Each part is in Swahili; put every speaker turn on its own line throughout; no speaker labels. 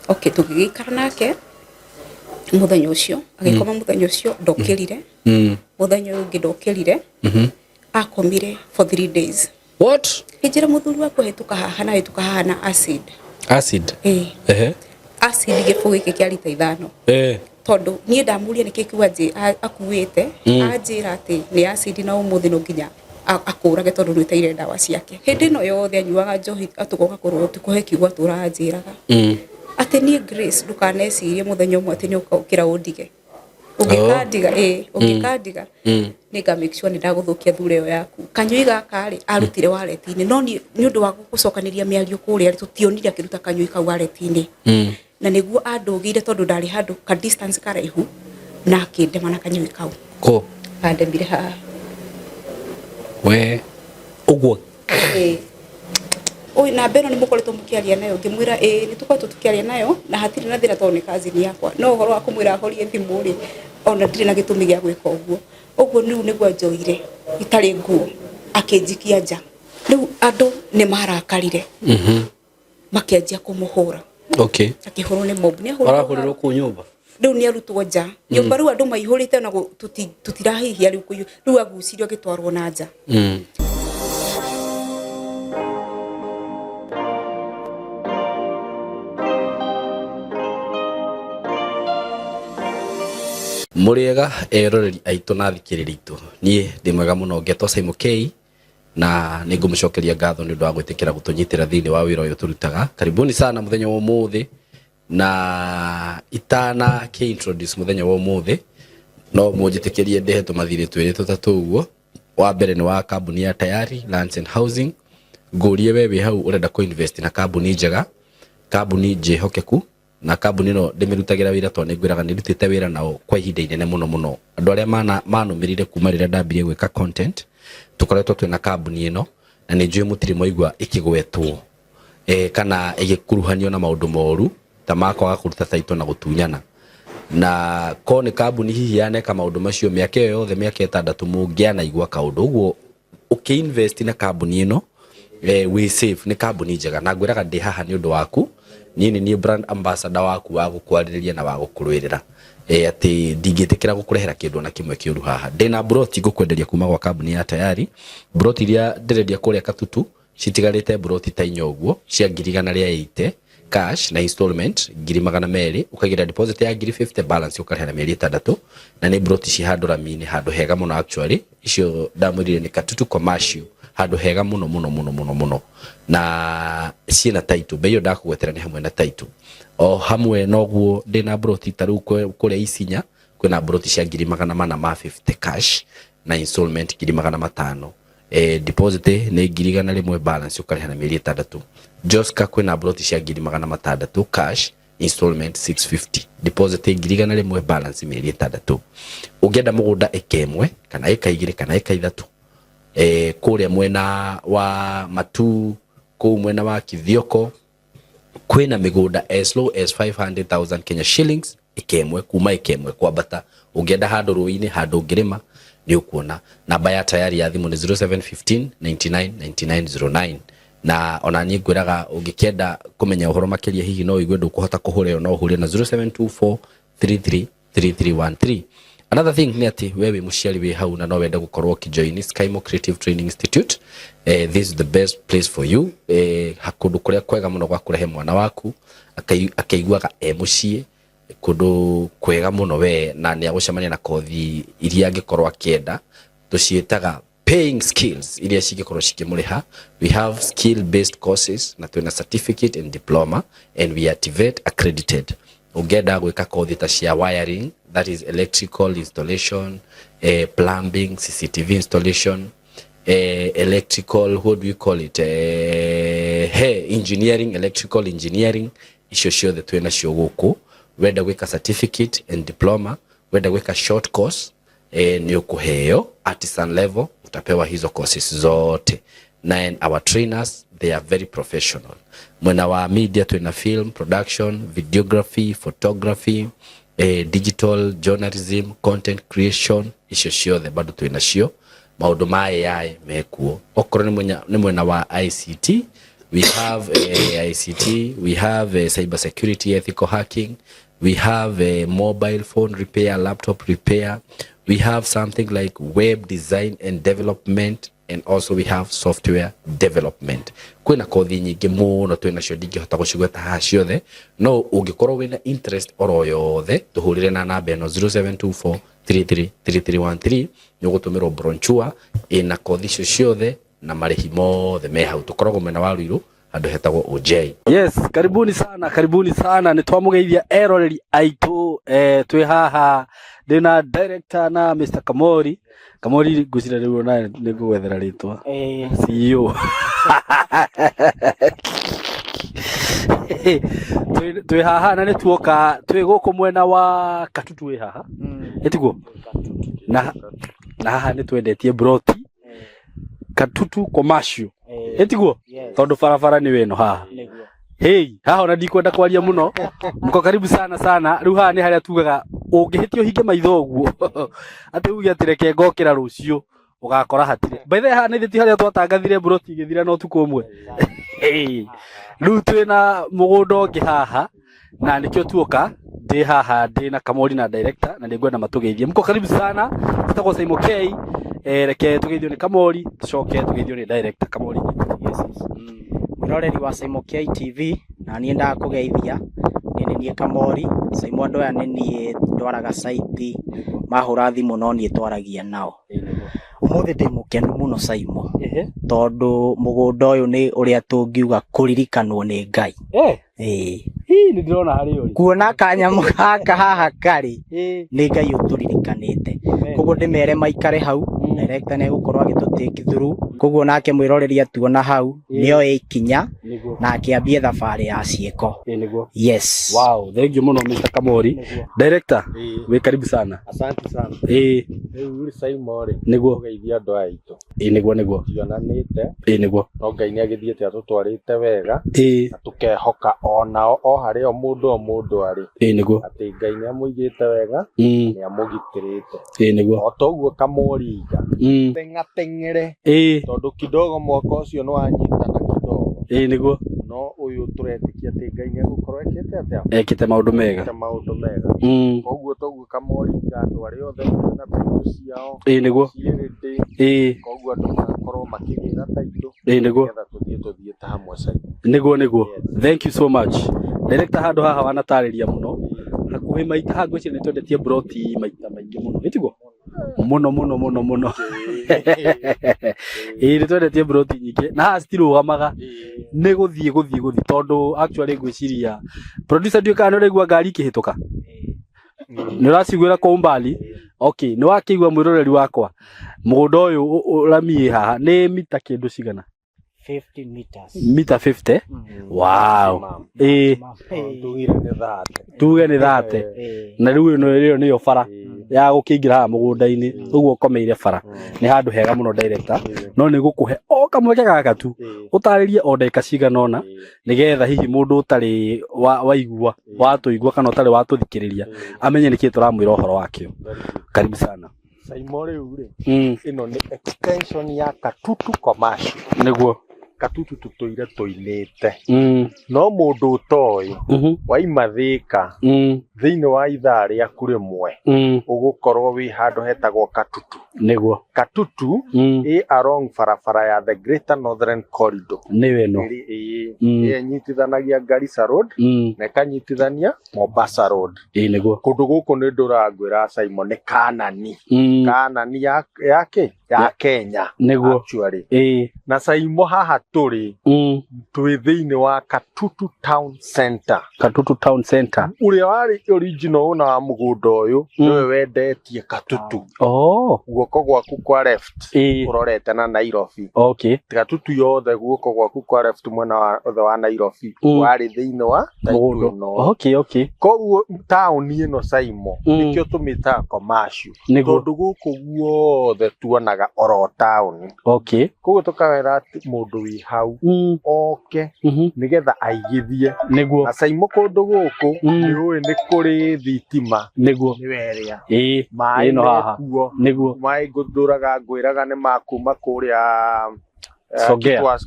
okay tugikara nake muthenya ucio agikoma muthenya ucio ndokirire muthenya ungi ndokirire akomire for 3 days.
What?
Ejira muthuri wako hetuka haha na acid acid gifu giki kia lita 5 tondu nie ndamuria niki kiwaje akuite ajira ati ni acid na umuthi no nginya akurage tondu niteire ndawa ciake hindi no yothe anyuaga njohi atugoka kurwo tukuhe kiugo turajiraga ati nie Grace ndukanecirie muthenya umwe ati ni ukira undige ugikandiga ugikandiga nika make sure ni ndaguthukia thure yo yaku kanyui gaka ri arutire waleti-ini no ni undu wa gucokaniria miario kuria tutionire akiruta kanyui ka waleti-ini na niguo andugire tondu ndari handu ka distance karaihu na akindema na kanyui kau
ko
andembire ha
we uguo
oi na beno ni mukoretwo mukiaria nayo ngimwira ni tukoretwo tukiaria nayo na hatiri na thira tondu ni kazi ni yakwa no uhoro wa kumwira horie thimu ri ona ndire na gitumi gia gwika uguo niu niguo njoire itari nguo akinjikia nja riu andu ni marakarire makianjia kumuhura akihurwo ni mob ni
arahurirwo ku nyumba
riu ni arutwo nja nyumba riu andu maihurite na tutirahihia riu agucirio gitwarwo na nja
Muriega eroreri aitu na thikiriri itu nie ndi mwega muno ngetwo Simon K na ningumucokeria ngatho ni undu wa gwitikira gutunyitira thini wa wira uyu turutaga karibuni sana muthenya wa umuthi na itana ke introduce muthenya wa umuthi no mujitikirie ndehetu mathiri twiri tutatu uguo wa mbere ni wa kambuni ya Tayari Lands and Housing ngurie wewe hau urenda ku invest na kambuni njega kambuni njihokeku na kambuni no ndimirutagira wira to ningwiraga nirutite wira nao kwa ihinda inene muno andu aria manumirire kuma rira ndambirie gwika content tukoretwo twina kambuni ino na ni njui mutiri moigwa ikigwetwo kana igikuruhanio na maundu moru ta makwaga kuruta taito na gutunyana na ko ni kambuni hihi yaneka maundu macio miaka yothe miaka 6 mungiana igwa kaundu uguo ukiinvest na kambuni ino we save ni kambuni njega na ngwiraga ndi haha ni undu waku nini ni brand ambassador waku wa gukwariria na wa gukurwirira ati ndingitikira gukurehera kindu na kimwe kiuru haha ndina broti gukwenderia kuma gwa kambuni ya Tayari broti iria ndirendia kuria Katutu citigarite broti ta inyoguo cia 180 cash na installment 200 ukagira deposit ya 50 balance ukarehera mieri 6 na ni broti ci handu ramini handu hega muno actually icio ndamurire ni Katutu commercial handu hega muno na ciina title beyo ndakugwetera ni hamwe na title o hamwe noguo ndina broti taru kuria Isinya kwina broti cia 450 cash na installment 500 deposit ni 100 balance ukarehera mieri 6 Joska kwina broti cia 600 cash installment 650 deposit 100 balance mieri 6 ugenda mugunda ekemwe kana ekaigire kana ekaithatu kuria mwena wa Matu ku mwena wa Kithioko kwina migunda as low as 500,000 Kenya shillings ikemwe kuma ikemwe kwa bata ungenda handu ruini handu ngirima ni ukuona namba ya Tayari ya thimu ni 0715 99 9909 na ona ni ngwiraga ungikenda kumenya uhoro makiria hihi no igwe ndukuhota kuhurira no uhurie na 0724 33 3313 Another thing ni ati wewe muciari we hau na no wenda gukorwo kijoin Skymo Creative Training Institute this is the best place for you hakundu kuria kwega muno gwa kurehe mwana waku akaiguaga mucie kundu kwega muno we na ni agucemania na kothi iria angikorwo akienda tucietaga paying skills iria cigikorwo cikimuriha we have skill based courses na twina certificate and diploma and we are TVET accredited ugenda gwika kothi ta cia wiring that is electrical installation plumbing CCTV installation electrical what do you call it engineering electrical engineering icio ciothe twina cio guku wenda gwika certificate and diploma wenda gwika short course ni ukuheo artisan level utapewa hizo courses zote and our trainers they are very professional mwena wa media twina film production videography photography digital journalism content creation icio ciothe bado twina cio maundu ma AI mekuo okoro ni mwena wa ICT we have ICT, we have cyber security, ethical hacking, we have mobile phone repair, laptop repair, we have something like web design and development, and also we have software development. Kwina kothi nyingi muno twina cio ndingihota gucigweta haha ciothe, no ungikorwo wina interest oro yothe tuhurire na namba eno 0724333313 nigutumirwo brochure ina kothi cio ciothe na marihi mothe me hau tukoragwo mena Waruiru handu hetagwo OJ. Yes, karibuni sana nitwamugeithia eroreri aitu twi haha ndina director na Mr. Kamori ngwicira riu na nigugwethera ritwa CEO twi haha na nituoka twi guku mwena wa Katutu wi haha etiguo na haha nitwendetie broti Katutu commercial etiguo tondu barabara ni weno haha haha ona ndikwenda kwaria muno mko karibu sana riu haha ni haria tugaga ungihitio hinge maitho uguo ati ugi atireke ngokira rucio ugakora hatire by the haha ni thiti haria twatangathire broti igithira no tuko umwe riu twina mugunda ungi haha na nikio tuoka ndi haha ndi na Kamori na director na ndigwenda matugeithie mko karibu sana tutako Simon K reke tugeithio ni Kamori tucoke tugeithio ni director Kamori.
Yes mwiroreri wa Simon K TV na nie ndakugeithia nie Kamori Simon ndo ya nie ndwaraga site mahura thimu no nie twaragia nao umuthi ndi mukenu muno Simon tondu mugunda uyu ni uria tungiuga kuririkanwo ni Ngai
ni ndirona hari uri
kuona kanyamu gaka haha kari ni Ngai uturirikanite koguo ndimere maikare hau director ne gukorwo agitutake through koguo nake mwiroreri atuona hau nio ikinya na akiambia thabari ya cieko yes.
Wow, thank you muno Mr. Kamori. Director we karibu sana.
Asante sana uri Simon
niguo
geithia ndo aitu
niguo
tionanite
niguo
no Ngai ni agithiete atutwarite wega na tukehoka onao o haria mundu ari
niguo
ati Ngai ni amuigite wega ni amugitirite
niguo
o toguo Kamoriga teng'ere tondu kidogo mwaka ucio no anyitana kidogo
niguo
no uyu turetikia ati Ngai ni agukorwo ekite atia
ekite maundu mega
koguo toguo Kamoriga andu aria othe na bintu ciao
niguo
koguo andu makorwo makigira taito
niguo
tuthie ta hamwe sai
niguo thank you so much director handu haha wanatariria muno hakuhi maita ha ngwicira nitwendetie broti maita maingi muno etiguo muno nitwendetie broti nyingi na haha citirugamaga ni guthie tondu actually ngwiciria producer ndio no regua ngari ikihituka ni uracigwira kwa umbali okay ni wakigwa mwiroreri wakwa mugunda uyu uramie haha ni mita kindu cigana
50 meters
mita 50 wow tuge ni thate na riu ino niyo bara ya gukingira ha mugunda-ini uguo ukomeire bara ni handu hega muno director no ni gukuhe o kamweke gaka tu utaririe o ndeka cigana ona nigetha hihi mundu utari waigua watuigua kana utari watuthikiriria amenye niki turamwira uhoro wakio karibu sana
Simon riu ino ni extension ya Katutu commercial
niguo
Katutu tutoire toinete no mundu utoyi waima Thika thiini wa ithaa ria kurimwe ugukorwo wi handu hetagwo Katutu
niguo
Katutu along barabara ya the Greater Northern Corridor
niwe no
nyitithanagia Garissa Road na kanyitithania Mombasa Road
niguo
kundu guku ni nduragwira Simon ni Kanani ya Kenya
niguo
actually na Simon haha turi twi thiini wa Katutu Town Center uria wari original una wa mugunda uyu niwe wendetie Katutu guoko gwaku kwa left urorete na Nairobi Katutu yothe guoko gwaku kwa left mwena wa Nairobi wari thiini wa
mugunda
koguo town ino Simon nikio tumita commercial tondu guku guothe tuonaga oro town koguo tukawera ati mundu wi hau oke nigetha aigithie na Simon kundu guku ni uwi ni kuri thitima
niguo
ni weria
mai no haha niguo
mai ngwiraga ni makuma kuria Sogea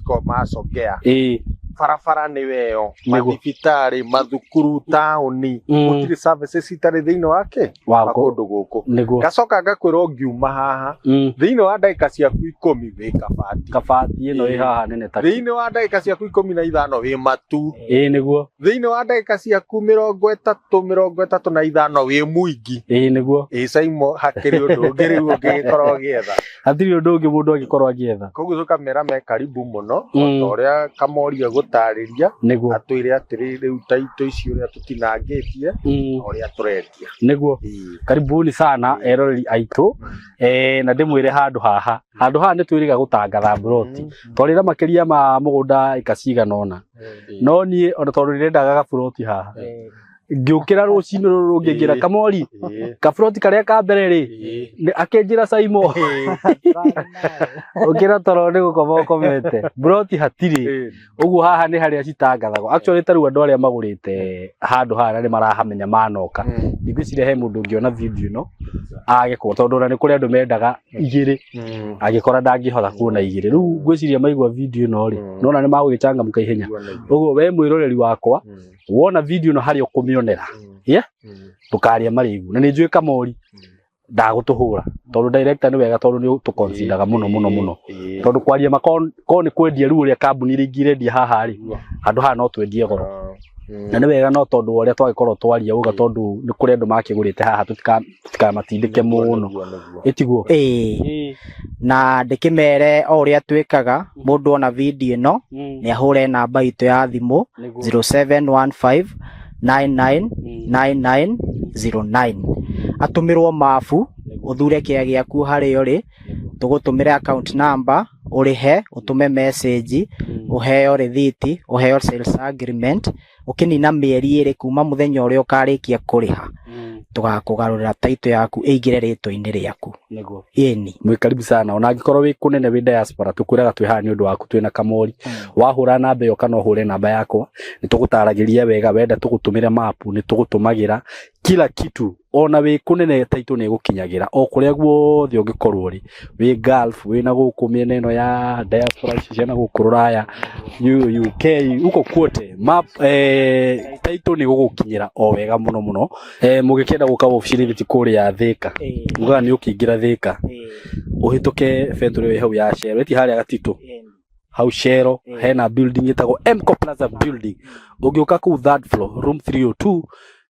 barabara nĩ weo mathibitari mathukuru taũni gũtirĩ services itarĩ thĩinĩ wake wa kũndũ gũkũ gacoka ngakwĩra ũngiuma haha thĩinĩ wa ndagĩka ciaku 10 wĩ kabati ĩno ĩ haha nene ta thĩinĩ wa ndagĩka ciaku 15 wĩ matu nĩguo thĩinĩ wa ndagĩka ciaku 35 wĩ mũingĩ nĩguo Saimo hakĩrĩ ũndũ ũngĩ rĩu ũngĩkorwo ũgĩetha hatirĩ ũndũ ũngĩ mũndũ angĩkorwo agĩetha koguo tũkamera me karibu mũno ũrĩa Kamoria gũtarĩria atwĩre atĩrĩ rĩu taito icio ũrĩa tũtinangĩtie ũrĩa tũretia nĩguo karibuni sana eroreri aitũ na ndĩmwĩre handũ haha nĩ twĩrĩga gũtangatha broti twarĩra makĩria ma mũgũnda ikacigana ona no niĩ ona tondũ nĩrendaga gabroti haha ngĩũkĩra rũcinĩ rũrũ ngĩngĩra Kamori kabroti karĩa ka mbere rĩ akĩnjĩra Saimo ũkĩra toro nĩ gũkoma ũkomete broti hatirĩ ũguo haha nĩ harĩa citangathagwo actually tarũ andũ arĩa magũrĩte handũ haha nĩ marahamenya manoka ngwĩciria he mũndũ ũngĩona video ĩno agĩkwo tondũ na nĩ kũrĩ andũ mendaga igĩrĩ agĩkora ndangĩhota kuona igĩrĩ rĩu ngwĩciria maigua video ĩno rĩ nona nĩ magũgĩcangamũka ihenya ũguo we mwĩroreri wakwa wona video ĩno harĩa ũkũmĩonera ndũkarĩa marĩgu na nĩ njũĩ Kamori ndagũtũhũra tondũ director nĩ wega tondũ nĩ tũconsideraga mũno tondũ kwaria makon nĩ kwendia rĩu ũrĩa kambuni iria ingĩ irendia haha rĩ handũ haha no twendie goro na nĩ wega no tondũ ũrĩa twagĩkorwo twaria uga tondũ nĩ kũrĩ andũ makĩgũrĩte haha tũtikamatindĩke mũno ĩtiguo na ndĩkĩmere o ũrĩa twĩkaga mũndũ ona video ĩno nĩ ahũre namba itũ ya thimũ 0715999909 atũmĩrwo mabu ũthure kĩaya gĩaku harĩa ũrĩ tũgũtũmĩre account number ũrĩhe ũtũme message ũheo receipt ũheo sales agreement ũkĩnina mĩeri 2 kuma mũthenya ũrĩa ũkarĩkia kũrĩha tũgakũgarũrĩra taito yaku ĩingĩre rĩtwa-inĩ rĩaku nĩguo ĩni mwĩ karibu sana ona angĩkorwo wĩ kũnene wĩ diaspora tũkwĩraga twĩ haha nĩ ũndũ waku twĩna Kamori wahũra namba ĩyo kana ũhũre namba yakwa nĩ tũgũtaragĩria wega wenda tũgũtũmĩre mapu nĩ tũgũtũmagĩra kila kitu ona wĩ kũnene taito nĩ gũkinyagĩra o kũrĩa guothe ũngĩkorwo rĩ wĩ Gulf wĩ na gũkũ mĩena ĩno ya diaspora ciana gũkũ Rũraya UK uko kwote map taito nĩ gũgũkinyĩra o wega mũno mũgĩkenda gũka obici thiti kũrĩa Thĩka uga nĩ ũkĩingĩra Thĩka ũhĩtũke fentũrĩ ĩyo hau ya Shell eti harĩa Gatitũ hau Shell hena building ĩtagwo Mco Plaza building ũngĩũka kũu third floor room 302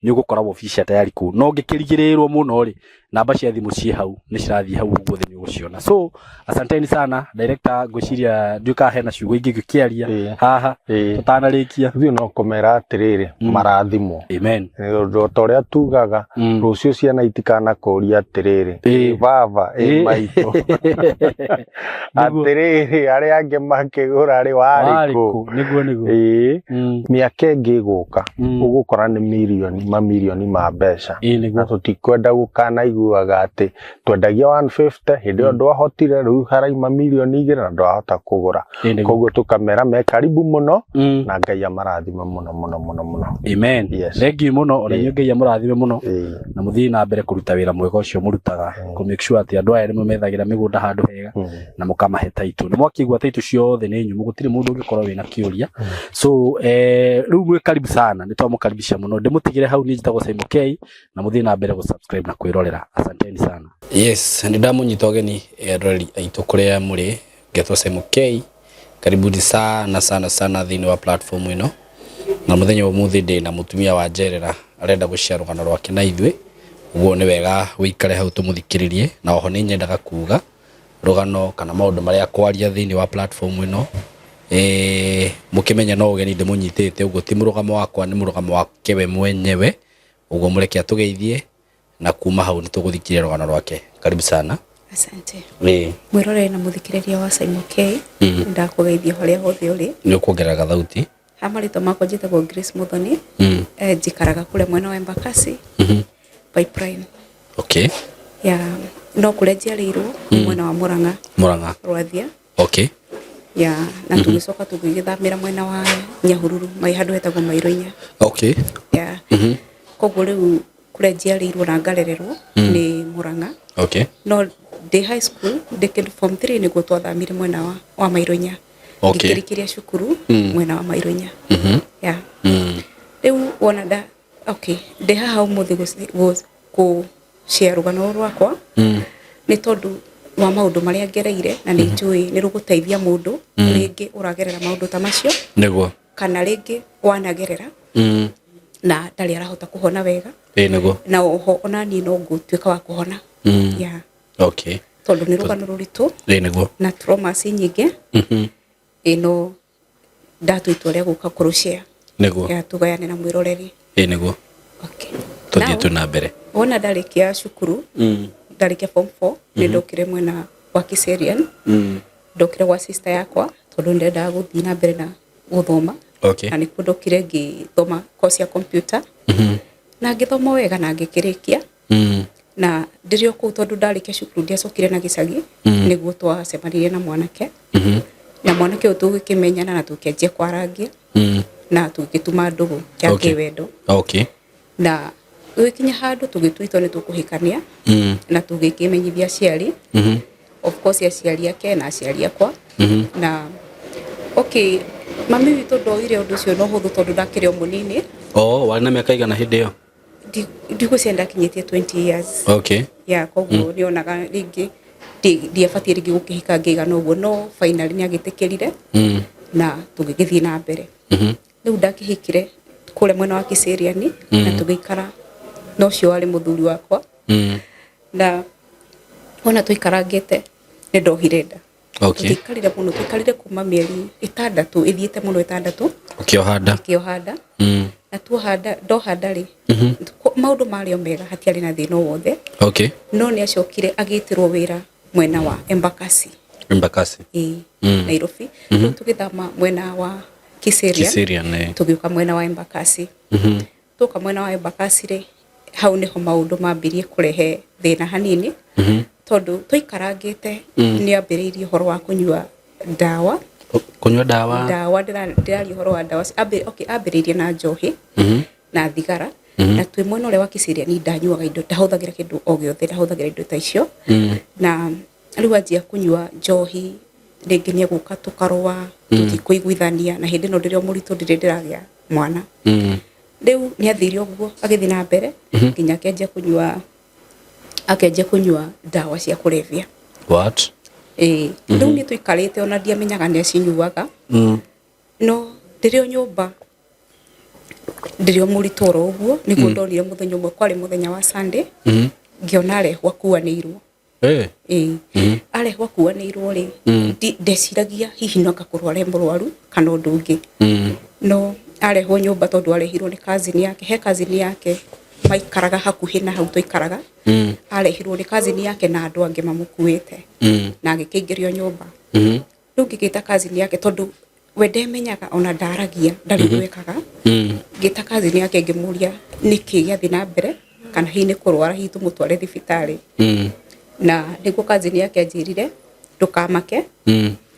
nĩ ũgũkora obici tayari kũ no ngĩkĩrigĩrĩrwo mũno rĩ namba cia thimũ ciĩ hau nĩ cirathiĩ hau guothe nĩ ũgũciona so asanteni sana director ngwĩciria nduĩka hena ciugo ingĩ ngĩkĩaria haha tũtanarĩkia thiĩ no kũmera atĩrĩrĩ marathimwo amen ũndũ ũrĩa tugaga rũciũ ciana itikanakũria atĩrĩrĩ baba maitũ atĩrĩrĩ arĩa angĩ makĩgũra rĩ warĩkũ nĩguo mĩaka ĩngĩ ĩgũka ũgũkora nĩ mamirioni ma mbeca na tũtikwenda gũkana iguaga atĩ twendagia 150 hĩndĩ ĩyo ndwahotire rĩu haraima mirioni 2 na ndwahota kũgũra koguo tũkamera me karibu mũno na Ngai amarathime mũno amen thengiũ mũno ona inyuĩ Ngai amũrathime mũno na mũthiĩ na mbere kũruta wĩra mwega ũcio mũrutaga kũ make sure atĩ andũ aya nĩ mũmethagĩra mĩgũnda handũ hega na mũkamahe taito nĩ mwakĩigua taito ciothe nĩ nyumũ gũtirĩ mũndũ ũngĩkorwo wĩna kĩũria so rĩu mwĩ karibu sana nĩ twamũkaribisha mũno ndĩmũtigĩre hau niĩ njĩtagwo Saimo K na mũthiĩ na mbere gũ-subscribe na kwĩrorera asanteni sana yes nĩ ndamũnyita ũgeni eroreri aitũ kũrĩa mũrĩ ngetwo Saimo K karibuni sana thĩinĩ wa platform ĩno na mũthenya ũmũthĩ ndĩ na mũtumia wa Njerera arenda gũcia rũgano rwake na ithuĩ ũguo nĩ wega wĩikare hau tũmũthikĩrĩrie na oho nĩ nyendaga kuga rũgano kana maũndũ marĩa kwaria thĩinĩ wa platform ĩno mũkĩmenya no ũgeni ndĩmũnyitĩte ũguo ti mũrũgamo wakwa nĩ mũrũgamo wake we mwenyewe ũguo mũreke atũgeithie na kuma hau nĩ tũgũthikĩrĩria rũgano rwake karibu sana
asante mwĩroreri na mũthikĩrĩria wa Saimo K ndakũgeithia harĩa hothe ũrĩ nĩ ũkuongerera thauti marĩtwa makwa njĩtagwo Grace Muthoni njikaraga kũrĩa mwena wa Embakasi Pipeline
okay
no kũrĩa njiarĩirwo mwena wa Murang'a Rwathia
okay
na tũgĩcoka tũgĩgĩthamĩra mwena wa Nyahururu handũ hetagwo Mairũ-inya
okay
koguo rĩu kũrĩa njiarĩirwo na ngarererwo nĩ Murang'a
okay
no ndĩ high school ndĩ form 3 nĩguo twathamire mwena wa Mairũ-inya ngikirikiria cukuru mwena wa Maironya ya riu wona da ndi haha umuthi ku share rugano rwakwa ni tondu wa maundu maria ngereire na ni njui ni ruguteithia mundu ringi uragerera maundu ta macio
niguo
kana ringi wanagerera na ndari arahota kuhona wega
niguo
na oho ona ni no ngutuika wa kuhona ya tondu ni rugano ruritu
niguo
na trauma nyingi ino ndatu itwaria guka kurushare
niguo
ya tugayane na mwiroreri
niguo tuthie tu na mbere
wona ndarikia cukuru ndarikia form 4 ni ndokire mwena wa Kiserian ndokire wa sister yakwa tondu ndenda guthii na mbere na guthoma na ni ndokire ngithoma course ya computer na ngithoma wega na ngikirikia na ndirio ku tondu ndarikia cukuru ndiacokire na gicagi niguo twacemanirie na mwanake na mwanake uyu tugikimenyana na tukianjia kwarangia na tugituma ndugu ya kiwendo na wikinya handu tugitwitwo ni tukuhikania na tugikimenyithia aciari of course aciari ake na aciari akwa na mami witu ndoire undu ucio no huthu tondu ndakire munini
wari na miaka igana hindi iyo
ndigusenda kinyitie 20 years ya koguo nionaga ringi ndiabatie ringi gukihika ngigana uguo no finally ni agitikirire na tugigithie na mbere riu ndakihikire kule mwena wa Kiseriani na tugikara no cio wari muthuri wakwa na ona tuikarangite ni ndohire nda tuikarire muno tuikarire kuma mieri 6 ithiete muno 6 ukiohanda na tuohanda ndohanda ri maundu mario mega hatiari na thina wothe no ni acokire agitirwo wira mwena wa Embakasi Nairobi tugithama mwena wa Kiserian tugiuka mwena wa Embakasi tuka mwena wa Embakasi ri hau niho maundu mambirie kurehe thina hanini tondu tuikarangite ni ambiriirie horo wa kunyua dawa ndirari horo wa dawa ambiriirie na njohi na thigara na twi mwena ule wa Kiserian ni ndanyuaga indo ndahuthagira kindu o giothe ndahuthagira indo ta icio na riu anjia kunyua njohi ringi ni guka tukarwa tutikuiguithania na hindi no ndirio muritu ndiragia mwana riu ni athire uguo agithi na mbere nginya akenjia kunyua dawa cia kulevya riu ni tuikarite ona ndiamenyaga ni acinyuaga no ndirio nyumba ndirio muritoro uguo niguo ndonire muthenya umwe kwari muthenya wa Sunday ngiona arehwa kuanirwo arehwa kuanirwo ri ndeciragia hihi no akakurwara murwaru kana undu ungi no arehwo nyumba tondu arehirwo ni cousin yake he cousin yake maikaraga hakuhi na hau tuikaraga arehirwo ni cousin yake na andu angi mamukuite na agikingĩrio nyumba riu ngigita cousin yake tondu we ndemenyaga ona ndaragia ndari gwekaga ngita cousin yake ngimuria niki giathi na mbere kana hi ni kurwara hi tumutware thibitari na niguo cousin yake anjirire ndukamake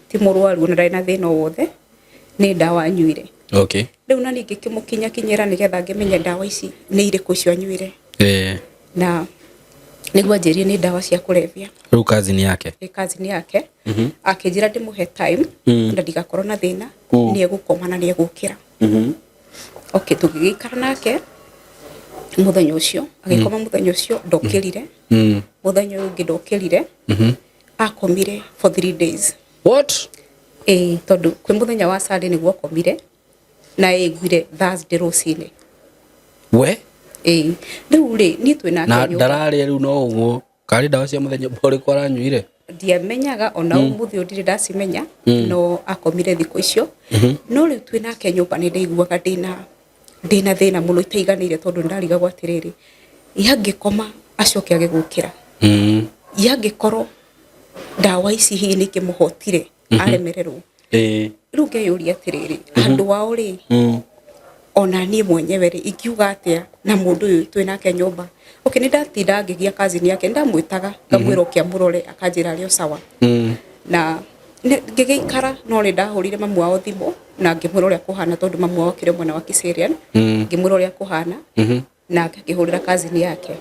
ti murwaru ona ndari na thina wothe ni dawa nyuire riu na ningi kimukinya kinyera nigetha ngimenya dawa ici ni iriku cio nyuire na niguo anjirie ni dawa cia kulevya
riu cousin yake akinjira ndimuhe time na ndigakorwo na thina ni egukoma na ni egukira tugigikara nake muthenya ucio agikoma muthenya ucio ndokirire muthenya uyu ngindokirire akomire for 3 days tondu kwi muthenya wa Sunday niguo akomire na egwire Thursday rucine riu ri ni twina na ndarari riu no uguo kari dawa cia muthenya bori kwaranyuire
ndiamenyaga ona umuthi ndiri ndacimenya no akomire thiku icio no riu twina ke nyumba ni ndaiguaga ndina thina muno itaiganire tondu ndarigagwo atiriri yangikoma acoke agigukira yangikorwo dawa ici hi ni kimuhotire aremererwo riu ngeyuria atiriri andu wao ri ona nie mwenyewe ri ikiuga atia na mundu uyu twinake nyumba ni ndatinda ngigia cousin yake ndamwitaga ngamwira kia murore akanjira ario sawa na ngigikara no ri ndahurire mamu wao thimu na ngimwira uria kuhana tondu mamu wao kire mwena wa Kiserian ngimwira uria kuhana na akihurira cousin yake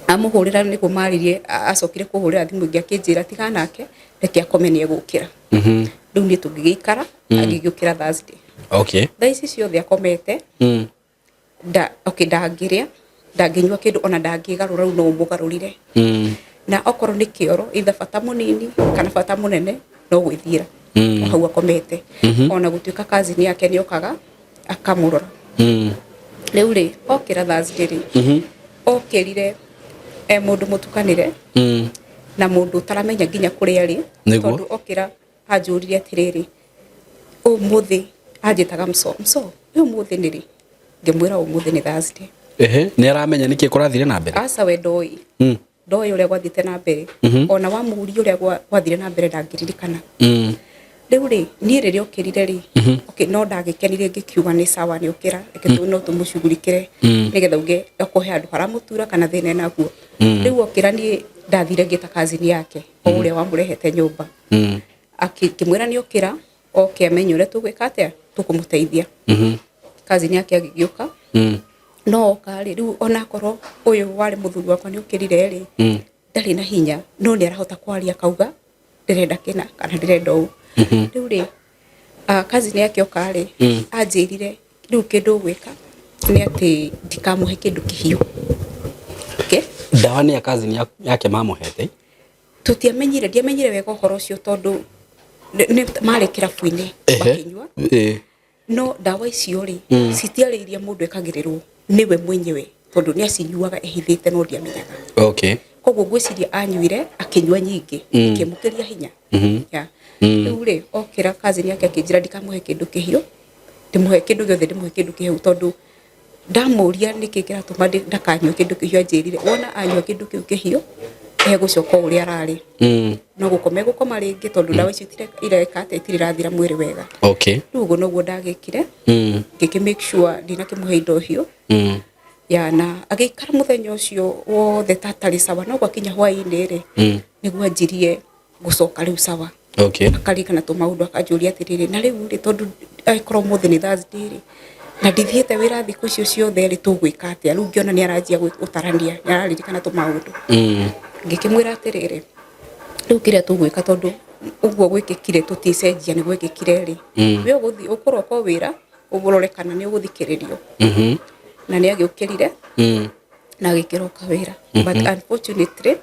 amuhurira ni kumaririe acokire kuhurira thimu ngi akinjira tiga nake reke akome nĩ egũkĩra rĩu nĩ tũngĩgĩikara agĩgĩũkĩra Thursday
okay
thaa ici ciothe akomete ndangĩrĩa ndangĩnyua kĩndũ ona ndangĩgarũra rĩu no mũgarũrire na okorwo nĩ kĩoro either bata mũnini kana bata mũnene no gwĩthiĩra hau akomete ona gũtuĩka cousin yake nĩ okaga akamũrora rĩu rĩ okĩra Thursday rĩ okĩrire mũndũ mũtukanĩre na mũndũ ũtaramenya nginya kũrĩa arĩ tondũ okĩra anjũrire atĩrĩrĩ ũmũthĩ anjĩtaga mso ũmũthĩ nĩ rĩ ngĩmwĩra ũmũthĩ nĩ Thursday
nĩ aramenya nĩkĩ kũrathire na mbere
aca we ndoĩ ũrĩa gwathiĩte na mbere ona wamũũria ũrĩa gwathire na mbere ndangĩririkana rĩu rĩ niĩ rĩrĩa okĩrire rĩ no ndagĩkenire ngĩkiuga nĩ sawa nĩ okĩra reke no tũmũcugurikĩre nĩgetha uge okũhe handũ haramũtura kana thĩna naguo rĩu okĩra niĩ ndathire ngĩta cousin yake o ũrĩa wamũrehete nyũmba akĩmwĩra nĩ okĩra oke amenye ũrĩa tũgwĩka atĩa tũkũmũteithia cousin yake agĩgĩũka no oka rĩ rĩu ona korwo ũyũ warĩ mũthuri wakwa nĩ okĩrire rĩ ndarĩ na hinya no nĩ arahota kwaria kauga ndĩrenda kĩna kana ndĩrenda ũũ rĩu rĩ cousin yake oka rĩ anjĩrire rĩu kĩndũ gwĩka nĩ atĩ ndikamũhe kĩndũ kĩhiũ
ndawa nĩ ya cousin yake mamũhete
tũtiamenyire ndiamenyire wega ũhoro ũcio tondũ marĩ kĩrabu-inĩ makĩnyua no ndawa icio rĩ citiarĩ iria mũndũ ekagĩrĩrwo niwe mwenyewe tondũ nĩ acinyuaga ehithĩte no ndiamenyaga koguo ngwĩciria anyuire akĩnyua nyingĩ ikĩmũkĩria hinya rĩu rĩ okĩra cousin yake akĩnjĩra ndikamũhe kĩndũ kĩhiũ ndĩmũhe kĩndũ gĩothe ndĩmũhe kĩndũ kĩhiũ tondũ ndamũria nĩkĩ kĩratũma ndakanyue kĩndũ kĩhiũ anjĩrire wona anyua kĩndũ kĩu kĩhiũ egũcoka ũrĩa ararĩ no gũkoma rĩngĩ tondũ ndawa icio ireka atĩ itirathira mwĩrĩ wega rĩu ũguo noguo ndagĩkire ngĩkĩ make sure ndinakĩmũhe indo hiũ na agĩikara mũthenya ũcio wothe tatarĩ sawa no gwakinya hwaĩ-inĩ rĩ nĩguo anjirie gũcoka rĩu sawa akarikana tũmaũndũ akanjũria atĩrĩrĩ na rĩu rĩ tondũ agĩkorwo mũthĩ nĩ Thursday rĩ na ndithiĩte wĩra thikũ icio ciothe rĩ tũgwĩka atĩa rĩu ngĩona nĩ aranjia gũtarania nĩ araririkana tũmaũndũ ngĩkĩmwĩra atĩrĩrĩ rĩu kĩrĩa tũgwĩka tondũ ũguo gwĩkĩkire tũticenjia nĩ gwĩkĩkire rĩ we ũgũthiĩ ũkũroka wĩra ũrore kana nĩ ũgũthikĩrĩrio na nĩ agĩũkĩrire na agĩkĩroka wĩra but unfortunately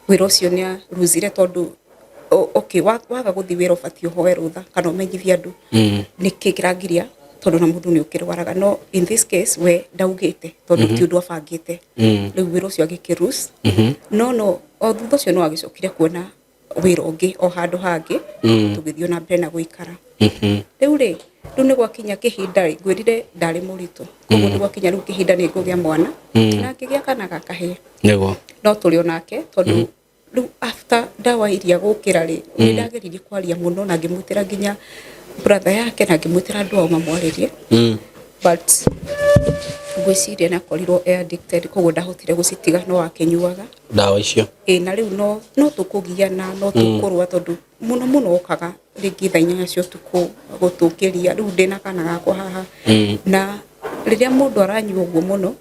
wĩra ũcio nĩ aruzire tondũ waga gũthiĩ wĩra ũbatiĩ ũhoe rũtha kana ũmenyithie andũ nĩkĩ kĩrangiria tondũ na mũndũ nĩ ũkĩrwaraga no in this case we ndaugĩte tondũ ti ũndũ abangĩte rĩu wĩra ũcio agĩkĩrus no o thutha ũcio no agĩcokire kuona wĩra ũngĩ o handũ hangĩ tũgĩthiĩ na mbere na gũikara rĩu rĩ nĩ gwakinya kĩhinda ngwĩrire ndarĩ mũritũ koguo nĩ gwakinya rĩu kĩhinda nĩ ngũgĩa mwana na ngĩgĩa kana gakahĩa no tũrĩ onake tondũ rĩu after ndawa iria gũkĩra rĩ nĩ ndageririe kwaria mũno na ngĩmwĩtĩra nginya brother yake na ngĩmwĩtĩra andũ ao mamwarĩrie but ngwĩciria nĩ akorirwo addicted koguo ndahotire gũcitiga no akĩnyuaga
ndawa icio
na rĩu no tũkũgiana no tũkũrũa tondũ mũno okaga rĩngĩ thaa 4 cia ũtukũ gũtũkĩria rĩu ndĩna kana gakwa haha na rĩrĩa mũndũ aranyua ũguo mũno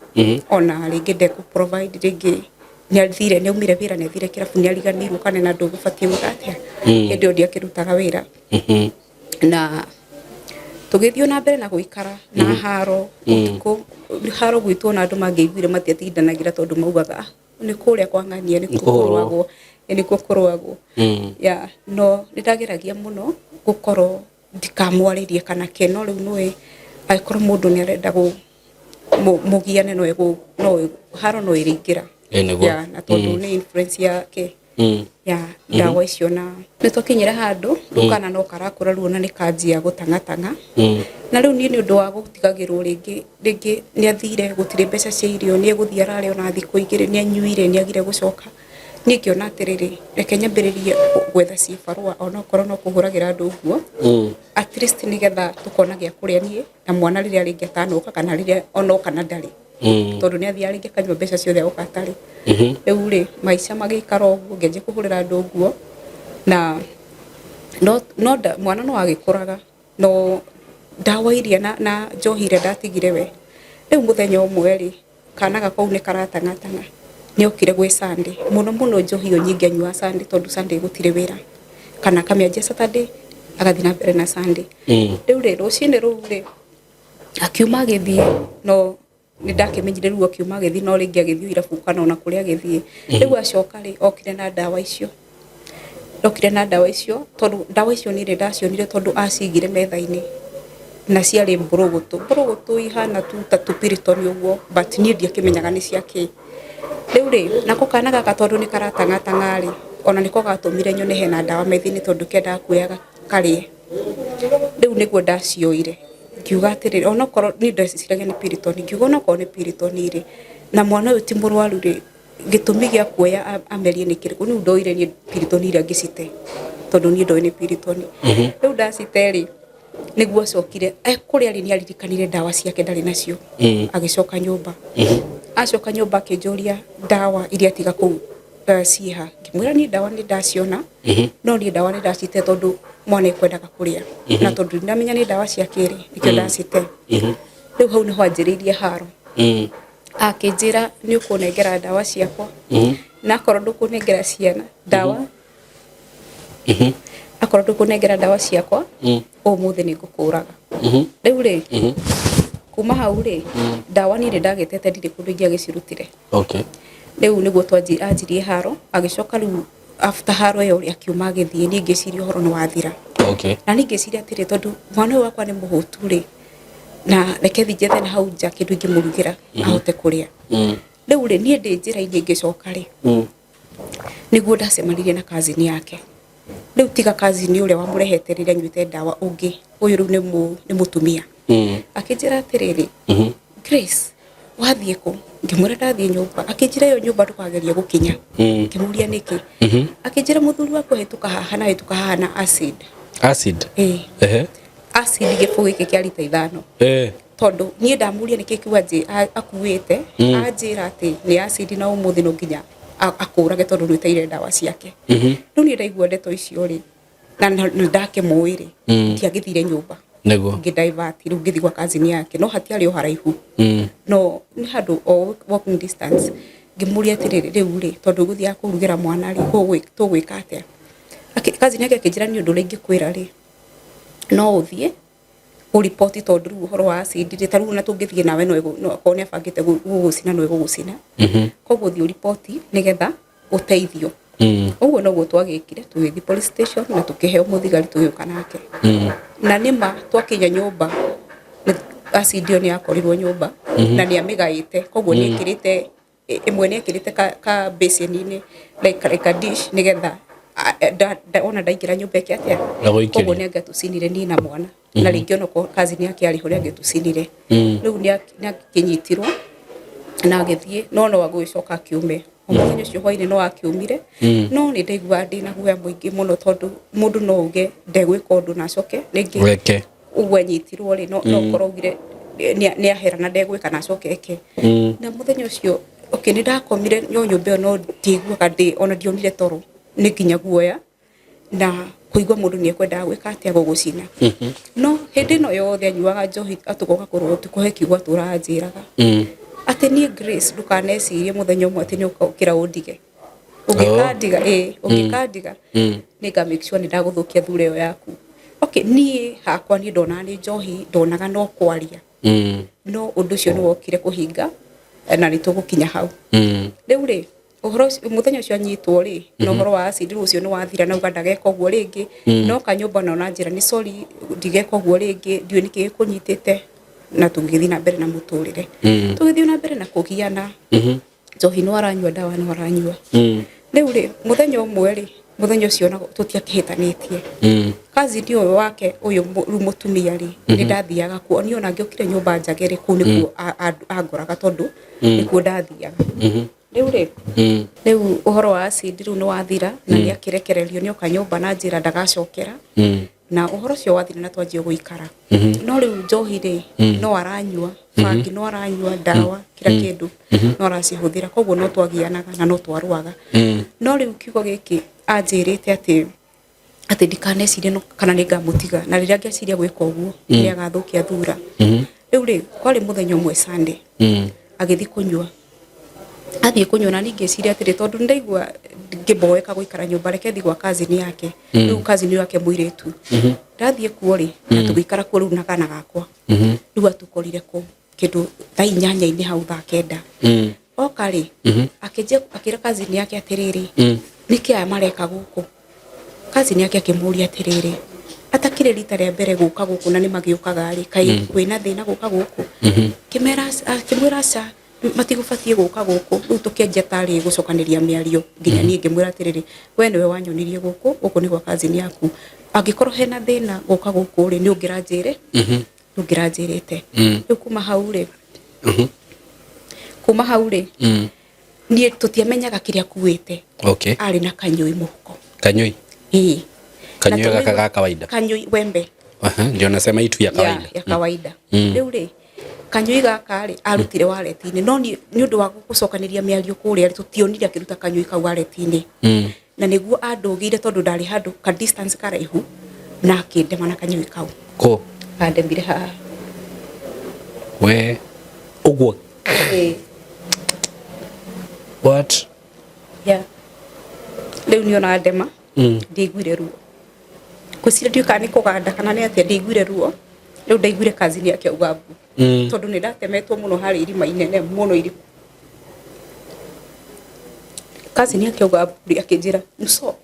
ona rĩngĩ ndekũ-provide rĩngĩ nĩ athire nĩ aumire wĩra nĩ athire kĩrabu nĩ ariganĩirwo kana na ndũ gũbatiĩ gwĩka atĩa hĩndĩ ĩyo ndiakĩrutaga wĩra na tũgĩthiĩ na mbere na gũikara na haro ũtukũ haro gwitũ na andũ mangĩiguire matiatindanagĩra tondũ maugaga nĩ kũrĩa kwa ng'ania nĩ kũrũagwo no nĩndageragia mũno gũkorwo ndikamwarĩrie kana keno rĩu nĩwe angĩkorwo mũndũ nĩ arenda mũgiane no haro no ĩrĩingĩra na tondũ nĩ influence yake ndawa icio na nĩ twakinyire handũ rũkana no karakũra ruo na nĩ kanjia gũtang'atang'a na rĩu niĩ nĩ ũndũ wa gũtigagĩrwo rĩngĩ nĩ athire gũtirĩ mbeca cia irio nĩ egũthiĩ ararĩ ona thikũ igĩrĩ nĩ anyuire nĩ agire gũcoka niĩ ngĩona atĩrĩrĩ reke nyambĩrĩrie gwetha cibarũa ona okorwo no kũhũragĩra andũ ũguo at least nĩgetha tũkona gĩa kũrĩa niĩ na mwana rĩrĩa rĩngĩ atanoka kana rĩrĩa onoka na ndarĩ tondũ nĩ athiaga rĩngĩ akanyua mbeca ciothe agoka atarĩ rĩu rĩ maica magĩikara ũguo ngĩanjia kũhũrĩra andũ ũguo na mwana no agĩkũraga no ndawa iria na njohi ĩrĩa ndatigire we rĩu mũthenya ũmwe rĩ kana gakau nĩ karatang'atang'a nĩ okire gwĩ Sunday mũno njohi ĩyo nyingĩ anyua Sunday tondũ Sunday gũtirĩ wĩra kana kamĩanjia Saturday agathi na mbere na Sunday. Rĩu rĩ rũcinĩ rũu rĩ akiuma agĩthiĩ no nĩ ndakĩmenyire rĩu akiuma agĩthiĩ no rĩngĩ agĩthiĩ irabu kana ona kũrĩa agĩthiĩ. Rĩu acoka rĩ okire na ndawa icio. Okire na ndawa icio tondũ ndawa icio nĩ ndacionire tondũ acigire metha-inĩ na ciarĩ mbũrũgũtũ ihana tu ta tũpiritoni ũguo but niĩ ndiakĩmenyaga nĩ ciakĩ. Rĩu rĩ nako kana gaka tondũ nĩ karatang'atang'a rĩ ona nĩko gatũmire nyone hena ndawa metha-inĩ tondũ kendaga kuoya karĩe. Rĩu nĩguo ndacioire ngiuga atĩrĩrĩ onokorwo nĩ ndeciragia nĩ piritoni ngiuga onokorwo nĩ piritoni rĩ na mwana ũyũ ti mũrwaru rĩ gĩtũmi gĩa kuoya amerie nĩ kĩrĩkũ. Rĩu ndoire niĩ piritoni iria ngĩcite tondũ niĩ ndoĩ nĩ piritoni. Rĩu ndacite rĩ nĩguo acokire kũrĩa rĩ nĩaririkanire ndawa ciake ndarĩ nacio agĩcoka nyũmba. Acoka nyũmba akĩnjũria ndawa iria tiga kũu ciĩha. Ngĩmwĩra niĩ ndawa nĩ ndaciona no niĩ ndawa nĩ ndacite tondũ mwana ekwendaga kũrĩa na tondũ ndamenya nĩ ndawa ciake rĩ nĩkĩo ndacite. Rĩu hau nĩho anjĩrĩirie haro. Akĩnjĩra nĩ ũkũnengera ndawa ciakwa na akorwo ndũkũnengera ciana ndawa akorwo ndũkũnengera ndawa ciakwa ũmũthĩ nĩ ngũkũraga. Rĩu rĩ kuma hau rĩ ndawa niĩ ndagĩtete ndirĩ kũndũ ingĩagĩcirutire. Rĩu nĩguo twanjirie haro agĩcoka rĩu after haro ĩyo rĩ akiuma agĩthiĩ niĩ ngĩciria ũhoro nĩ wathira. Na niĩ ngĩciria atĩrĩ tondũ mwana ũyũ wakwa nĩ mũhũtu rĩ na reke thiĩ njethe na hau nja kĩndũ ingĩmũrugĩra ahote kũrĩa. Rĩu rĩ niĩ ndĩ njĩra-inĩ ngĩcoka rĩ nĩguo ndacemanirie na cousin yake. Rĩu tiga cousin ũrĩa wamũrehete rĩrĩa anyuĩte ndawa ũngĩ ũyũ rĩu nĩ mũtumia. Akĩnjĩra atĩrĩrĩ Grace wathiĩ kũ? Ngĩmwĩra ndathiĩ nyũmba. Akĩnjĩra ĩyo nyũmba ndũkageria gũkinya. Ngĩmũria nĩkĩ? Akĩnjĩra mũthuri wako hĩtũka haha na acid.
Acid?
Acid gĩbũgũ gĩkĩ kĩa lita 5. Tondũ niĩ ndamũria nĩkĩ kiuga akuĩte anjĩra atĩ nĩ acid na ũmũthĩ no nginya akũrage tondũ nĩteire ndawa ciake. Rĩu niĩ ndaigua ndeto icio rĩ na ndakĩmũĩ rĩ ndiagĩthire nyũmba. Ngĩdivert rĩu ngĩthiĩ gwa cousin yake no hatiarĩ o haraihu no nĩ handũ o walking distance. Ngĩmũria atĩrĩrĩ rĩu rĩ tondũ gũthiaga kũrugĩra mwana rĩ tũgwĩka atĩa? Cousin yake akĩnjĩra niĩ ũndũ ũrĩa ingĩkwĩra rĩ no ũthiĩ ũripoti tondũ rĩu ũhoro wa acid rĩ ta rĩu na tũngĩthiĩ nawe no akorwo nĩ abangĩte gũgũcina no egũgũcina. Koguo thiĩ ũripoti nĩgetha ũteithio. Ũguo noguo twagĩkire tũgĩthiĩ police station na tũkĩheo mũthigari tũgĩũka nake. Na nĩma twakinya nyũmba acid ĩyo nĩ yakorirwo nyũmba na nĩ amĩgaĩte. Koguo nĩ ekĩrĩte ĩmwe nĩ ekĩrĩte ka basin-inĩ like a dish nĩgetha ona ndaingĩra nyũmba ĩkĩ atĩa. Koguo nĩ angĩatũcinire niĩ na mwana na rĩngĩ ona cousin yake arĩ ho nĩ angĩatũcinire. Rĩu nĩ akĩnyitirwo na agĩthiĩ no agũgĩcoka akiume. Mũthenya ũcio hwaĩ-inĩ no akiumire no nĩ ndaigua ndĩ na guoya mũingĩ mũno tondũ mũndũ no uge ndegwĩka ũndũ na acoke rĩngĩ ũguo anyitirwo rĩ no korwo ugire nĩ ahera na ndegwĩka na acoke eke. Na mũthenya ũcio nĩ ndakomire nyũmba ĩyo no ndiguaga ona ndionire toro nĩ nginya guoya na kũigua mũndũ nĩ ekwendaga gwĩka atĩa gũgũcina. No hĩndĩ ĩno yothe anyuaga njohi atũgoka kũrwo tukũhe kiugo tũranjĩraga atĩ niĩ Grace ndũkanecirie mũthenya ũmwe atĩ nĩ ũkĩra ũndige. Ũngĩkandiga nĩ nga make sure nĩ ndagũthũkia thure ĩyo yaku. Niĩ hakwa niĩ ndonaga nĩ njohi ndonaga no kwaria no ũndũ ũcio nĩ wokire kũhinga na nĩ tũgũkinya hau. Rĩu rĩ ũhoro mũthenya ũcio anyitwo rĩ na ũhoro wa acid ũcio nĩ wathira na uga ndageka ũguo rĩngĩ no kanyũmba no na njĩra nĩ sorry ndigeka ũguo rĩngĩ ndiũ nĩkĩ gĩkũnyitĩte na tũgĩthiĩ na mbere na mũtũrĩre. Tũgĩthiĩ na mbere na kũgiana njohi no aranyua ndawa no aranyua. Rĩu rĩ mũthenya ũmwe rĩ mũthenya ũcio na tũtiakĩhĩtanĩtie. Cousin ũyũ wake ũyũ mũtumia rĩ nĩ ndathiaga kuo niĩ ona ngĩokire nyũmba njagere kũu nĩkuo angoraga tondũ nĩkuo ndathiaga. Rĩu rĩ rĩu ũhoro wa acid rĩu nĩ wathira na nĩ akĩrekererio nĩ oka nyũmba na njĩra ndagacokera na ũhoro ũcio wathira na twanjie gũikara. No rĩu njohi rĩ no aranyua bangi no aranyua ndawa kila kĩndũ no aracihũthĩra koguo no twagianaga na no twarũaga. No rĩu kiugo gĩkĩ anjĩrĩte atĩ ndikanecirie no kana nĩ ngamũtiga na rĩrĩa ngĩciria gwĩka ũguo nĩ agathũkia thura. Rĩu rĩ kwarĩ mũthenya ũmwe Sunday agĩthiĩ kũnyua athie kunyona ninge ciria atiri tondu ndaigua ngiboeka guikara nyumba reke thi gwa cousin yake riu cousin yake muiritu ndathie kuo ri na tugikara kuo riu na kana gakwa riu atukorire ku kindu tha inyanya-ini hau tha kenda oka ri akije akira cousin yake atiriri niki aya mareka guku cousin yake akimuria atiriri atakire rita ria mbere guka guku na ni magiukaga ri kai wina thina guka guku kimera kimwira sa matigubatie guka guku riu tukianjia tari gucokaniria miario nginya nie ngimwira atiriri we niwe wanyonirie guku ni gwa cousin yaku angikorwo hena thina guka guku ri ni ungiranjire ungiranjirite riu kuma hau ri nie tutiamenyaga kiria kuite ari na kanyoi muhuko
kanyoi kanyoi kaka kawaida
kanyoi wembe
ndio nasema itu ya kawaida
ya kawaida riu ri kanyoi gaka ri arutire waleti-ini no ni undu wa gucokaniria miario kuria tutionire akiruta kanyoi kau waleti-ini na niguo andugire tondu ndari handu ka distance karaihu na akindema na kanyoi kau
ko
andemire haha
we uguo what
riu niona ndema ndigwire ruo kucira ndiuka ni kuganda kana ni atia ndigwire ruo riu ndaigwire cousin yake ugambu tondu ni ndatemetwo muno hari irima inene muno iriku cousin yake ugambu akijira mso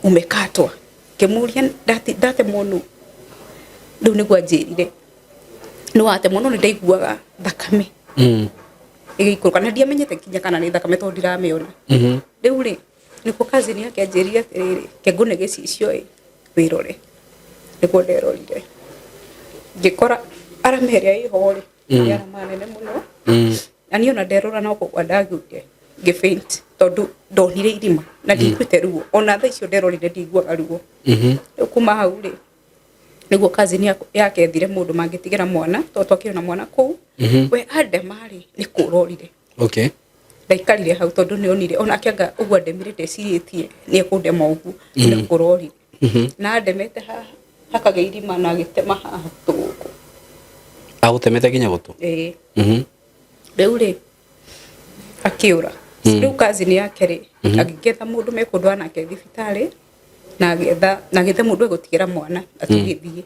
umekatwa kemuria ndate muno riu niguo anjirire no ate muno ni ndaiguaga thakame igikuruka na ndiamenyete kinya kana ni thakame tondu ndiramiona riu ri niko cousin yake anjirire atiriri kengune gicicio wirore niguo nderorire ngikora arameria ihori yana manene muno na niona nderora no kugwa ndaguire ngifaint tondu ndonire irima na ndiguite ruo ona tha icio nderorire ndiguaga ruo riu kuma hau ri niguo cousin yake ethire mundu mangitigira mwana to twakirona mwana kuu we andemari ni kurorire ndaikarire hau tondu nionire ona kianga ugwa ndemire ndeciritie ni ekundema ugu ni kurorire na ndemete haha hakage irima na gitema haha tuguku
agutemete kinya gutu
riu ri akiura riu cousin yake ri agigetha mundu mekundwa nake thibitari na getha mundu egutigira mwana atugithie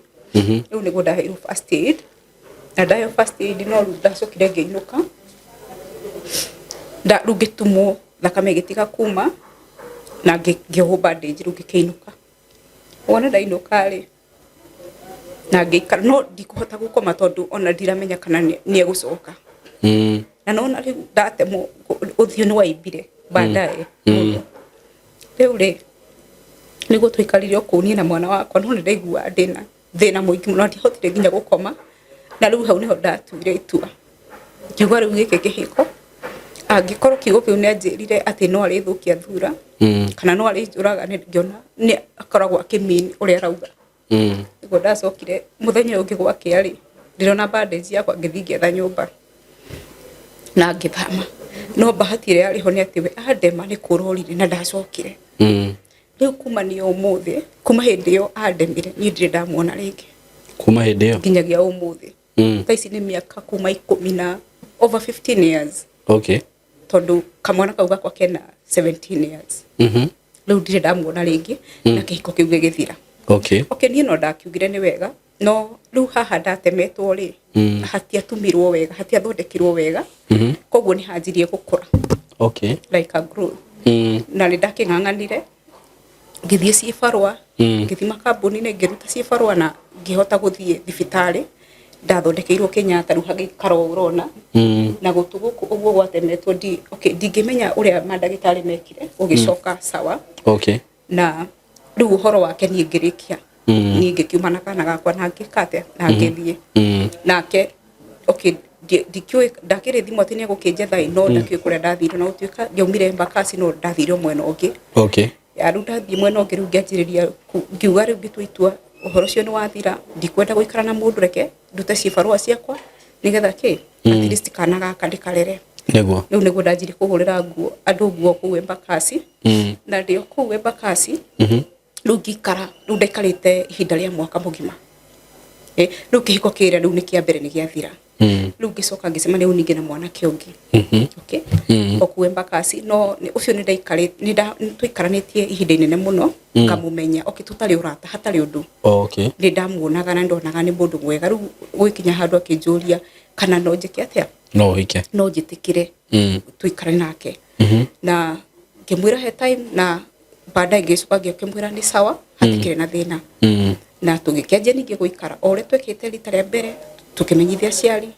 riu niguo ndaheirwo first aid na ndaheirwo first aid no ndacokire ngeinuka rugitumwo thakame gitiga kuma na ngiohwo bandage riu ngikeinuka wona ndainuka ri na ngikara no ndikuhota gukoma tondu ona ndiramenya kana ni egucoka na nona riu ndatemo uthio ni waibire baadaye riu ri niguo twikarire kuu nie na mwana wakwa no ndaigua ndina thina muingi muno ndihotire nginya gukoma na riu hau niho ndatuire itua ngiuga riu giki kihiko angikorwo kiugo kiu ni anjirire ati no ari thukia thura kana no ari njuraga ni ngiona ni akoragwo akimini uria arauga niguo ndacokire muthenya ungi gwake ari ndirona bandage yakwa ngithi ngetha nyumba na ngithama no bahatire ari ho ni ati we andema ni kurorire na ndacokire riu kuma ni umuthi kuma hindi yo andemire ni ndire ndamuona ringi
kuma hindi yo
nginyagia umuthi taici ni miaka kuma 10 na over 15 years tondu kamwana kau gakwa kena 17 years riu ndire ndamuona ringi na kihiko kiu gigithira ni no ndakiugire ni wega no riu haha ndatemetwo ri hatiatumirwo wega hatiathondekirwo wega koguo ni hanjirie gukura like a growth na ni ndaking'ang'anire ngithie cibarwa ngithima kambuni-ini ngiruta cibarwa na ngihota guthie thibitari ndathondekeirwo Kenyatta riu hagikara urona na gutu guku uguo gwatemetwo ndingimenya uria mandagitari mekire ugicoka sawa na riu uhoro wake ni ngirikia ni ngikiuma na kana gakwa na ngikate na ngithie nake ndikiwe ndakire thimo ati ni egukinjetha no ndakiwe kuria ndathire na gutuika ngiumire Embakasi no ndathire mwena ungi aru ndathie mwena ungi riu ngianjiriria ngiuga riu ngitwa itua uhoro cio ni wathira ndikwenda guikara na mundu reke ndute cibarua ciakwa nigetha at least kana gaka ndikarere niguo ndanjiri kuhurira nguo andu nguo kuu Embakasi na ndio kuu Embakasi riu ngikara ndaikarite ihinda ria mwaka mugima riu kihiko kire riu ni kia mbere ni giathira riu ngicoka ngicemania ningi na mwana kiongi okay okuwe mbakasi no ucio ni ndaikare ni twikaranitie ihinda inene muno ngamumenya okay tutari urata hatari undu
okay
ni ndamuonaga na ndonaga ni mundu mwega riu gwikinya handu akinjuria kana no njike atia
no hike
no njitikire twikare nake na ngimwira he time na baadaye ngicoka ngimwira ni sawa hatikire na thina na tugikianjia ningi guikara ore twekite rita ria mbere tukimenyithia ciari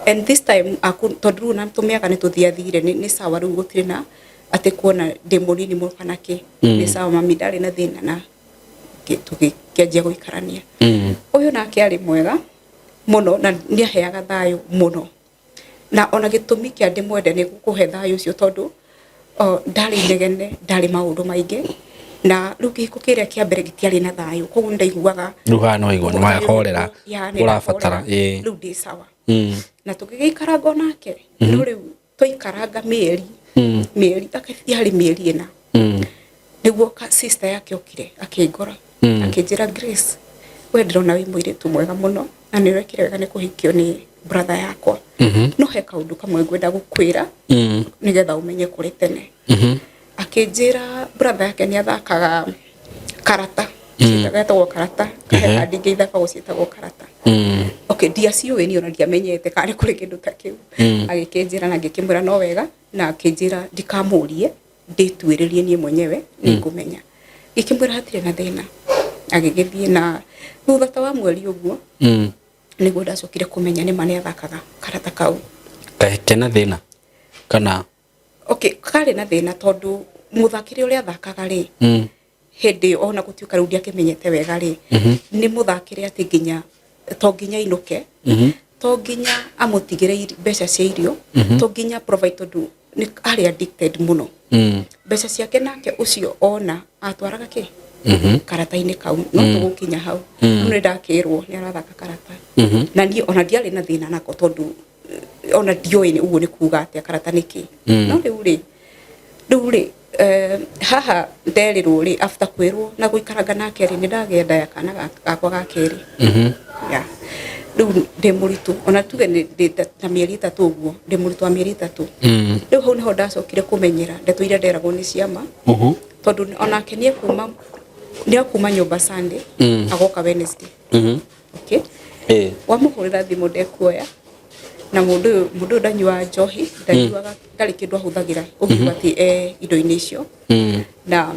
and this time tondu na tumiaga ni tuthiathire ni sawa riu gutire na ati kuona demolini mo kanake ni sawa mami ndari na thina na tugikianjia guikarania uyu nake ari mwega muno na ni aheaga thayo muno na ona gitumi kia ndimwende ni gukuhe thayo ucio tondu ndari negene ndari maundu maingi na riu giko kiria kia mbere gitiari na thayo koguo ndaiguaga
ruha no igwa no mahorera urabatara
riu ndi sawa na tugiikara nake no riu twikaranga mieri akathia hari mieri ina niguo sister yake okire akingora akinjira Grace we ndirona wi muiritu mwega muno na ni wekire wega ni kuhikio ni brother yakwa no he kaundu kamwe ngwenda gukwira nigetha umenye kuri tene akinjira brother yake ni athakaga karata citagwo karata he ndingi ithaka gucitagwo karata okay ndiacio we ni ona ndiamenyete kare kuri kindu ta kiu agikinjira na ngikimwira no wega na akinjira ndikamurie nditwiririe nie mwenyewe ni ngumenya ngikimwira hatire na thina agigithie na thutha ta wa mweri uguo niguo ndacokire kumenya ni mane athakaga karata kau
kena thina kana
okay kare na thina tondu muthakiri uria athakaga ri hindi ona gutiuka riu ndiakimenyete wega ri ni muthakiri ati nginya to nginya inuke to nginya amutigire mbeca cia irio to nginya provide tondu ni ari addicted muno mbeca ciake nake ucio ona atwaraga ki karata-ini kau no tugukinya hau ni ndakirwo ni arathaka karata na ni ona ndiari na thina nako tondu ona ndioi ni uguo ni kuga atia karata niki no riu ri haha nderirwo ri after kwirwo na guikaranga nake ri ni ndagenda ya kana gakwa gakeri ya riu ndi muritu ona tuge ni na mieri 3 uguo ndi muritu wa mieri 3 riu hau niho ndacokire kumenyera ndeto iria nderagwo ni ciama tondu ona kenie kuma nyumba Sunday agoka Wednesday okay wamuhurira thimu ndekuoya na mundu ndanyua njohi ndanyuaga ndari kindu ahuthagira ugiuga ati indo-ini icio na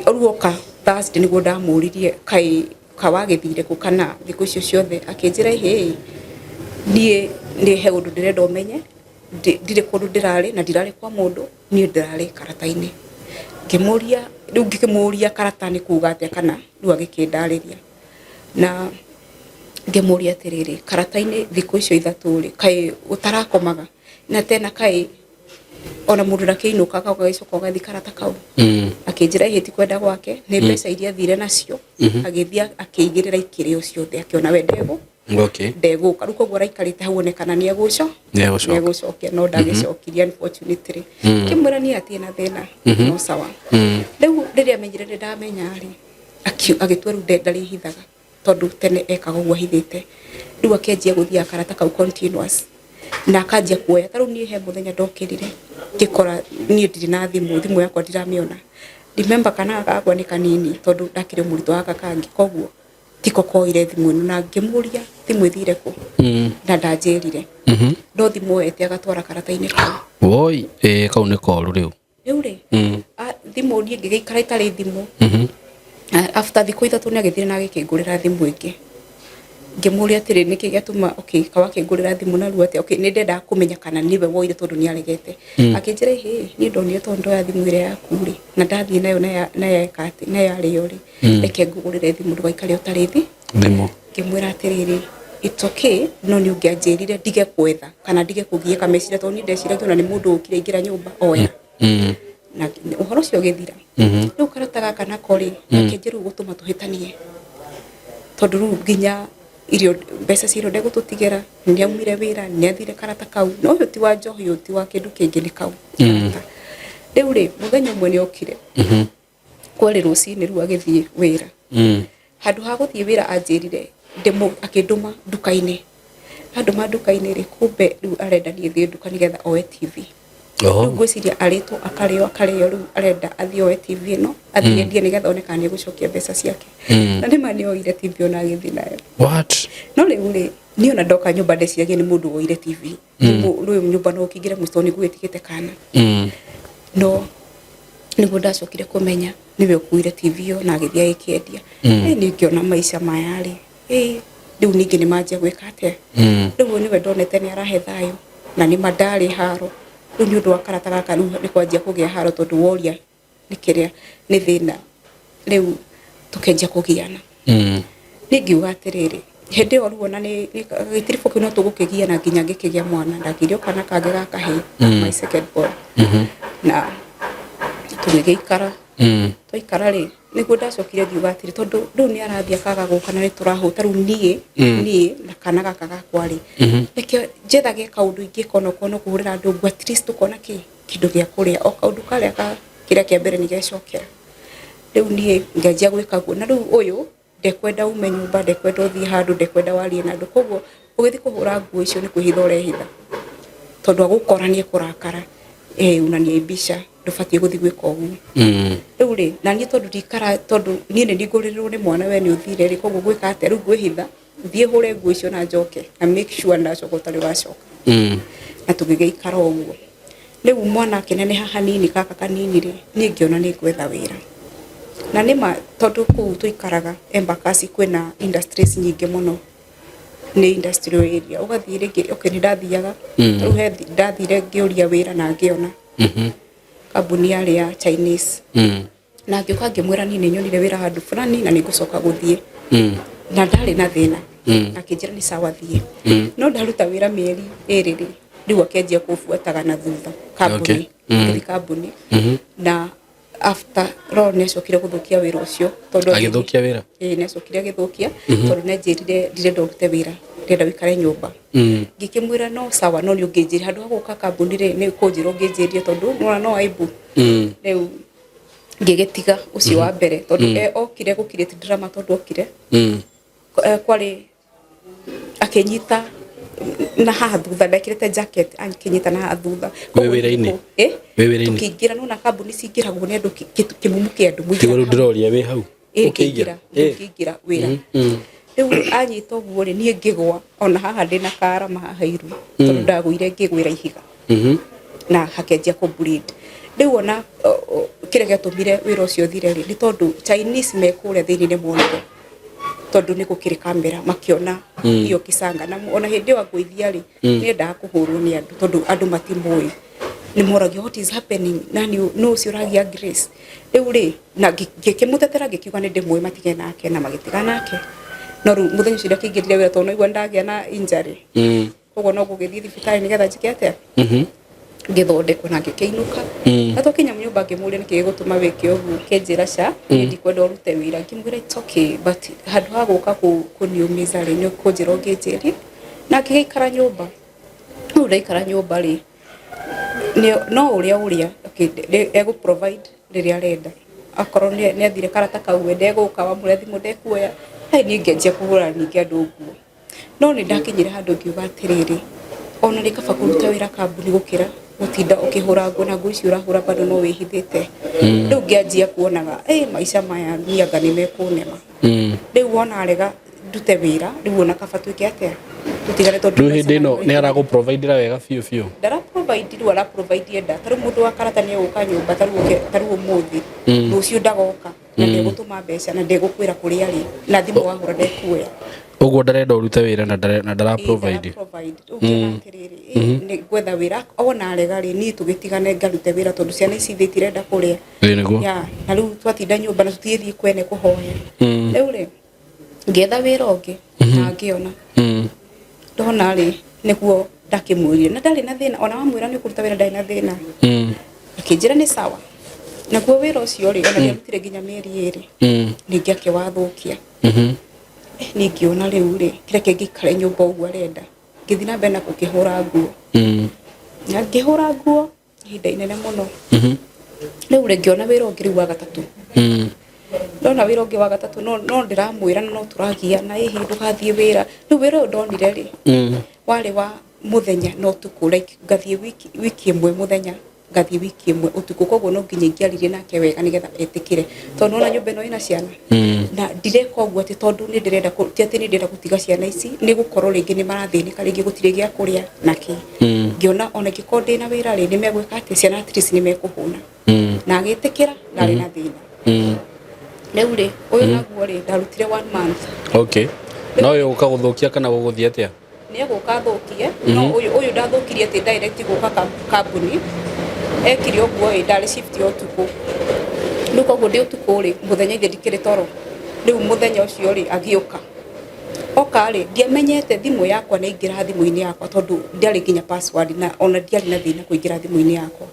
ruoka Thursday niguo ndamuririe kai kawagithire ku kana thiku icio ciothe akinjira nie ni he undu ndirenda umenye ndire kundu ndirari na ndirari kwa mundu nie ndirari karata-ini ngimuria riu ngimuria karata ni kuga atia kana riu agikindariria na ngimuria atiriri karata-ini thiku icio 3 ri kai utarakomaga na tena kai ona mundu ndakiinukaga ugagicoka ugathi karata kau akinjira hiti kwenda gwake ni mbeca iria thire nacio agithia akiigirira ikirio ciothe akiona we ndego
okay
ndego karuko gwa raikarite hau onekana ni egucokia no ndagicokiria unfortunately kimwira ni atie na thina no sawa riu riria menyire ndamenya ri agitwa ru ndari hithaga tondu tene ekaga uguo hithite riu akenjia guthia karata kau continuous na akanjia kuoya taru ni he muthenya ndokirire ngikora ni ndiri na thimu yakwa ndiramiona remember kana gakwa ni kanini tondu ndakire murito waka kangi koguo tiko koire thimu na ngimuria thimu ithire ku na ndanjirire ndo thimu ete agatwara karata-ini kau
woi kau ni koru riu
ri thimu ni ngigikara itari thimu after thiku 3 ni agithire na agikingurira thimu ingi ngimuria atiri niki giatuma okay kawakingurira thimu na ruo ati okay ni ndenda kumenya kana niwe woire tondu ni aregete akinjira ni ndonire tondu ya thimu ire yaku ri na ndathie nayo na yakati na yari yori reke ngugurire thimu ndwaikare utari thimu ngimwira atiriri it's okay no ni ungianjirire ndige kwetha kana ndige kugieka meciria tondu ni ndecira kiona ni mundu ukire ingira nyumba oya na uhoro cio githira riu karata gaka nako ri akinjiru gutuma tuhitanie tondu ru nginya irio mbeca ciro ndegututigira ni aumire wira ni athire karata kau no uyu ti wa njohi uyu ti wa kindu kingi ni kau riu ri muthenya umwe ni okire kwari rucini riu agithie wira handu ha guthie wira anjirire akinduma nduka-ini andu maduka-ini ri kumbe riu arenda nie thie nduka nigetha oe TV. Riu ngwiciria aritwo akareo riu arenda athie oe TV no athie ndie nigetha oneka ni gucokia mbeca ciake. Na ni mani oire TV ona agithi nayo.
What?
No riu ri ni ona ndoka nyumba ndeciagia ni mundu oire TV. Riu nyumba no kingire musto ni gwetikite kana. No niguo ndacokire kumenya niwe ukuire TV yo na agithia ikiendia. Ni ngiona maica maya ri riu ningi ni manjia gwika atia. Riu niwe ndonete ni arahe thayo na ni mandari haro. Riu ni undu wa karata gaka riu ni kwanjia kugia haro tondu woria ni kiria ni thina. Riu tukenjia kugiana. Ningiuga atiriri hindi o ruona ni gitirifo kino tugukigiana nginya ngikigia mwana ndakirio kana kange gakahe my second born. Na tugiikara twaikara ri niguo ndacokire ngiuga atiri tondu riu ni arathia kaga guka na ni turahuta riu nie na kana gaka gakwa ri reke njethage kaundu ingi kono kuhurira andu ngwa at least tukona kindu gia kuria o kaundu karia kiria kia mbere ni gecokera. Riu nie nganjia gwika guo na riu uyu ndekwenda ume nyumba ndekwenda uthie handu ndekwenda warie na andu koguo ugithi kuhura nguo icio ni kwihitha urehitha tondu agukorania kurakara unania ibisha ndubatie guthi gwika uguo. Riu ri na ni tondu ndikara tondu ni ndiguririrwo ni mwana we ni uthire ri koguo gwika atia riu gwihitha thie hure nguo icio na njoke na make sure ndacoka utari wacoka. Na tugigeikara uguo. Riu mwana kineneha hanini kaka kanini ri ni ngiona ni gwetha wira. Na nima tondu ku tuikaraga Embakasi kwina industries nyingi muno ni industrial area ugathire ni ndathiaga riu he ndathire ngiuria wira na ngiona kambuni yari ya Chinese na ngiuka ngimwira ni nyonire wira handu fulani na nigucoka guthie na ndari na thina akinjira ni sawa thie no ndaruta wira mieri iri ri riu akenjia kufuataga na thutha kambuni kambuni na after ro ne cokire guthukia wira ucio tondu
agithukia wira
ne cokire agithukia tondu ne njirire ndire ndorute wira ndenda wikare nyumba ngikimwira no sawa no ni unginjiri handu haguka kambuni ri ni kunjiro nginjirie tondu no aibu riu ngigetiga ucio wa mbere tondu okire gukirite drama tondu okire kwari akinyita na haha thutha ndekirite jacket akinyita na haha thutha
wira-ini
tukiingira no na kambuni cingiragwo ni andu kimumu kia andu muiga
tigoru ndiroria we hau
ukiingira wira riu anyita uguo ri nie ngigwa ona haha ndina karama haha iru tondu ndagwire ngigwira ihiga na hakenjia ku bleed riu ona kire gatumire wira ucio thire ri ni tondu Chinese mekure thini ni monire tondu ni gukire kamera makiona iyo kisanga na ona hindi wa gwithia ri ni nda kuhurwo ni andu tondu andu matimoi ni moragia what is happening nani no ciuragia Grace riu ri na gikimutetera gikiuga ni ndimwe matige nake na magitiga nake no ru muthenya ucio ndakingirire wira tondu igwa ndagia na injury koguo no gugithii thibitari nigetha njike atia ngithondekwo na ngikiinuka na tukinya nyumba ngimuria niki gutuma wiki uguo kenjira ca ndikwenda urute wira ngimwira it's okay but handu ha guka kuniumiza ri ni kunjira nginjiri na ngiikara nyumba no ndaikara nyumba ri no uria ego provide riria arenda akoro ni athire karata kau ndeguka wa murethi mudekuoya ni ngenjia kuhura ningi andu uguo no ni ndakinyire handu ngiuga atiriri ona rikaba kuruta wira kambuni gukira gutinda ukihura nguo na nguo icio urahura bado no wihithite riu ngianjia kuonaga maica maya nianga ni mekunema riu wona arega ndute wira riu ona kaba twike atia tutigare tondu
riu hindi no ni aragu provide ra wega fiu
ndara provide ru ara provide enda taru mundu wa karata ni uka nyumba taru muthi rucio ndagoka na ndegutuma mbeca na ndegukwira kuria ri na thimu wahura ndekuoya
uguo ndarenda urute wira na ndara provide
ni gwetha wira ona arega ri ni tugitigane ngarute wira tondu ciana ici thitirenda kuria
niguo
ya na riu twatinda nyumba na tutithii kwene kuhoya riu ri ngetha wira ungi na ngiona ndona ri niguo ndakimwirie na ndari na thina ona wamwira ni kuruta wira ndari na thina akinjira ni sawa naguo wira ucio ri ona ndirutire nginya mieri iri ningi akiwathukia ningiona riu ri kireke ngikare nyumba uguo arenda ngithi na mbere na gukihura nguo na ngihura nguo ihinda inene muno riu ri ngiona wira ungi riu wa gatatu ndona wira ungi wa gatatu no ndiramwira no turagia na hihi ndugathie wira riu wira ndonire ri wale wa muthenya no tuku like gathie wiki imwe muthenya gathie wiki imwe utuku koguo no nginya ingiaririe nake wega nigetha etikire tondu ona nyumba ino ina ciana na ndireka uguo ati tondu ni ndirenda ti ati ni ndirenda gutiga ciana ici ni gukorwo ringi ni marathinika ringi gutire gia kuria naki ngiona ona gikondi na wira ri ni megwika ati ciana at least ni mekuhuna na agitikira ndari na thina riu ri uyu naguo ri ndarutire 1 month
okay no yo ukaguthukia kana guguthia atia
ni guka thukie no uyu ndathukirie ati direct guka kambuni ekiri oguo ndari shift yo tuku nuko gundi utuku ri muthenya ithe ndikire toro riu muthenya ucio ri agiuka oka ri ndiamenyete thimu yakwa na ingira thimu-ini yakwa tondu ndiari nginya password na ona ndiari na thina kuingira thimu-ini yakwa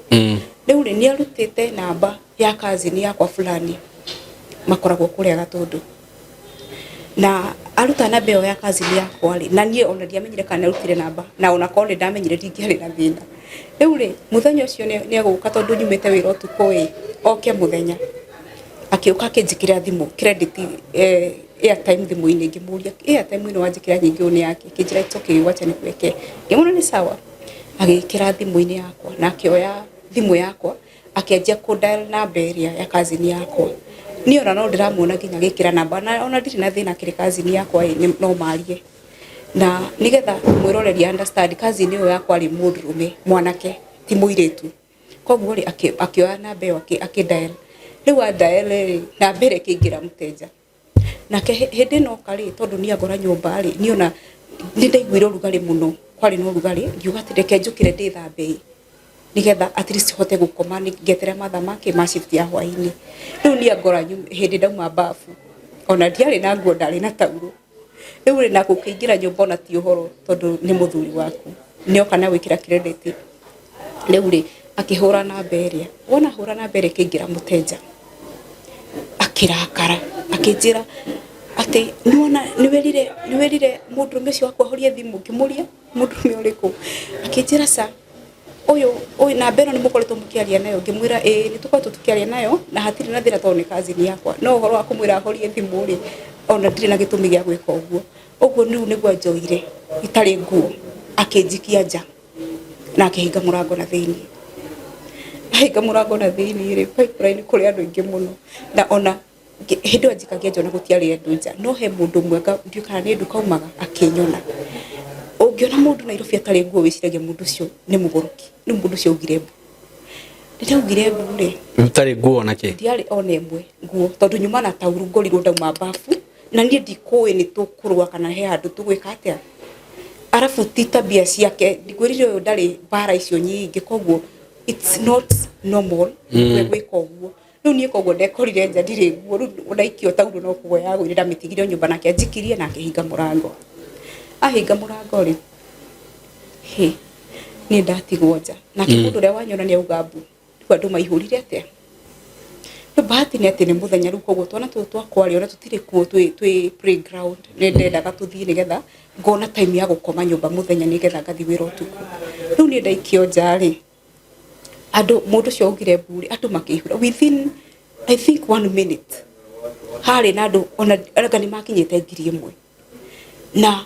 riu ri ni arutite namba ya cousin yakwa fulani makoragwo kuria Gatundu na aruta namba ya cousin yakwa ri na nie ona ndiamenyire kana arutire namba na ona kone ndamenyire ndingiari na thina riu ri muthenya ucio ni aguka tondu nyumite wira utuku oke muthenya akiuka akinjikira thimu credit airtime thimu-ini ngimuria airtime ino wanjikira nyingi une yake kinjira itoke wacha ni kweke ngimuna ni sawa agikira thimu-ini yakwa na akioya thimu yakwa akianjia ku dial namba area ya cousin yakwa ni ona no ndiramuona nginya gikira namba na ona ndiri na thina kiri cousin yakwa no marie na nigetha mwiroreri understand cousin iyo yakwa ari mundurume mwanake ti muiretu koguo ri akioya namba iyo akidial riu dial na mbere kingira muteja na hindi no kari tondu ni agora nyumba ri ni ona ni ndaiguire rugari muno kwari no rugari ngiuga ati reke njukire ndithambe nigetha at least hote gukoma ni ngetere matha make ma shift ya hwaini riu ni agora hindi ndauma bafu ona ndiari na nguo ndari na tauro riu ri na gukingira nyumba ona ti uhoro tondu ni muthuri waku ni oka na wikira credit riu ri akihura na beria wona hura na bere kingira muteja akirakara akinjira ati niona niwerire mundurume cio wakwa horia thimu ngimuria mundurume uriku akinjira sa uyu na bero ni mukoretwo mukiaria nayo ngimwira ni tukoretwo tukiaria nayo na hatiri na thira tondu ni cousin yakwa no uhoro wa kumwira horie thimu ri ona ndire na gitumi gia gwika uguo niu niguo njoire itari nguo akinjikia nja na akihinga murango na thiini ahinga murango na thiini ri pipeline kuri andu ingi muno na ona hindu anjikagia njona gutiari andu nja no he mundu mwega ndiukana ni nduka umaga akinyona ungiona mundu Nairobi atari nguo wiciragia mundu cio ni muguruki ni mundu cio ugire ndiraugire mbu ri
utari nguo nake
ndiari ona imwe nguo tondu nyuma na tauru ngorirwo ndauma bafu na nie ndikuwi ni tukurwa kana he andu tugwika atia arafu ti tabia ciake ndigwirire uyu ndari bara icio nyingi koguo it's not normal gwika uguo riu nie koguo ndekorire nja ndiri nguo riu ndaikio tauru no kugo ya gwirira mitigire nyumba nake anjikirie na akihinga murango ahinga murango ri ni ndatigwo nja na mundu ria wanyona ni auga mbu riu andu maihurire atia no bahati ni ati ni muthenya riu koguo twana twakwaria ona tutire kuo twi playground ni ndendaga tuthie nigetha ngona time ya gukoma nyumba muthenya nigetha ngathi wira utuku riu ni ndaikio nja ri andu mundu cio ugire mburi andu makihura within I think 1 minute hari na andu ona aragani makinyete 1,000 na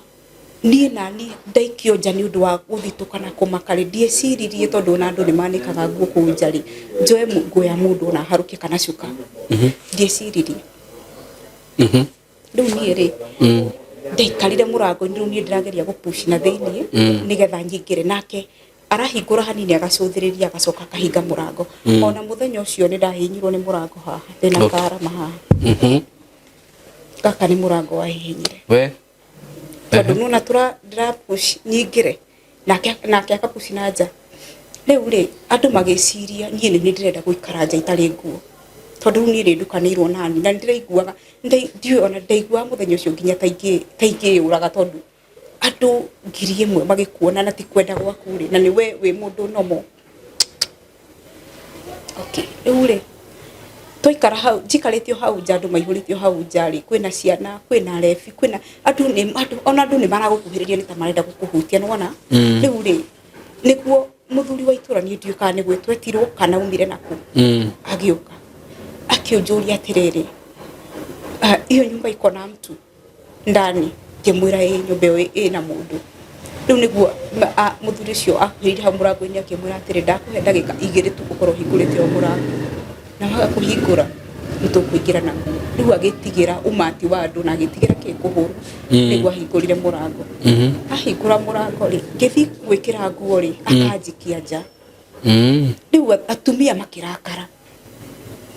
nie nani ndaikio nja ni undu wa guthituka na kumakari ndieciririe tondu na andu ni manikaga nguo ku njari njoe nguo ya mundu na haruke kana cuka ndieciririe riu nie ri ndaikarire murango riu nie ndirageria gupush na thiini nigetha nyingire nake arahingura hanini agacuthiriria agacoka akahinga murango ona muthenya ucio ni ndahinyirwo ni murango haha ndina karama haha gaka ni murango wa hihinyire
we
tondu nuna ndira push nyingire nake akapush na nja riu ri andu magiciria nie ni ndirenda guikara nja itari nguo tondu nie ri ndukanirwo nani na ndiraiguaga ndiu ona ndaigua muthenya ucio nginya taingi uraga tondu andu 1,000 magikuona na ti kwenda gwaku ri na ni we wi mundu nomo okay riu ri toikara hau njikaritio hau nja andu maihũrĩtio hau nja ri kwina ciana kwina refi kwina andu ni maragukuhĩrĩria ni ta marenda gukuhutia nona riu ri niguo muthuri wa itura ni ndiuka ni gwetwetirwo kana umire naku agiuka akionjuria atiriri hiyo nyumba iko na mtu ndani, ngimwira nyumba ĩyo ĩna mũndũ. Riu niguo muthuri ucio akuhire ha murango-ini akimwira atiri ndakuhe ndagika 2 tu gukorwo hingurite o murango na waga kuhingura nitukuingira na riu agitigira umati wa andu na agitigira kikuhuru niguo ahingurire murango. Ahingura murango ri ngithi gwikira nguo ri akanjikia nja. Riu atumia makirakara,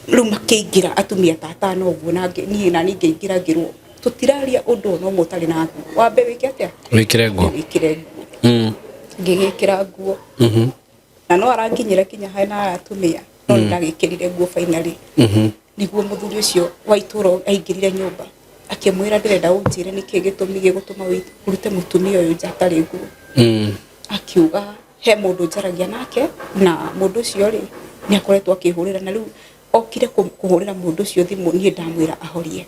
riu makiingira atumia tatano uguo na nie na ninge ingira ngirwo tutiraria undu no mutari na nguo wambe wike atia
wikire nguo
ngigikira nguo na no aranginyira kinya hena atumia no ndagikirire nguo finally niguo muthuri ucio wa ituro aingirire nyumba akimwira ndirenda unjire niki gitumi gigutuma urute mutumia uyu nja tari nguo. Akiuga he mundu njaragia nake na mundu ucio ri ni akoretwo akihurira na riu okire kuhurira mundu ucio thimu nie ndamwira ahorie.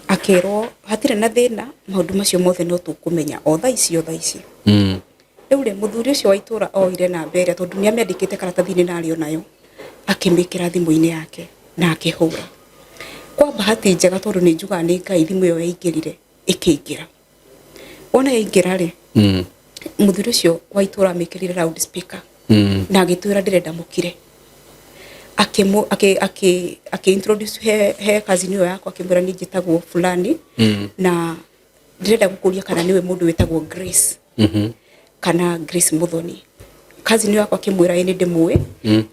Akero hatire na thina maundu macio mothe no tukumenya o thaa icio riu ri muthuri ucio wa itura oire na mbere tondu ni amendikite karatathi-ini na ario nayo akimikira thimu-ini yake na akihura. Kwa bahati njega tondu ni njuga ni Ngai thimu iyo yaingirire ikiingira. Ona yaingira ri muthuri ucio wa itura amikirire loud speaker na agitwira ndirenda mukire. Ake introduce he cousin yo yakwa akimwira ni njitagwo fulani na ndirenda gukuria kana niwe mundu wetagwo Grace kana Grace Muthoni. Cousin yo yakwa akimwira ni ndimwe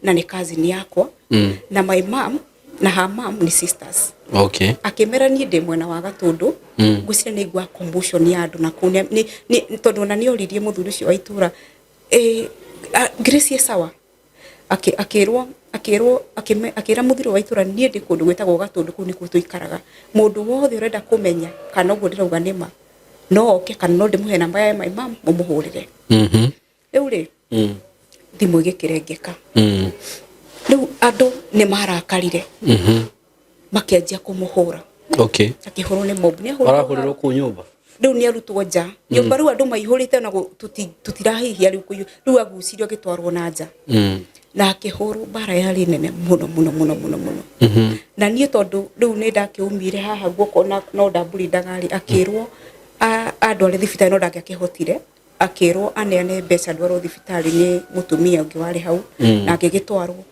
na ni cousin yakwa na my mom na her mom ni sisters.
Okay.
Akimera ni ndimwe na wa Gatundu ngwicire ni ngwa commotion ya andu na kunia ni tondu na ni oririe muthuri ucio wa itura Grace sawa akira muthuri wa itura nie ndi kundu gwetagwo Gatundu ku ni kutuikaraga mundu wothe urenda kumenya kana uguo ndirauga nima no oke kana no ndimuhe namba ya my mom mumuhurire. Riu ri thimu igikirengeka riu andu ni marakarire makianjia kumuhura.
Okay.
Akihurwo ni mob ni
arahurirwo ku nyumba
riu ni arutwo nja nyumba riu andu maihurite na tutirahihia riu agucirio gitwarwo na nja na akihurwo bara yari nene muno na nie tondu riu ni ndakiumire haha guoko no ndamburi ndagari akirwo andware thibitari no ndakihotire akirwo aneane mbeca ndwarwo thibitari ni mutumia ungi wari hau na agigitwarwo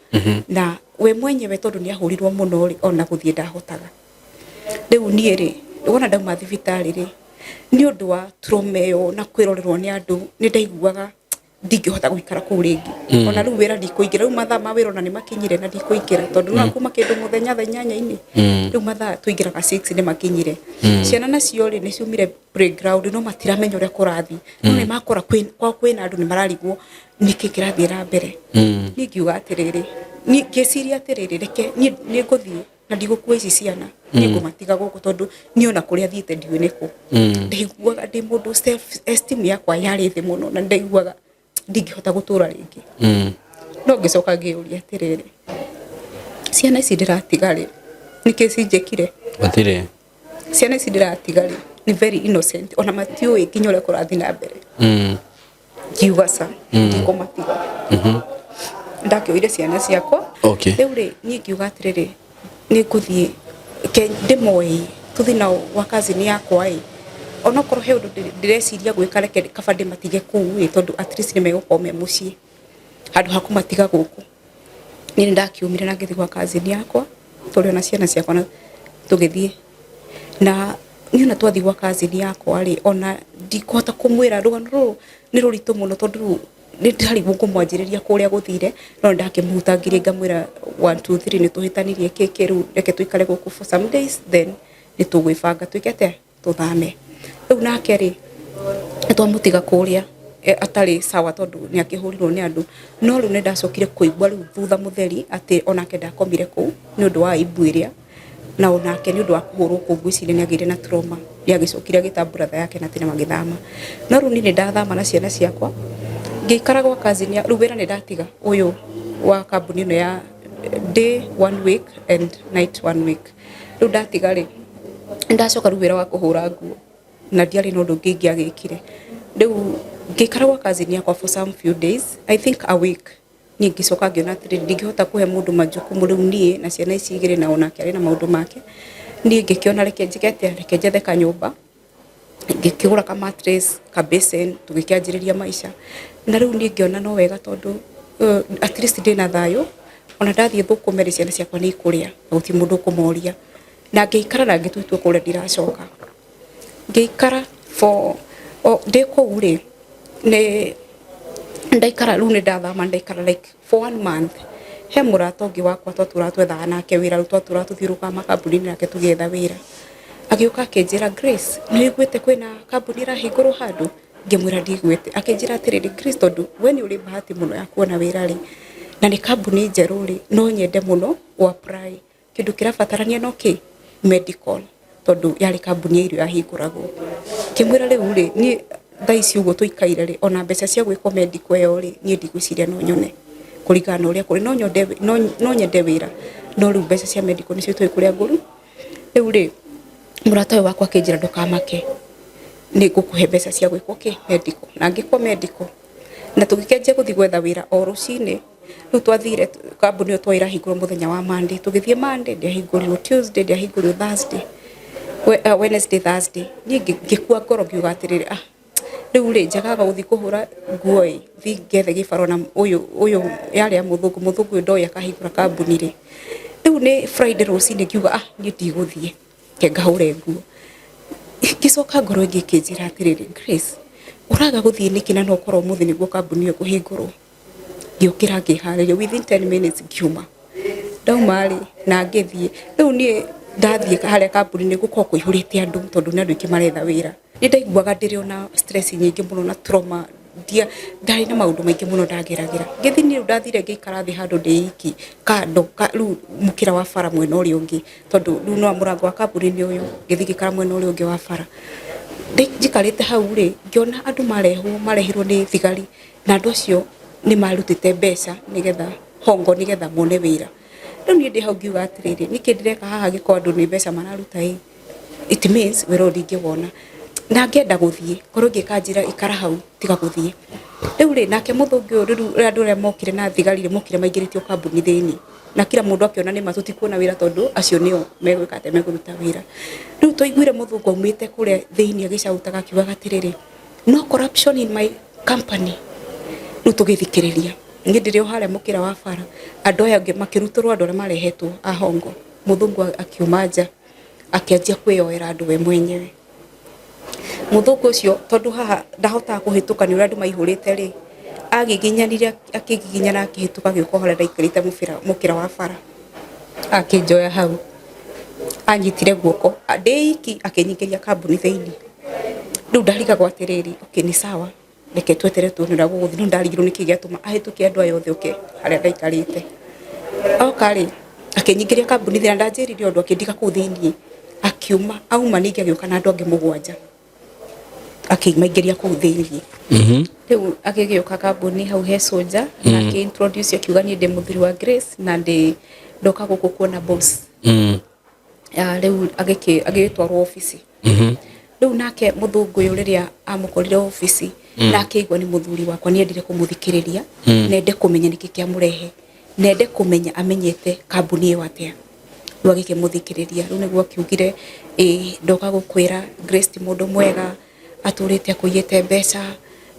na we mwenyewe tondu ni ahurirwo muno ri ona guthie ndahotaga. Riu nie ri wona ndauma thibitari ri ni undu wa trauma na kwirorerwo ni andu ni ndaiguaga ndingihota guikara ku ringi ona riu wira ndikuingira riu mathaa ma wira ona ni makinyire na ndikuingira tondu no kuma kindu muthenya thenya-ini riu mathaa tuingiraga 6 ni makinyire. Ciana nacio ri ni ciumire playground no matiramenya uria kurathi no ni makora kwina andu ni mararigwo niki kirathira mbere. Ni ngiuga atiriri ni ngeciria atiriri reke ni nguthie na ndigukua ici ciana ni ngumatiga guku tondu ni ona kuria thiite ndiwe niku ndiguaga ndi mundu self esteem yakwa yari thi muno na ndiguaga ndingihota gutura ringi. No ngicoka ngiuria atiriri ciana ici ndiratiga ri niki cinjekire
batire
ciana ici ndiratiga ri ni very innocent ona matiui nginya uria kurathi na mbere ngiuga sa ndikumatiga ndakioire ciana ciakwa. Riu ri ni ngiuga atiriri ni nguthie ke ndimoi tuthi nao wa cousin yakwa ona korwo he undu ndireciria gwika reke kaba ndimatige kuu tondu at least ni megukorwo me mucii handu hakumatiga guku. Ni ndakiumire na ngithi gwa cousin yakwa turi na ciana ciakwa na tugithie na ni ona twathi gwa cousin yakwa ri ona ndikuhota kumwira rugano ru ni ruritu muno tondu ni ndari gumwanjiriria kuria guthire no ndakimutangirie ngamwira 1 2 3 ni tuhitanirie keke ru reke tuikare guku for some days then ni tugwibanga twikete tuthame. Riu nake ri twamutiga kuria atari sawa tondu ni akihurirwo ni andu no riu ni ndacokire kuigwa riu thutha mutheri ati onake ndakomire ku ni undu wa ibuiria na onake ni undu wa kuhurwo ku ngwicire ni agire na trauma ni agicokire agitambura tha yake na tene magithama no riu ni ndathama na ciana ciakwa ngikara gwa cousin ya riu wira ni ndatiga uyu wa kambuni no ya day 1 week and night 1 week riu ndatiga ri ndacoka riu wira wa kuhura nguo na ndiari no ndungi ngiagikire riu ngikara gwa cousin yakwa for some few days I think a week ni ngicoka ngiona atiri ndingihota kuhe mundu majukumu riu nie na ciana ici igire na onake ari na maundu make ni ngikiona reke njigete reke njethe kanyumba ngikigura ka mattress ka basin tugikianjiriria maisha na riu ni ngiona no wega tondu at least ndina thayo ona ndathie thukumeri ciana ciakwa ni ikuria na guti mundu kumoria na ngiikara na ngituitwe kuria ndiracoka ngiikara for ndiko uri ne ndaikara riu ni ndathama ndaikara like for 1 month he murata ungi wakwa twaturatwethaga nake wira riu twaturatuthiuruka makambuni-ini nake tugietha wira agiuka akinjira Grace ni wiguite kwina kambuni irahingurwo handu ngimwira ndigwite akinjira atiriri Grace tondu we ni uri bahati muno ya kuona wira ri na ni kambuni njeru ri no nyende muno wa apply kindu kirabatarania no ki medical tondu yari kambuni irio yahinguragwo kimwira riu ri ni thaici uguo tuikaire ri ona mbeca cia gwiko medical yo ri ni ndigwiciria no nyone kuringana uria kuri no nyende wira no riu mbeca cia medical nicio twi kuria nguru riu ri murata uyu wakwa akinjira ndukamake ni ngukuhe mbeca cia gwikwo ki medical na ngikwo medical na tugikenje guthi gwetha wira o rucini riu twathire kambuni yo twaira hingurwo muthenya wa Monday tugithie Monday ndiahingurwo Tuesday ndiahingurwo Thursday Wednesday Thursday ni ngikua ngoro ngiuga atiriri riu ri njagaga guthi kuhura nguo thi ngethe gibaro na uyu yari ya muthungu ndoya kahingura kambuni ri riu ni Friday rucini ngiuga ni ndigũthie ke ngahure nguo gicoka ngoro ngikinjira atiriri Grace uraga guthie niki na no korwo muthi niguo kambuni yo kuhingurwo ngiukira ngihariria within 10 minutes ngiuma ndauma ri na ngithie riu ni ndathie haria kambuni ni gukorwo kuihurite andu tondu ni andu ingi maretha wira ni ndaiguaga ndiri ona stress nyingi muno na trauma ndari na maundu maingi muno ndageragira ngithi ni ndathire ngikara thi handu ndi iki kando riu mukira wa bara mwena uri ungi tondu riu no murango wa kambuni ni uyu ngithi ngikara mwena uri ungi wa bara njikarite hau ri ngiona andu marehirwo ni thigari na andu acio ni marutite mbeca nigetha hongo nigetha mone wira riu ni ndi hau ngiuga atiriri niki ndireka haha giko andu ni mbeca mararuta it means wira ndingiwona na ngenda guthie korwo ngikanjira ikara hau tiga guthie riu ri nake muthungi uyu riu andu aria mokire na thigari mokire maingiritio kambuni thiini na kila mundu akiona ni matutikuona wira tondu acio nio megwikate meguruta wira riu toiguire muthungu aumite kuria thiini agicautaga akiuga atiriri no corruption in my company riu tugithikiriria ngi ndirio haria mukira wa bara andu aya angi makiruturwo andu aria marehetwo ahongo muthungu akiuma nja akianjia kwioera andu we mwenyewe muthungu ucio tondu haha ndahota kuhituka ni andu maihurite ri agiginyaniria akigiginyana akihituka giuko hore ndaikarite mukira wa bara akinjoya hau anyitire guoko ndeiki akinyingiria kambuni thiini riu ndariga gwatiriri ni sawa reke twetere tunira guguthi no ndarigirwo niki giatuma ahituke andu ayothe uke haria ndaikarite okari akinyingiria kambuni thiini ndanjiririe andu akindika ku thiini akiuma auma ningi agioka na andu angi mugwanja akimaingiria ku thiini riu agigioka kambuni hau he soja na akiintroduce akiuga ni ndi muthuri wa Grace na ndi ndoka guku kuona boss riu agitwarwo ofisi riu nake muthungu uyu riria amukorire ofisi na akigwa ni muthuri wakwa ni endire kumuthikiriria nende kumenya niki kia murehe nende kumenya amenyete kambuni iyo atia riu agikimuthikiriria riu niguo akiugire ndoka gukwira Grace ti mundu mwega aturite akuyite mbeca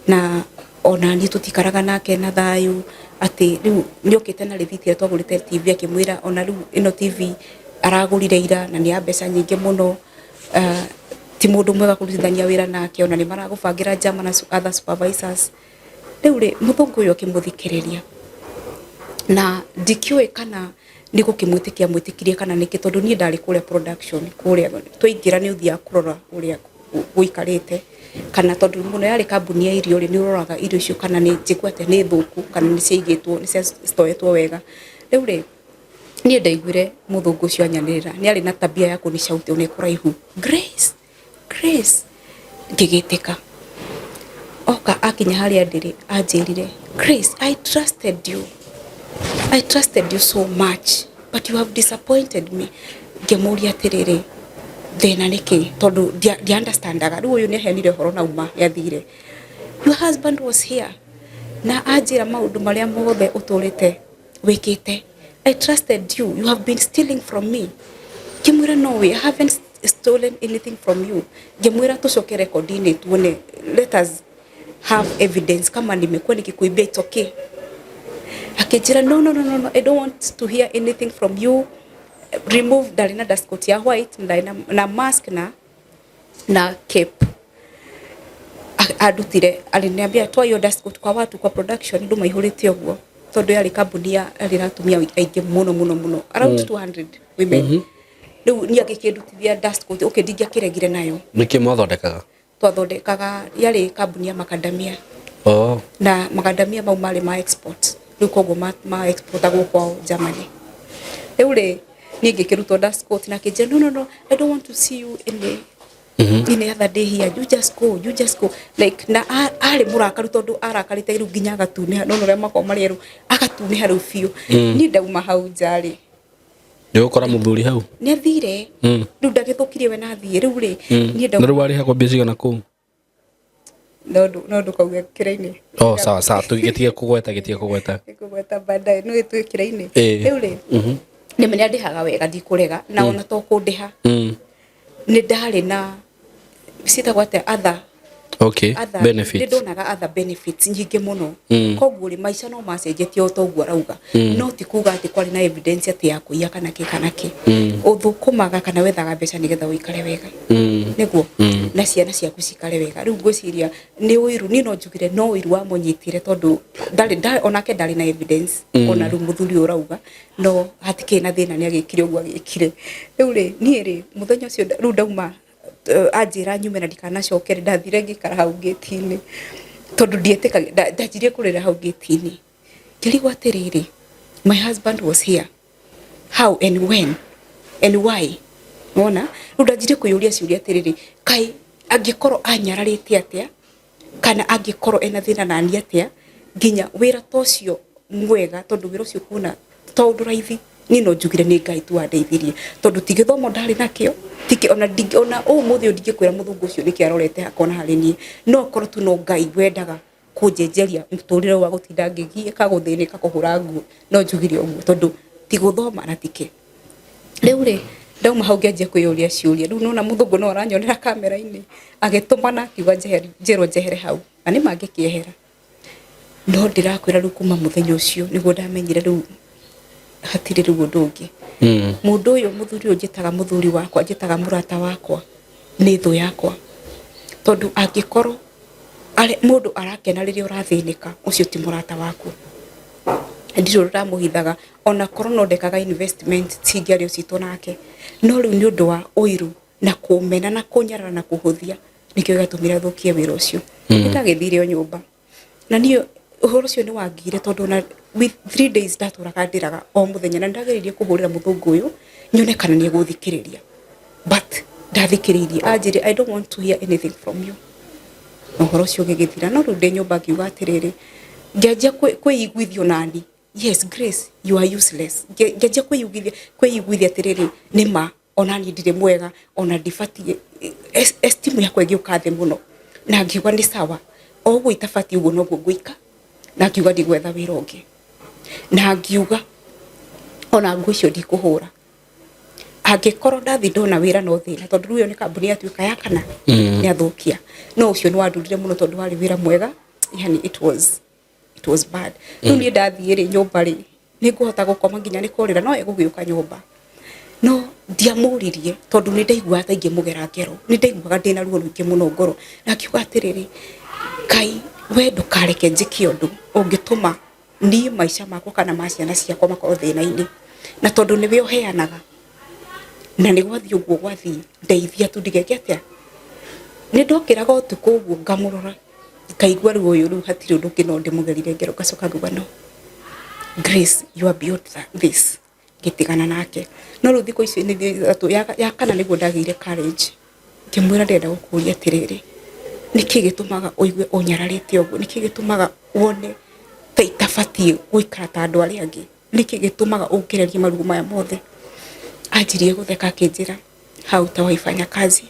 na ona ni tutikaraga nake na thayu ati riu ni okite na rithiti twagurite TV akimwira ona riu ino TV aragurire ira na ni ya mbeca nyingi muno ti mundu mwega kurutithania wira nake ona ni maragubangira njama na other supervisors riu ri muthungu uyu akimuthikiriria na ndikiwe kana niko kimwitikia mwitikirie kana niki tondu ni ndari kuria production kuria twaingira ni uthia kurora uria guikarite kana tondu muno yari kambuni ya irio ri ni uroraga irio icio kana ni njigwete ni thuku kana ni ciigitwo ni citoetwo wega riu ri ni ndaiguire muthungu ucio anyanirira ni ari na tabia ya kunishauti une kuraihu Grace ngigitika oka akinya haria ndiri anjirire Grace I trusted you so much but you have disappointed me ngemuria atiriri thina niki tondu di understandaga riu uyu ni henire horo na uma yathire your husband was here na ajira maundu maria mothe uturite wikite I trusted you have been stealing from me kimwira no we haven't stolen anything from you. Gemwira tucoke recording tuone, let us have evidence kama nimekuwa nikikuibia, it's okay. Akijira no, I don't want to hear anything from you. Remove dalina dust coat ya white na mask na cape. Adutire aliniambia toa hiyo dust coat kwa watu kwa production nduma ihurite ogwo tondu yari kambuni ya aliratumia aige muno around 200 women. Riu ni agikindutithia dust coat okay dingia kiregire nayo
niki mwathondekaga
twathondekaga yari kambuni ya macadamia na macadamia mau mari ma export riu kogo ma export agwo kwa Germany. Riu ni ngikirutwo dust coat na kije no I don't want to see you in the other day here, you just go like na ari murakaru tondu arakarite riu nginya agatune no ria mako mari ru agatune haru fiu ni ndauma hau njari
ni ukora muthuri hau
ni athire riu ndagithukirie we na thie riu ri ni ndauma
riu ari hako bezi na ku
no ndukauga kiraini
sawa tugitie kugweta
baadaye no itu kiraini riu ri ni menya ndihaga wega ndikurega na ona to kundiha ni ndari na sitagwate other
benefits
ndonaga other benefits nyingi muno koguo ri maica no macenjetie o toguo arauga no ti kuga ati kwari na evidence ati ya kuiya kana ki uthukumaga kana wethaga mbeca nigetha uikare wega niguo na ciana ciaku cikare wega riu ngwiciria ni uiru ni no njugire no uiru wa munyitire tondu ndari onake ndari na evidence ona riu muthuri urauga no hatike na thina ni agikire uguo agikire riu ri ni ri muthenya ucio riu ndauma ajira nyume na ndikana cokere ndathire ngikara hau gate-ini tondu ndieteka ndajirie kurira hau gate-ini ngirigwa atiriri my husband was here how and when and why mona ndajirie kuyuria ciuria atiriri kai angikoro anyararite atia kana angikoro ena thina na ni atia nginya wira tocio mwega tondu wira ucio kuna tondu raithi ni no njugire ni Ngai tu andeithirie tondu tigithomo ndari nakio tiki ona muthi ndingikwira muthungu ucio niki arorete hakona hari ni no korwo tu no Ngai wendaga kunjenjeria muturire wa gutinda ngigieka guthinika kuhura nguo no njugire uguo tondu tiguthoma na tike riu ri ndauma hau ngianjia kwiyuria ciuria riu nona muthungu no aranyonera kamera-ini agitumana akiuga njerwo njehere hau na ni mangikiehera no ndirakwira riu kuma muthenya ucio niguo ndamenyire riu hatire riu ndungi mundu uyu muthuri unjitaga muthuri wakwa njitaga murata wakwa ni thu yakwa tondu angikoro mundu arakena riria urathinika ucio ti murata waku ndiro ramuhithaga ona korona ndekaga investment tingiario cito nake no riu ni undu wa uiru na kumena na kunyarara na kuhuthia nikio gatumira thukie wira ucio ndagithire o nyumba na niyo uhoro cio ni wangire tondu na with 3 days ndaturaga ndiraga o muthenya na ndageririe kuhurira muthungu uyu nyone kana ni guthikiriria but ndathikiririe ajire I don't want to hear anything from you uhoro cio gigithira no rude nyumba kiuga atiriri ngianjia kwiyiguithio nani yes Grace you are useless ngianjia kwiyiguithia atiriri ni ma ona ni ndire mwega ona ndifati esteem yakwa ngiuka the muno na ngiuga ni sawa o gwitafati uguo no gwika na ngiuga ndigwetha wira ungi na ngiuga ona ngwicio ndikuhura angikorwo ndathi ndona wira no thina tondu ruyo ni kambuni atuika ya kana ni athukia no ucio ni wandurire muno tondu wari wira mwega yani it was bad riu ni ndathi ri nyumba ri ni nguhota gukoma nginya ni kurira no egugiuka nyumba no ndiamuririe tondu ni ndaigua ta ingimugera ngero ni ndaiguaga ndina ruo ruingi muno ngoro na kiuga atiriri Kai we ndukareke njiki undu ungituma ni maica makwa kana ma ciana ciakwa makorwo thina-ini na tondu niwe uheanaga na ni gwathi uguo gwathi ndeithia tu ndigeke atia ni ndokiraga utuku uguo ngamurora ngaigua ruo uyu riu hatiri undu kino ndimugerire ngero gacoka nguga no Grace you are beyond this gitigana nake no ru thiko icio ni thatu ya kana niguo ndagire courage ngimwira ndenda gukuria atiriri niki gitumaga uigue unyararite uguo niki gitumaga wone ta itabatie guikara ta andu aria angi niki gitumaga ungirerie marugo maya mothe ajirie gutheka kinjira hau ta waifanya kazi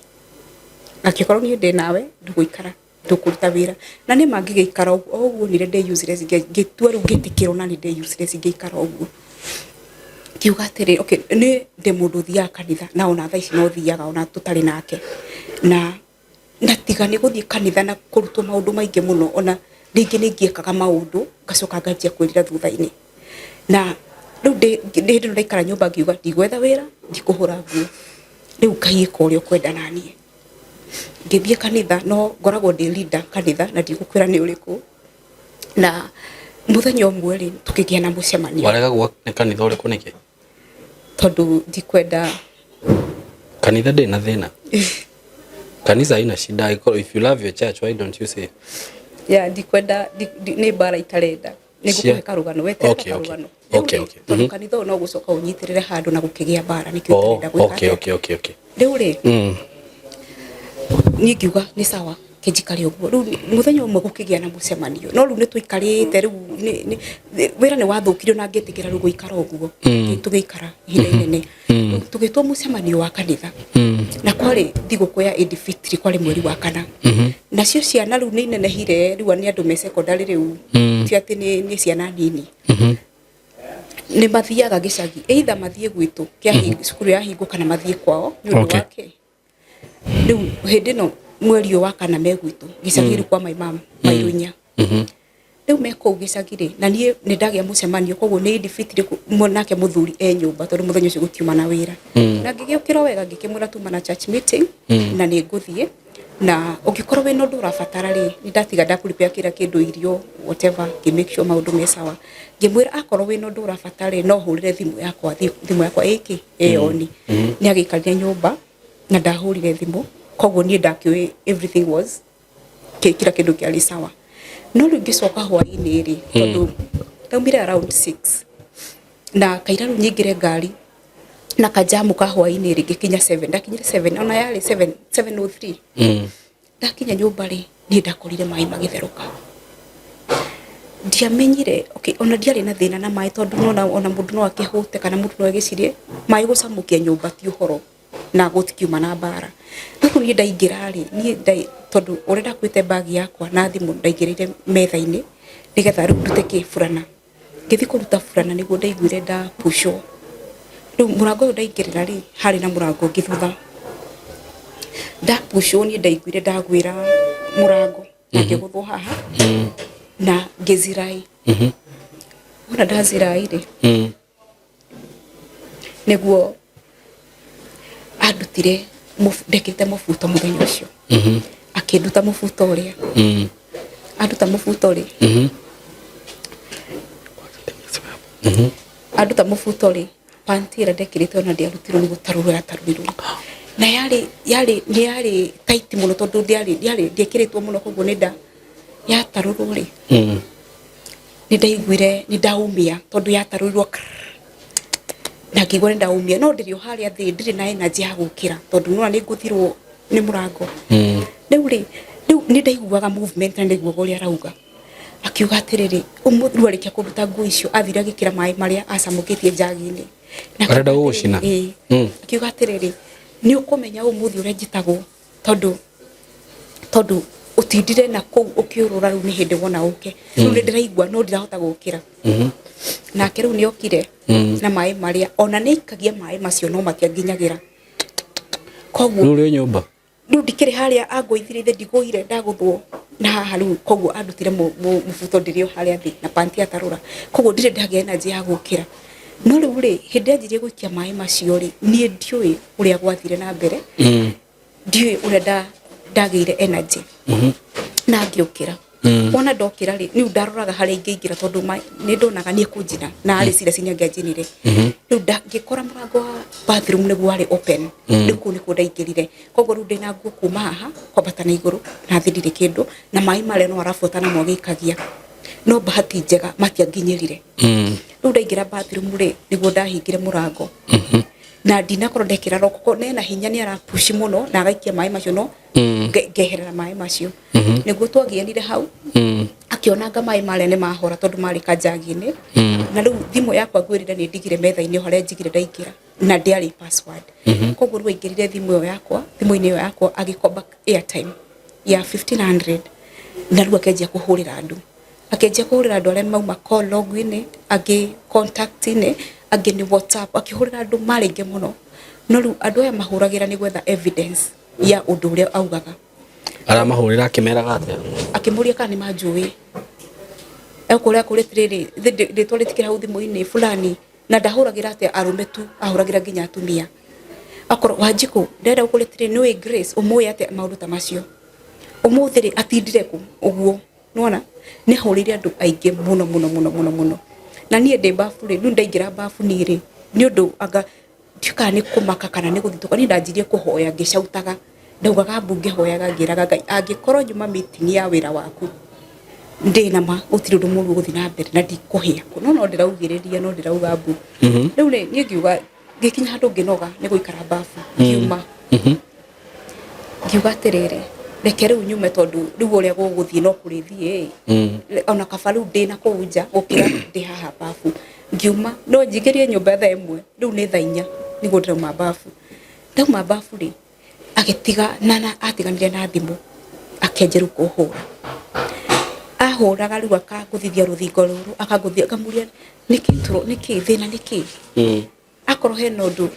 akikorwo ni ndi nawe nduguikara ndukuruta wira na ni mangigeikara uguo ni ndi useless ngitua ru ngitikiro na ni ndi useless ngiikara uguo akiuga atĩrĩ okay nĩ ndĩ mũndũ thiaga kanitha na ona thaa ici no thiaga ona tũtarĩ nake na tiga nĩ gũthiĩ kanitha na kũrutwo maũndũ maingĩ mũno ona rĩngĩ nĩ ngĩekaga maũndũ ngacoka nganjia kwĩrira thutha-inĩ na rĩu ndĩ ndaikara nyũmba ngiuga ndigwetha wĩra ndikũhũra nguo rĩu kaiyĩka ũrĩa ũkwenda naniĩ ngĩthiĩ kanitha no ngoragwo ndĩ leader kanitha na ndigũkwĩra nĩ ũrĩkũ na mũthenya ũmwe rĩ tũkĩgĩa na mũcemanio
warega gwa nĩ kanitha ũrĩkũ nĩkĩ
tondũ ndikwenda
kanitha ndĩ na thĩna kanitha ina shida if you love your church why don't you say
ndikwenda nĩ bara itarenda nĩngũkũhe karũgano weterera karũgano tondũ kanitha no gũcoka ũnyitĩrĩre handũ na gũkĩgĩa bara nĩkĩo tũrenda gwĩka rĩu rĩ niĩ ngiuga nĩ sawa kĩnjikare ũguo rĩu mũthenya ũmwe gũkĩgĩa na mũcemanio no rĩu nĩ tũikarĩte rĩu wĩra nĩ wathũkirio na ngĩtĩkĩra rĩu gũikara ũguo tũgĩikara ihinda inene tũgĩtwo mũcemanio wa kanitha na kwarĩ thigũkũ ya Eid Fitr kwarĩ mweri wa kana nacio ciana rĩu nĩ inenehire rĩu nĩ andũ me secondary rĩu ti atĩ nĩ ciana nini nĩ mathiaga gĩcagi either mathiĩ gwitũ kĩa cukuru ya hingo kana mathiĩ kwao nĩ ũndũ wake rĩu hĩndĩ ĩno mweri wa kana me gwitũ gĩcagi kwa mairo inya rĩu me kũu gĩcagi rĩ na niĩ nĩ ndagĩa mũcemanio koguo nĩ Eid Fitr nake mũthuri nyũmba tondũ mũthenya ũcio gũtiuma na wĩra na ngĩgĩũkĩra wega ngĩkĩmwĩra tuma na church meeting na nĩ ngũthiĩ na ũngĩkorwo wĩna ũndũ ũrabatara rĩ nĩ ndatiga ndaprepare kĩrĩa kĩndũ irio whatever make sure maũndũ me sawa ngĩmwĩra akorwo wĩna ũndũ ũrabatara rĩ no hũrĩre thimũ yakwa ĩkĩ oni nĩ agĩikarire nyũmba na ndahũrire thimũ koguo niĩ ndakĩoĩ everything was kĩra kĩndũ kĩarĩ sawa no rĩu ngĩcoka hwaĩ-inĩ rĩ tondũ ndaumire around 6 na kaira rĩu nyingĩre ngari na kajamu ka hwaĩ-inĩ rĩ ngĩkinya 7 ndakinyire 7 ona yarĩ 7:03 ndakinya nyũmba rĩ niĩ ndakorire maĩ magĩtherũka ndiamenyire okay ona ndiarĩ na thĩna na maĩ tondũ ona mũndũ no akĩhũte kana mũndũ no agĩcirie maĩ gũcamũkia nyũmba ti ũhoro na gũtikiuma na bara rĩu niĩ ndaingĩra rĩ niĩ tondũ ũrĩa ndakuĩte bagi yakwa na thimũ ndaingĩrĩire metha-inĩ nĩgetha rĩu ndute kĩburana ngĩthiĩ kũruta burana nĩguo ndaiguire ndapushwo rĩu mũrango ũyũ ndaingĩrĩra rĩ harĩ na mũrango ũngĩ thutha ndapushwo niĩ ndaiguire ndagwĩra mũrango na ngĩgũthwo haha na ngĩzirai ona ndazirai rĩ nĩguo andutire ndekĩte mũbuto mũthenya ũcio akĩnduta mũbuto ũrĩa anduta mũbuto rĩ anduta mũbuto rĩ panty ĩrĩa ndekĩrĩte ona ndiarutirwo nĩ gũtarũrwo yatarũrirwo na yarĩ tight mũno tondũ ndiekĩrĩtwo mũno koguo nĩ yatarũrwo rĩ nĩ ndaiguire nĩ ndaumia tondũ yatarũrirwo na ngĩigua nĩ ndaumia no ndĩrĩ o harĩa thĩ ndirĩ na energy ya gũkĩra tondũ nona nĩ ngũthirwo nĩ mũrango rĩu nĩ ndaiguaga movement na ndaiguaga ũrĩa arauga akiuga atĩrĩrĩ ũmũthĩ arĩkia kũruta nguo icio athira gĩkĩra maĩ marĩa acamũkĩtie njagi-inĩ
na arenda gũgũcina
akiuga atĩrĩrĩ nĩ ũkũmenya ũmũthĩ ũrĩa njĩtagwo tondũ ũtindire na kũu ũkĩũrũra rĩu nĩ hĩndĩ wona ũke rĩu nĩ ndĩraigua no ndirahota gũkĩra nake rĩu nĩ okire na maĩ marĩa ona nĩ ikagia maĩ macio no matianginyagĩra koguo
rĩu nyũmba
rĩu ndikĩrĩ harĩa angũithire ndigũire ndagũthwo na haha rĩu koguo andutire mũbuto ndĩrĩ o harĩa thĩ na panty yatarũra koguo ndirĩ ndagĩa energy ya gũkĩra no rĩu rĩ hĩndĩ anjirie gũikia maĩ macio rĩ niĩ ndiũĩ ũrĩa gwathire na mbere ndiũĩ ũrĩa ndagĩire energy na ngĩũkĩra wona ndokĩra rĩ rĩu ndaroraga harĩa ingĩingĩra tondũ nĩ ndonaga nĩ kũnjina na arĩ cira cinya ngĩanjinire rĩu ngĩkora mũrango wa bathroom nĩguo warĩ open rĩu kũu nĩkuo ndaingĩrire koguo rĩu ndĩna nguo kuma haha kwambata na igũrũ na thĩ ndirĩ kĩndũ na maĩ marĩa no arabuata namo agĩikagia no bahati njega matianginyĩrire rĩu ndaingĩra bathroom rĩ nĩguo ndahingire mũrango na ndinakorwo ndekĩra roko nena hinya nĩ arapushi mũno na agaikia maĩ macio no ngeherera maĩ macio nĩguo twagĩanire hau akĩonanga maĩ marĩa nĩ mahora tondũ marĩ kanjagi-inĩ na rĩu thimũ yakwa ngwĩrire nĩ ndigire metha-inĩ harĩa njigire ndaingĩra na ndiarĩ password koguo rĩu aingĩrire thimũ-inĩ ĩyo yakwa agĩkomba airtime ya 1500 na rĩu akĩanjia kũhũrĩra andũ arĩa mauma call log-inĩ agĩ contact-inĩ angĩ nĩ WhatsApp akĩhũrĩra andũ marĩngĩ mũno no rĩu andũ aya mahũragĩra nĩ gwetha evidence ya ũndũ ũrĩa augaga
aramahũrĩra akĩmeraga atĩa
akĩmũria kana nĩ manjũĩ ekũrĩa rĩrĩ rĩtwa rĩtikĩra hau thimũ-inĩ fulani na ndahũragĩra atĩa arũme tu ahũragĩra nginya atumia akorwo Wanjikũ ndĩrenda gũkũria atĩrĩ nĩũĩ Grace ũmũĩ atĩa maũndũ ta macio ũmũthĩ rĩ atindire kũ ũguo nĩwona nĩ ahũrĩire andũ aingĩ mũno na niĩ ndĩ bafu rĩ rĩu ndaingĩra bafu niĩ rĩ nĩ ũndũ anga ndĩũkaga nĩ kũmaka kana nĩ gũthitũka niĩ ndanjirie kũhoya ngĩcautaga ndaugaga mbunge hoyaga ngĩraga Ngai angĩkorwo nyuma meeting ya wĩra waku ndĩna ma gũtirĩ ũndũ mũru gũthiĩ na mbere na ndikũhĩa no ndĩraugĩrĩria no ndĩrauga mbu rĩu nĩ niĩ ngiuga ngĩkinya handũ ngĩnoga nĩ gũikara bafu ngiuma ngiuga atĩrĩrĩ reke rĩu nyume tondũ rĩu ũrĩa gũgũthiĩ no kũrĩthiĩ ona kaba rĩu ndĩna kũu nja gũkĩra ndĩ haha bafu ngiuma no njingĩrie nyũmba thaa ĩmwe rĩu nĩ thaa 4 nĩguo ndĩrauma bafu ndauma bafu rĩ agĩtiga na atiganire na thimũ akĩanjĩrĩu kũhũra ahũraga rĩu akangũthithia rũthingo rũrũ akangũthia ngamũria nĩkĩ thĩna nĩkĩ akorwo hena ũndũ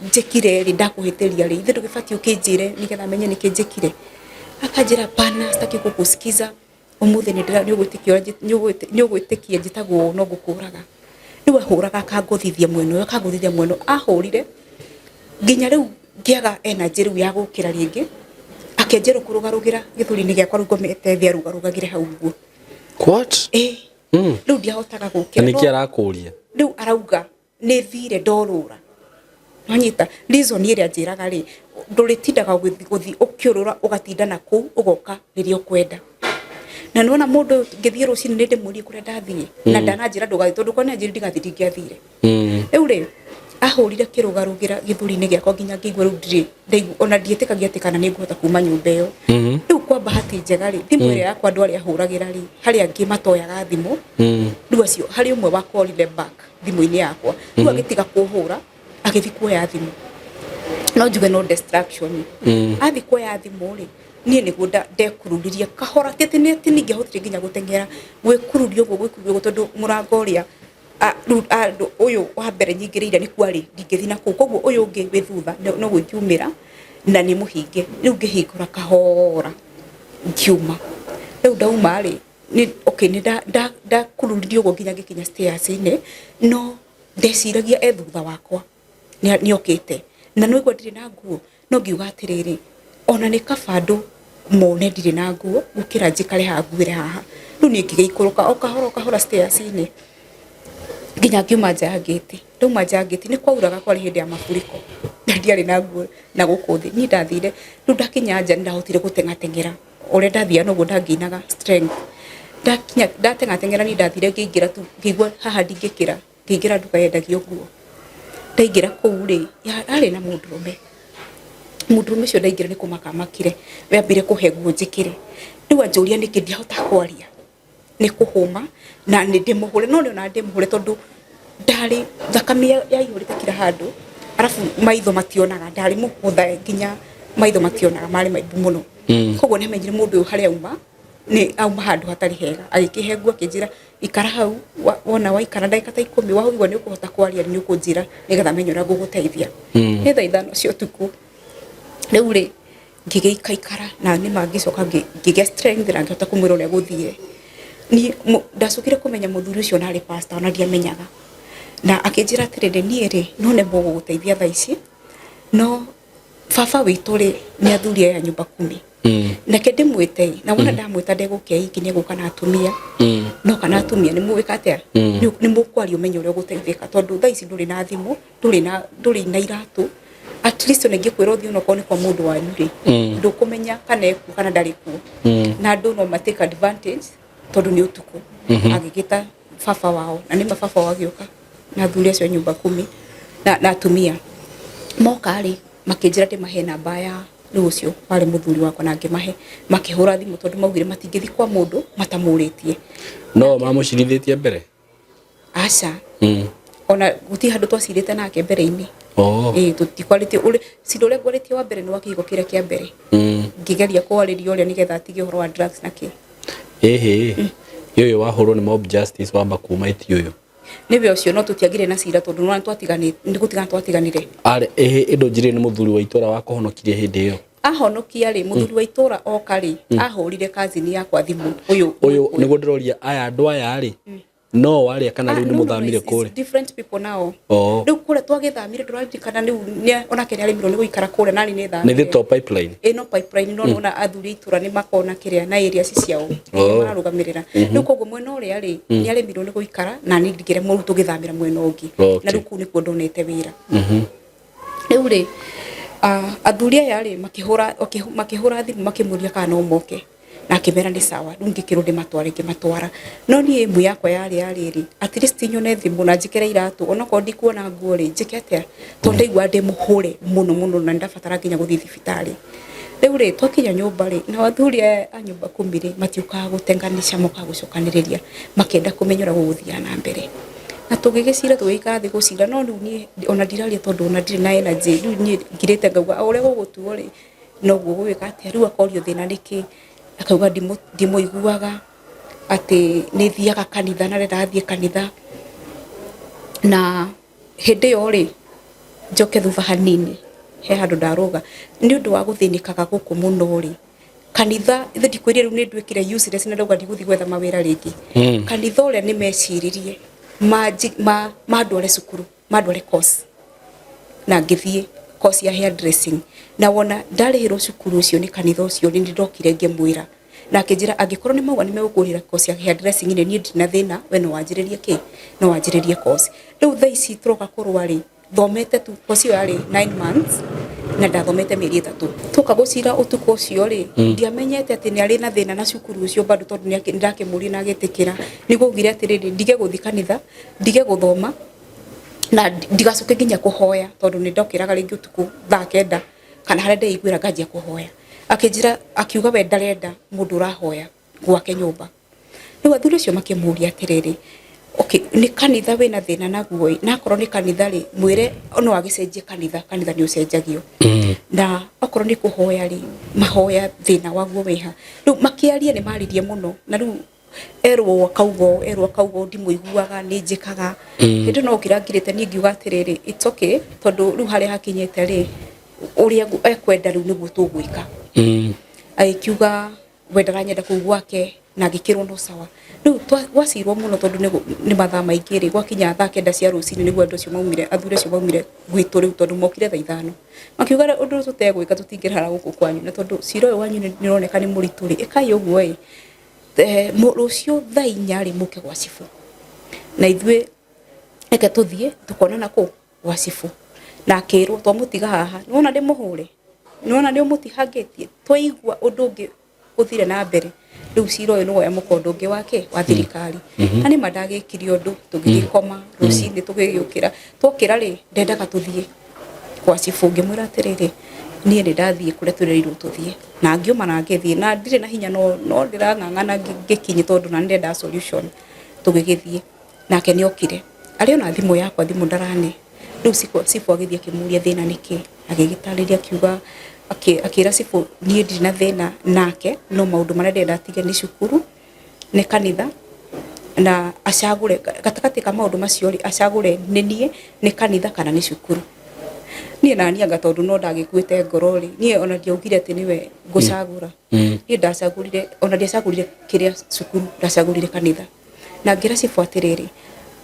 njĩkire rĩ ndakũhĩtĩria rĩ ithe ndũgĩbatiĩ ũkĩnjĩre nĩgetha menye nĩkĩ njĩkire akanjĩra pana sitaki gũkũsikiza ũmũthĩ nĩ ũgwĩtĩkia njĩtagwo no ngũkũraga rĩu ahũraga akangũthithia mwena ũyũ ahũrire nginya rĩu ngĩaga energy rĩu ya gũkĩra rĩngĩ akĩanjĩrĩra kũrũgarũgĩra gĩthũri-inĩ gĩakwa rĩu ngomete thĩ arũgarũgagĩre hau ũguo
what
rĩu ndiahotaga gũkĩra
nĩkĩ arakũria
rĩu arauga nĩ thire ndorũra wanyita reason ĩrĩa njĩraga rĩ ndũrĩtindaga gũthiĩ ũkĩũrũra ũgatinda na kũu ũgoka rĩrĩa ũkwenda na nĩwona mũndũ ngĩthiĩ rũcinĩ nĩ ndĩmũrie kũrĩa ndathiĩ na ndananjĩra ndũgathiĩ tondũ korwo nĩanjĩrire ndigathiĩ ndingĩathire rĩu rĩ ahũrire kĩrũgarũgĩra gĩthũri-inĩ gĩakwa nginya ngĩigua rĩu ona ndiĩtĩkagia atĩ kana nĩngũhota kuma nyũmba ĩyo rĩu kwa bahati njega rĩ thimũ ĩrĩa yakwa andũ arĩa ahũragĩra rĩ harĩa angĩ matoyaga thimũ rĩu acio harĩ ũmwe wakorire back thimũ-inĩ yakwa rĩu agĩtiga kũhũra agĩthiĩ kuoya thimũ no njuge no distraction athiĩ kuoya thimũ rĩ niĩ nĩguo ndekururirie kahora nĩ ningĩahotire nginya gũteng'era gwĩkururia ũguo tondũ mũrango ũrĩa ũyũ wa mbere nyingĩrĩire nĩ kwarĩ ndingĩthiĩ na kũu koguo ũyũ ũngĩ wĩ thutha no gwĩkiumĩra na nĩ mũhinge rĩu ngĩhingũra kahora ngiuma rĩu ndauma rĩ nĩ ndakururirie ũguo nginya ngĩkinya stairs-inĩ no ndeciragia thutha wakwa nĩ okĩte na no igua ndirĩ na nguo no ngiuga atĩrĩrĩ ona nĩ kabandũ mone ndirĩ na nguo gũkĩra njikare haha nguĩre haha rĩu niĩ ngĩgĩikũrũka o kahora stairs-inĩ nginya ngiuma nja ya gate ndauma nja ya gate nĩ kwauraga kwarĩ hĩndĩ ya mafuriko na ndiarĩ na nguo na gũkũ thĩ niĩ ndathire rĩu ndakinya nja ndahotire gũteng'ateng'era ũrĩa ndathiaga noguo ndangĩinaga strength ndateng'ateng'era niĩ ndathire ngĩingĩra tu ngĩigua haha ndingĩkĩra ngĩingĩra nduka yendagio nguo ndaingĩra kũu rĩ arĩ na mũndũrũme ũcio ndaingĩra nĩ kũmakamakire wambire kũhe nguo njĩkĩre rĩu anjũria nĩkĩ ndiahota kwaria nĩ kũhũma na nĩ ndĩmũhũre no nĩona ndĩmũhũre tondũ ndarĩ thakame yaihũrĩte kila handũ arafu maitho mationaga ndarĩ mũhũtha nginya maitho mationaga marĩ maimbu mũno koguo nĩ amenyire mũndũ ũyũ harĩa auma nĩ auma handũ hatarĩ hega agĩkĩhe nguo akĩnjĩra ikara hau wona waikara ndagĩka ta 10 wahũigua nĩ ũkũhota kwaria nĩ ũkũnjĩra nĩgetha menye ũrĩa ngũgũteithia nĩ thaa 5 cia ũtukũ rĩu rĩ ngĩgĩikaikara na nĩ mangĩcoka ngĩgĩa strength na ngĩhota kũmwĩra ũrĩa gũthiĩ ni ndacukire kũmenya mũthuri ũcio narĩ pastor na ndiamenyaga na akĩnjĩra atĩrĩrĩ niĩ rĩ no nĩ mũgũgũteithia thaa ici no baba witũ rĩ nĩ athuri aya nyũmba 10 nake ndĩmwĩte na wona ndamwĩta ndegũkĩa iki nĩ gũka na atumia no kana atumia nĩ mũwĩka atĩa nĩ mũkwaria ũmenye ũrĩa gũteithĩka tondũ thaa ici ndũrĩ na thimũ ndũrĩ na iratũ at least ona ingĩkwĩra ũthiĩ onokorwo nĩ kwa mũndũ wanyu rĩ ndũkũmenya kana ekuo kana ndarĩ kuo na andũ no matake advantage tondũ nĩ ũtukũ agĩgĩta baba wao na nĩ baba wao agĩũka na athuri acio nyũmba 10 na atumia moka rĩ makĩnjĩra ndĩmahe namba ya rĩu ũcio warĩ mũthuri wakwa na ngĩmahe makĩhũra thimũ tondũ maugire matingĩthiĩ kwa mũndũ matamũrĩtie
no mamũcirithĩtie mbere
aca ona gũtirĩ handũ twacirĩte nake mbere-inĩ tũtikwarĩtie ũrĩ cindo ũrĩa ngwarĩtie wa mbere nĩ wa kĩhigo kĩrĩa kĩa mbere ngĩgeria kwarĩria ũrĩa nĩgetha atige ũhoro wa drugs na kĩ
yoyo wahũrwo nĩ mob justice wamba kuma iti ũyũ
niwe ucio no tutiagire na cira tondu no twatiganire ndi gutigana twatiganire
indo njire ni muthuri wa itora wa kuhonokirie hindi iyo
ahonokia ri muthuri wa itora oka ri ahurire kazini yakwa thimu
uyu niguo ndiroria aya andu aya ri no wari kana riu ni muthamire kure
different people now riu kure twagithamire nduraririkana riu ona kenya ari miro ni guikara kure nani ni thamire
ni the pipeline
no pipeline no na athuri itura ni makona kiria na area ciao mararugamirira riu koguo mwena uria ri ni ari miro ni guikara na ni ndigire muru tugithamira mwena ungi na riu ku ni kuo ndonete wira riu ri athuri aya ri makihura thimu makimuria kana no moke na kimera ni sawa ndungikiro ndi matwara no ni emu yakwa yari ri at least nyone thimu na njikira iratu ona ko ndi kuona nguo ri njike atia to ndaigua ndi muhure muno na ndabatara nginya guthii thibitari riu ri twakinya nyumba ri na athuri a nyumba kumire matiuka gutenganisha moka gucokaniriria makenda kumenyora guthia na mbere na tugigicira tugika thi gucira no riu ni ona ndiraria tondu ona ndire na energy riu ni ngirete ngauga ore gugutuo ri no guguika atia riu akorio thina niki akauga ndimuiguaga ati ni thiaga kanitha na ndathie kanitha na hindi yo ri njoke thutha hanini he handu ndaruga ni undu wa guthinikaga guku muno ri kanitha ndikwire riu ni ndwikire useless na ndauga ndiguthi gwetha mawira ringi kanitha ule ni meciririe madware cukuru madware course na ngithie course ya hairdressing na wona ndarihiro cukuru ucio ni kanitha ucio ni ndokire ngemwira na akijira angikorwo ni mauga ni megukurira course ya hairdressing ni ndina thina we no wanjiririe ki no wanjiririe course riu thaa ici troka kurwari thomete tu course yo yari 9 months na ndathomete mieri 3 tuka gucira utuko ucio ri ndiamenyete ati ni ari na thina na cukuru ucio bado tondu ni ndakimuri na gitikira nigugire ati riri ndige guthi kanitha ndige guthoma na ndigacoke nginya kuhoya tondu ni ndokiraga ringi utuku thaa 9 kana hare ndeiguira ngajia kuhoya akijira akiuga we ndarenda mundu rahoya gwake nyumba riu athuri cio makimuria atiriri okay ni kanitha wina thina naguo na korwo ni kanitha ri mwire ono agicenjie kanitha ni ucenjagio na okorwo ni kuhoya ri mahoya thina waguo weha riu makiaria ni maririe muno na riu erwo akaugo ndimuiguaga ni njikaga hindi no kirangirite ni ngiuga atiriri it's okay tondu riu hari hakinyete ri uria ekwenda riu niguo tugwika aikiuga wendara nyenda kuu gwake na ngikirwo no sawa riu gwacirwo muno tondu ni mathaa maingi ri gwakinya thaa 9 cia rucini niguo andu acio maumire athuri acio maumire gwitu riu tondu mokire thaa 5 makiuga undu tutegwika tutingirara guku kwanyu na tondu ciro uyu wanyu ni roneka ni muritu ri ikai uguo rucio thaa 4 ri muke gwa cibu na ithue eke tuthie tukonana ku gwa cibu na akirwo twamutiga haha nona ndi muhure nona ni umutihangitie twaigua undu ungi uthire na mbere riu ciro uyu nugo ya mukondo ungi wake wa thirikari ani madagikiri undu tugikoma rucini tugigiukira twokira ri ndendaga tuthie kwa cibu ngimwira atiriri nie ni ndathie kure tureirwo tuthie na ngiuma na ngithie na ndire na hinya no ndirang'ang'ana ngikinyi tondu na ndenda solution tugigithie nake ni okire ari ona thimu yakwa thimu ndarane riu cibu agithie kimuria thina niki agigitariria kiuga akira cibu nie ndiri na thina nake no maundu maria ndenda atige ni cukuru ni kanitha na acagure gatakati ka maundu macio ri acagure ni nie ni kanitha kana ni cukuru nie nani anga tondu no ndagikuite ngoro ri nie ona ndiaugire ati niwe ngucagura nie ndacagurire ona ndiacagurire kiria cukuru ndacagurire kanitha na ngira cibu atiriri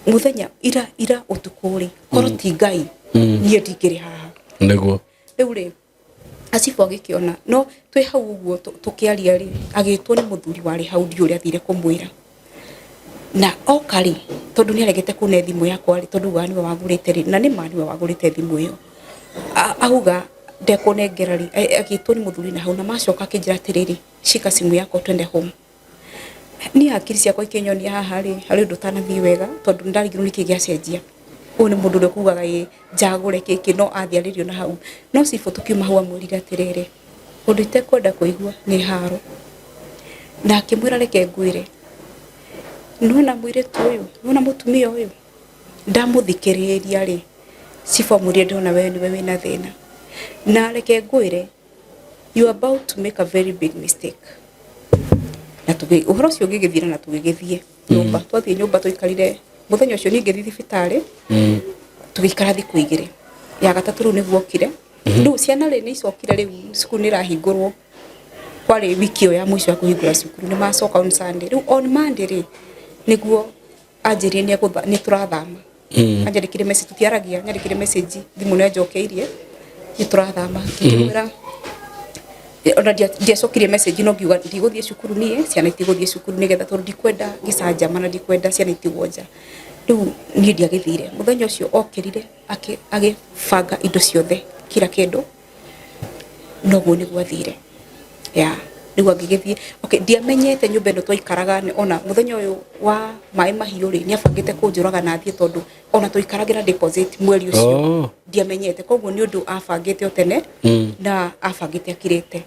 muthenya ira utukuri koro ti ngai nie ndingiri haha
niguo
riu ri acibu agikiona no twi hau uguo tukiaria ri agitwo ni muthuri wari hau ndi uria athire kumwira na okari tondu ni aregete kune thimu yakwa ri tondu wani wagurite ri na ni mani wagurite thimu iyo auga ndekunengera ri agitwo ni muthuri na hau na macoka akinjira atiriri shika simu yako twende home ni akiri ciakwa ikinyonia haha ri hari undu tanathii wega tondu ndarigirwo niki giacenjia uyu ni mundu uri kugaga njagure kiki no athiaririo na hau no cibu tukiuma hau amwirire atiriri undu itekwenda kuigua ni haro na akimwira reke ngwire nona mwiritu uyu nona mutumia uyu ndamuthikiriria ri cibu amwirire ndona we ni we wina thina na reke ngwire you are about to make a very big mistake na uhoro cio ngigithira na tugigithie nyumba twathie nyumba tuikarire muthenya ucio ni ngithi thibitari tugikara thiku 2 ya gatatu riu niguo okire riu ciana ri ni icokire riu cukuru ni rahingurwo kwari wiki yo ya mwisho ya kuhingura cukuru ni macoka on Sunday riu on Monday ri niguo anjirie ni turathama anjirikire message tutiaragia nyarikire message thimu ne njokeirie ni turathama ngimwira ona ndiacokire message no ngiuga ndigũthiĩ cukuru nie ciana itigũthiĩ cukuru nigetha tondũ ndikwenda gĩcanjama na ndikwenda ciana itigwonja rĩu niĩ ndiagĩthire mũthenya ũcio okĩrire agĩbanga indo ciothe kila kĩndũ noguo nĩguo athire rĩu angĩgĩthiĩ ndiamenyete nyũmba ĩno twaikaraga ona mũthenya ũyũ wa maĩ mahiũ rĩ nĩabangĩte kũnjũraga na thiĩ tondũ ona tũikaragĩra deposit mweri ũcio ndiamenyete koguo nĩ ũndũ abangĩte o tene na abangĩte akirĩte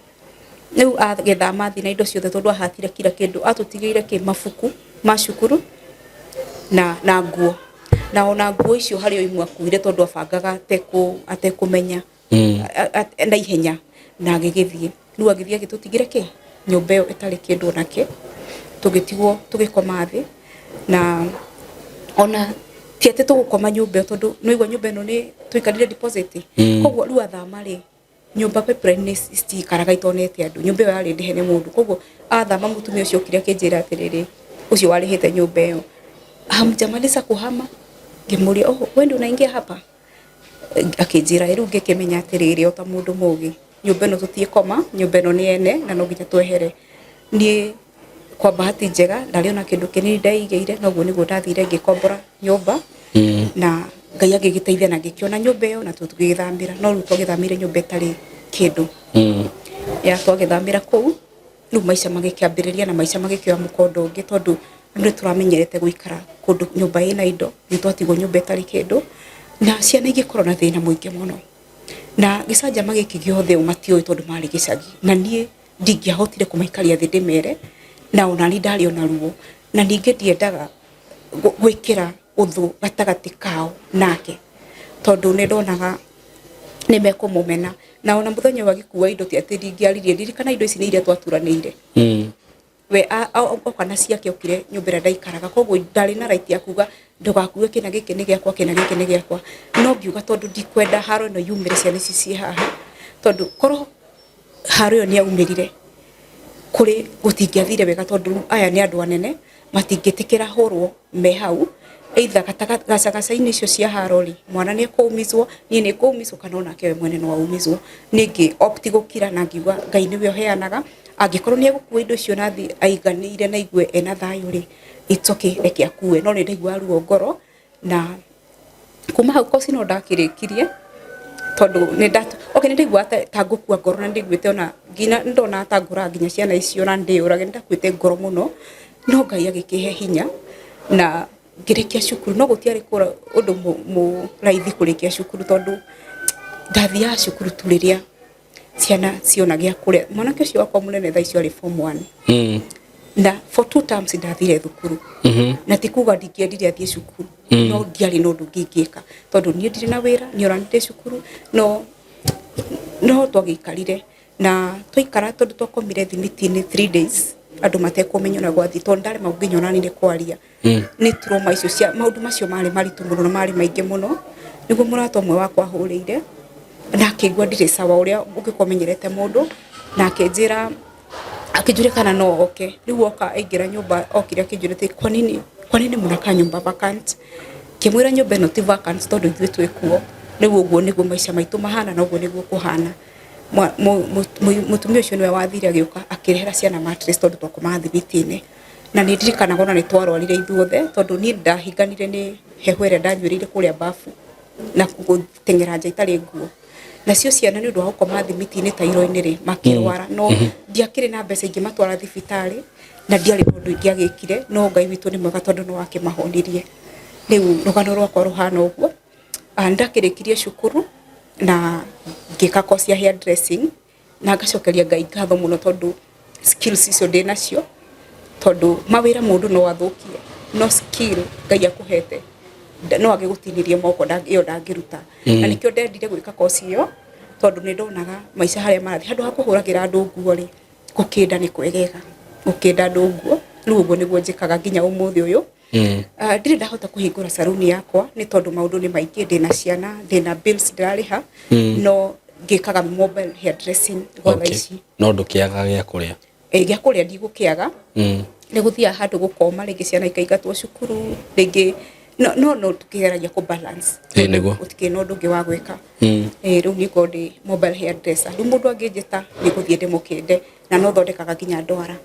rĩu agethama thiĩ na indo ciothe tondũ ahatire kila kĩndũ atũtigĩire mabuku ma cukuru na nguo na ona nguo icio harĩ o imwe akuire tondũ abangaga atekũmenya na ihenya na agĩgĩthiĩ rĩu agĩthiĩ agĩtũtigĩre nyũmba ĩyo ĩtarĩ kĩndũ nake tũgĩtigwo tũgĩkoma thĩ na ona ti atĩ tũgũkoma nyũmba tondũ noigua nyũmba ĩno nĩ tũikarire deposit koguo rĩu athama rĩ nyũmba pipeline citikaraga itonete andũ nyũmba ĩyo yarĩ ndĩhe nĩ mũndũ koguo athama mũtumia ũcio okire akĩnjĩra atĩrĩrĩ ũcio warĩhĩte nyũmba ĩyo hamjamaliza kuhama ngĩmũria wewe ndio unaingia hapa akĩnjĩra rĩu ngĩkĩmenya atĩrĩrĩ o ta mũndũ mũgĩ nyũmba ĩno tũtiĩkoma nyũmba ĩno nĩ ene na no nginya twehere niĩ kwa bahati njega ndarĩ ona kĩndũ kĩnini ndaigĩire noguo nĩguo ndathire ngĩkombora nyũmba na Ngai agĩgĩteithia na ngĩkĩona nyũmba ĩyo na tũgĩthamĩra no rĩu twagĩthamĩire nyũmba ĩtarĩ kĩndũ twagĩthamĩra kũu rĩu maica magĩkĩambĩrĩria na maica magĩkĩoya mũkondo ũngĩ tondũ nĩ tũramenyerete gũikara kũndũ nyũmba ĩna indo nĩ twatigwo nyũmba ĩtarĩ kĩndũ na ciana igĩkorwo na thĩna mũingĩ mũno na gĩcanjama gĩkĩ gĩothe matiũĩ tondũ marĩ gĩcagi na niĩ ndingĩahotire kũmaikaria thĩ ndĩmere na ona ni ndarĩ ona ruo na ningĩ ndiendaga gwĩkĩra ũthũ gatagatĩ kao nake tondũ nĩ ndonaga nĩ mekũmũmena na ona mũthenya wa gĩkuua indo ti atĩ ndingĩaririe ndirikana indo ici nĩ iria twaturanĩire we okana ciake okire nyũmba ĩrĩa ndaikaraga koguo ndarĩ na right ya kuga ndũgakue kĩna gĩkĩ nĩ gĩakwa kĩna gĩkĩ nĩ gĩakwa no ngiuga tondũ ndikwenda haro ĩno yumĩre ciana ici ciĩ haha tondũ korwo haro ĩyo nĩ yaumĩrire kũrĩ gũtingĩathire wega tondũ aya nĩ andũ anene matingĩtĩkĩra hũrwo me hau either gacagaca-inĩ icio cia haro rĩ mwana nĩ ekũmizwo niĩ nĩ ekũmizwo kana onake we mwene no aumizwo ningĩ opt gũkira na ngiuga Ngai nĩwe ũheanaga angĩkorwo nĩ egũkua indo icio nathi aiganĩire na igue ena thayũ rĩ it's okay reke akue no nĩ ndaigua ruo ngoro na kuma hau kosi no ndakĩrĩkirie tondũ nĩ ndaigua ta ngũkua ngoro na ndaiguĩte ona nginya ndona ta ngora nginya ciana icio na ndĩũrage ndakuĩte ngoro mũno no Ngai agĩkĩhe hinya na ngĩrĩkia cukuru no gũtiarĩ ũndũ mũraithi kũrĩkia cukuru tondũ ndathiaga cukuru tu rĩrĩa ciana cionagia kũrĩa mwanake ũcio wakwa mũnene thaa icio arĩ form 1 na for 2 terms ndathire thukuru na tikuga ndingĩendire athiĩ cukuru no ndiarĩ na ũndũ ngĩka tondũ niĩ ndirĩ na wĩra nĩ oranĩte cukuru no twagĩikarire na twaikara tondũ twakomire thimiti-inĩ 3 days andũ matekũmenya na gwathi tondũ ndarĩ mau nginya onanire kwaria nĩ trauma icio cia maũndũ macio marĩ maritũ mũno na marĩ maingĩ mũno nĩguo mũrata ũmwe wakwa ahũrĩire na akĩigua ndirĩ sawa ũrĩa ũngĩkomenyerete mũndũ na akĩnjĩra akĩnjũria kana no oke rĩu oka aingĩra nyũmba okire akĩnjũria atĩ kwa nini mũnaka nyũmba vacant kĩmwĩra nyũmba ĩno ti vacant tondũ ithuĩ twĩ kuo rĩu ũguo nĩguo maica maitũ mahana na ũguo nĩguo kũhana mũtumia ũcio nĩwe wathire agĩũka akĩrehera ciana mattress tondũ twakoma thibiti-inĩ na nĩ ndirikanaga ona nĩ twarwarire ithuothe tondũ niĩ ndahinganire nĩ heho ĩrĩa ndanyuĩrĩire kũrĩa bafu na gũteng'era nja itarĩ nguo nacio ciana nĩ ũndũ wa gũkoma thimiti-inĩ ta iro-inĩ rĩ makĩrwara no ndiakĩrĩ na mbeca ingĩmatwara thibitarĩ na ndiarĩ na ũndũ ingĩagĩkire no Ngai witũ nĩ mwega tondũ no akĩmahonirie rĩu rũgano rwakwa rũhana ũguo ndakĩrĩkirie cukuru na ngĩka course ya hair dressing na ngacokeria Ngai ngatho mũno tondũ skills icio ndĩ nacio tondũ mawĩra mũndũ no athũkie no skill Ngai akũhete no agĩgũtinĩrie moko ĩyo ndangĩruta na nĩkĩo ndendire gwĩka course ĩyo tondũ nĩ ndonaga maica harĩa marathiĩ handũ ha kũhũragĩra andũ nguo rĩ gũkĩnda nĩ kwegega gũkĩnda andũ nguo rĩu ũguo nĩguo njĩkaga nginya ũmũthĩ ũyũ Ndire ndahota kuhingura saluni yakwa ni tondu maundu ni maingi, ndina ciana, ndina bills ndirariha, no ngikaga mobile hairdressing gwa ici.
No ndukiaga gya kuria?
Gya kuria ndigukiaga. Ni guthia handu gukoma, ringi ciana ikaigatwo cukuru, ringi no tukigeragia ku balance.
Niguo
utikina undu ngi wa gwika. Riu ni ndi mobile hairdresser. Riu mundu angijita ni guthie ndimukinde na no thondekaga nginya ndwara.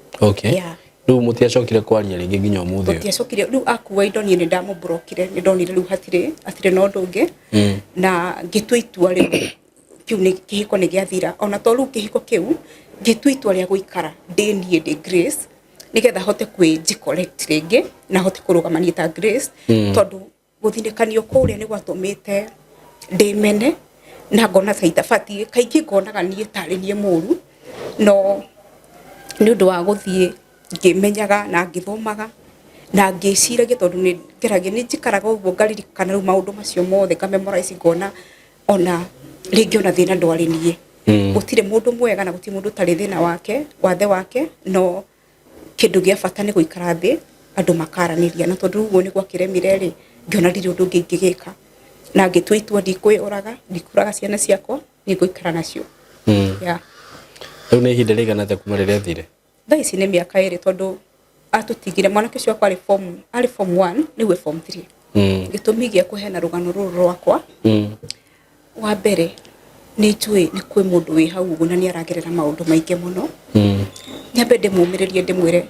Yeah. Riu mutiacokire kwaria ringi nginya umuthi?
Tutiacokire. Riu akuwa indo ni ndamubrokire, ni ndonire riu hatire no undu ungi, na ngitua itua riu kiu ni kihiko ni giathira. Ona to riu kihiko kiu ngitua itua ria guikara ndenie ndi Grace nigetha hote collect ringi na hote kurugamania ta Grace, tondu guthindikanio kuria ni gwatumite ndimene na ngona taita fatie kaingi ngonaga nie tari nie muru, no ni undu wa guthie ngimenyaga na ngithomaga na ngiciragia tondu ni ngeragia ni njikaraga uguo ngaririkana riu maundu macio mothe ka memorize ngona ona ringi ona thina ndwari nie. Gutire mundu mwega na gutire mundu tari thina wake wathe wake, no kindu gia bata ni guikara thi andu makaraniria, na tondu uguo ni gwakiremire ri ngiona ndiri undu ungi ngigika na ngitua itua ndikuyuraga ndikuraga ciana ciakwa ni guikara nacio.
Riu ni ihinda rigana te kuma riria thire?
Thaa ici ni miaka iri, tondu atutigire mwanake ucio akwa ari form 1 niwe form 3. Gitumi gia kuhena rugano ruru rwakwa, wa mbere ni njui ni kwi mundu wi hau uguo na ni aragerera maundu maingi muno. Nyambe ndimumiririe ndimwire